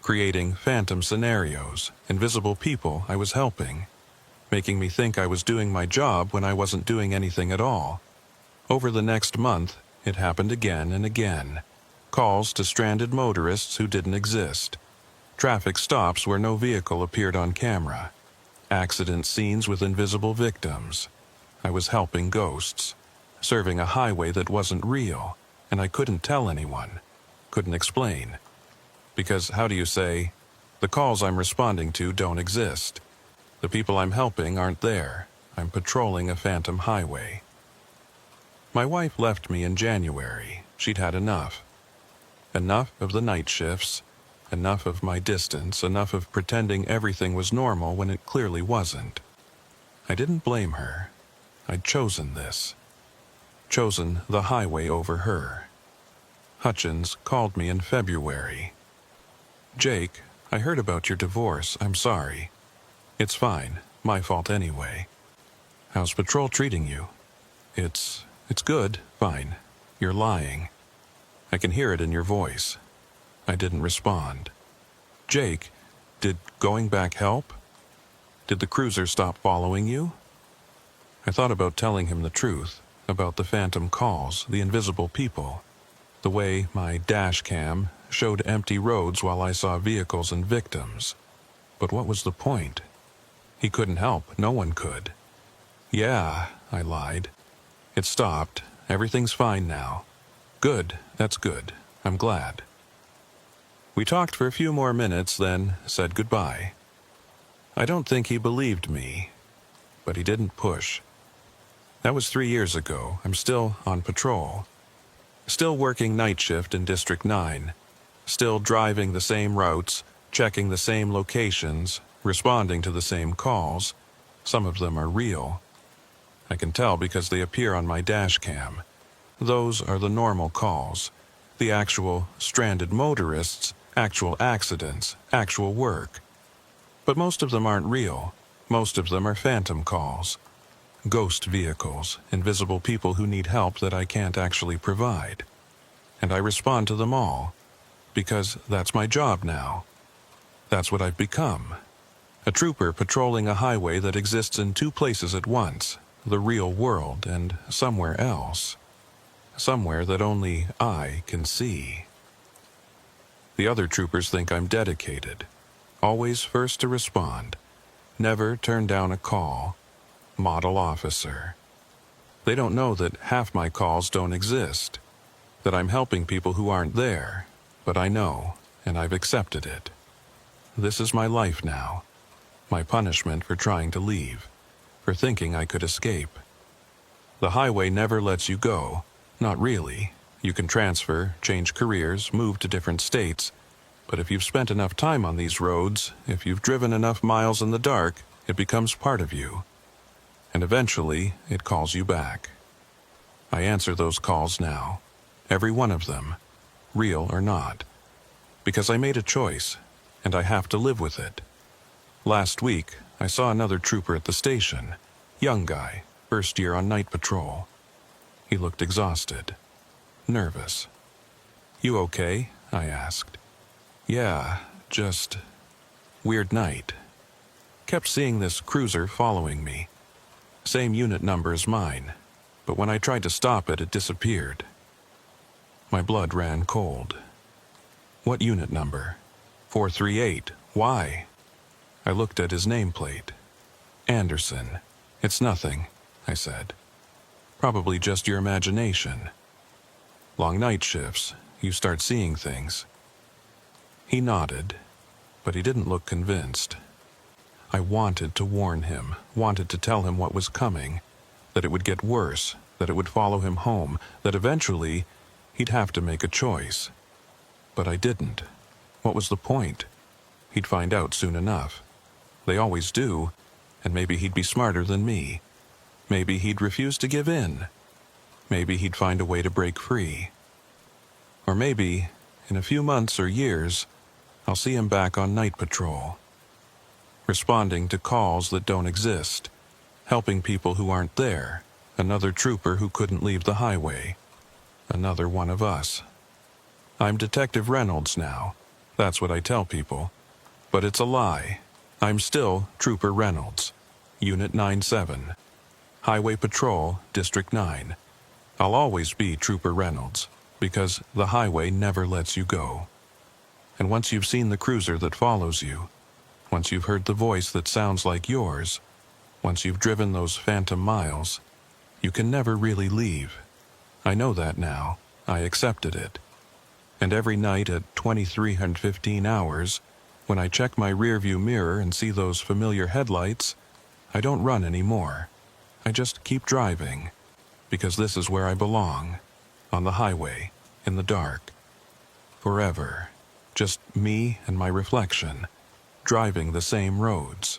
creating phantom scenarios, invisible people I was helping, making me think I was doing my job when I wasn't doing anything at all. Over the next month, it happened again and again. Calls to stranded motorists who didn't exist. Traffic stops where no vehicle appeared on camera. Accident scenes with invisible victims. I was helping ghosts, serving a highway that wasn't real, and I couldn't tell anyone, couldn't explain. Because how do you say, the calls I'm responding to don't exist. The people I'm helping aren't there. I'm patrolling a phantom highway. My wife left me in January. She'd had enough. Enough of the night shifts, enough of my distance, enough of pretending everything was normal when it clearly wasn't. I didn't blame her. I'd chosen this. Chosen the highway over her. Hutchins called me in February. Jake, I heard about your divorce. I'm sorry. It's fine. My fault anyway. How's patrol treating you? It's good. Fine. You're lying. I can hear it in your voice. I didn't respond. Jake, did going back help? Did the cruiser stop following you? I thought about telling him the truth, about the phantom calls, the invisible people, the way my dash cam showed empty roads while I saw vehicles and victims. But what was the point? He couldn't help. No one could. Yeah, I lied. It stopped. Everything's fine now. Good. That's good. I'm glad. We talked for a few more minutes, then said goodbye. I don't think he believed me, but he didn't push. That was 3 years ago. I'm still on patrol. Still working night shift in District 9. Still driving the same routes, checking the same locations, responding to the same calls. Some of them are real. I can tell because they appear on my dash cam. Those are the normal calls. The actual stranded motorists, actual accidents, actual work. But most of them aren't real. Most of them are phantom calls. Ghost vehicles, invisible people who need help that I can't actually provide. And I respond to them all, because that's my job now. That's what I've become. A trooper patrolling a highway that exists in two places at once, the real world and somewhere else. Somewhere that only I can see. The other troopers think I'm dedicated, always first to respond, never turn down a call, model officer. They don't know that half my calls don't exist, that I'm helping people who aren't there, but I know, and I've accepted it. This is my life now, my punishment for trying to leave, for thinking I could escape. The highway never lets you go, not really. You can transfer, change careers, move to different states, but if you've spent enough time on these roads, if you've driven enough miles in the dark, it becomes part of you. And eventually, it calls you back. I answer those calls now, every one of them, real or not, because I made a choice, and I have to live with it. Last week, I saw another trooper at the station, young guy, first year on night patrol. He looked exhausted, nervous. "You okay?" I asked. "Yeah, just weird night. Kept seeing this cruiser following me. Same unit number as mine, but when I tried to stop it, it disappeared." My blood ran cold. "What unit number?" 438. Why? I looked at his nameplate. "Anderson. It's nothing," I said. "Probably just your imagination. Long night shifts, you start seeing things." He nodded, but he didn't look convinced. I wanted to warn him, wanted to tell him what was coming, that it would get worse, that it would follow him home, that eventually he'd have to make a choice. But I didn't. What was the point? He'd find out soon enough. They always do, and maybe he'd be smarter than me. Maybe he'd refuse to give in. Maybe he'd find a way to break free. Or maybe, in a few months or years, I'll see him back on night patrol, responding to calls that don't exist, helping people who aren't there, another trooper who couldn't leave the highway, another one of us. I'm Detective Reynolds now. That's what I tell people. But it's a lie. I'm still Trooper Reynolds, Unit 97, Highway Patrol, District 9. I'll always be Trooper Reynolds, because the highway never lets you go. And once you've seen the cruiser that follows you, once you've heard the voice that sounds like yours, once you've driven those phantom miles, you can never really leave. I know that now. I accepted it. And every night at 2315 hours, when I check my rearview mirror and see those familiar headlights, I don't run anymore. I just keep driving, because this is where I belong, on the highway, in the dark. Forever. Just me and my reflection, driving the same roads.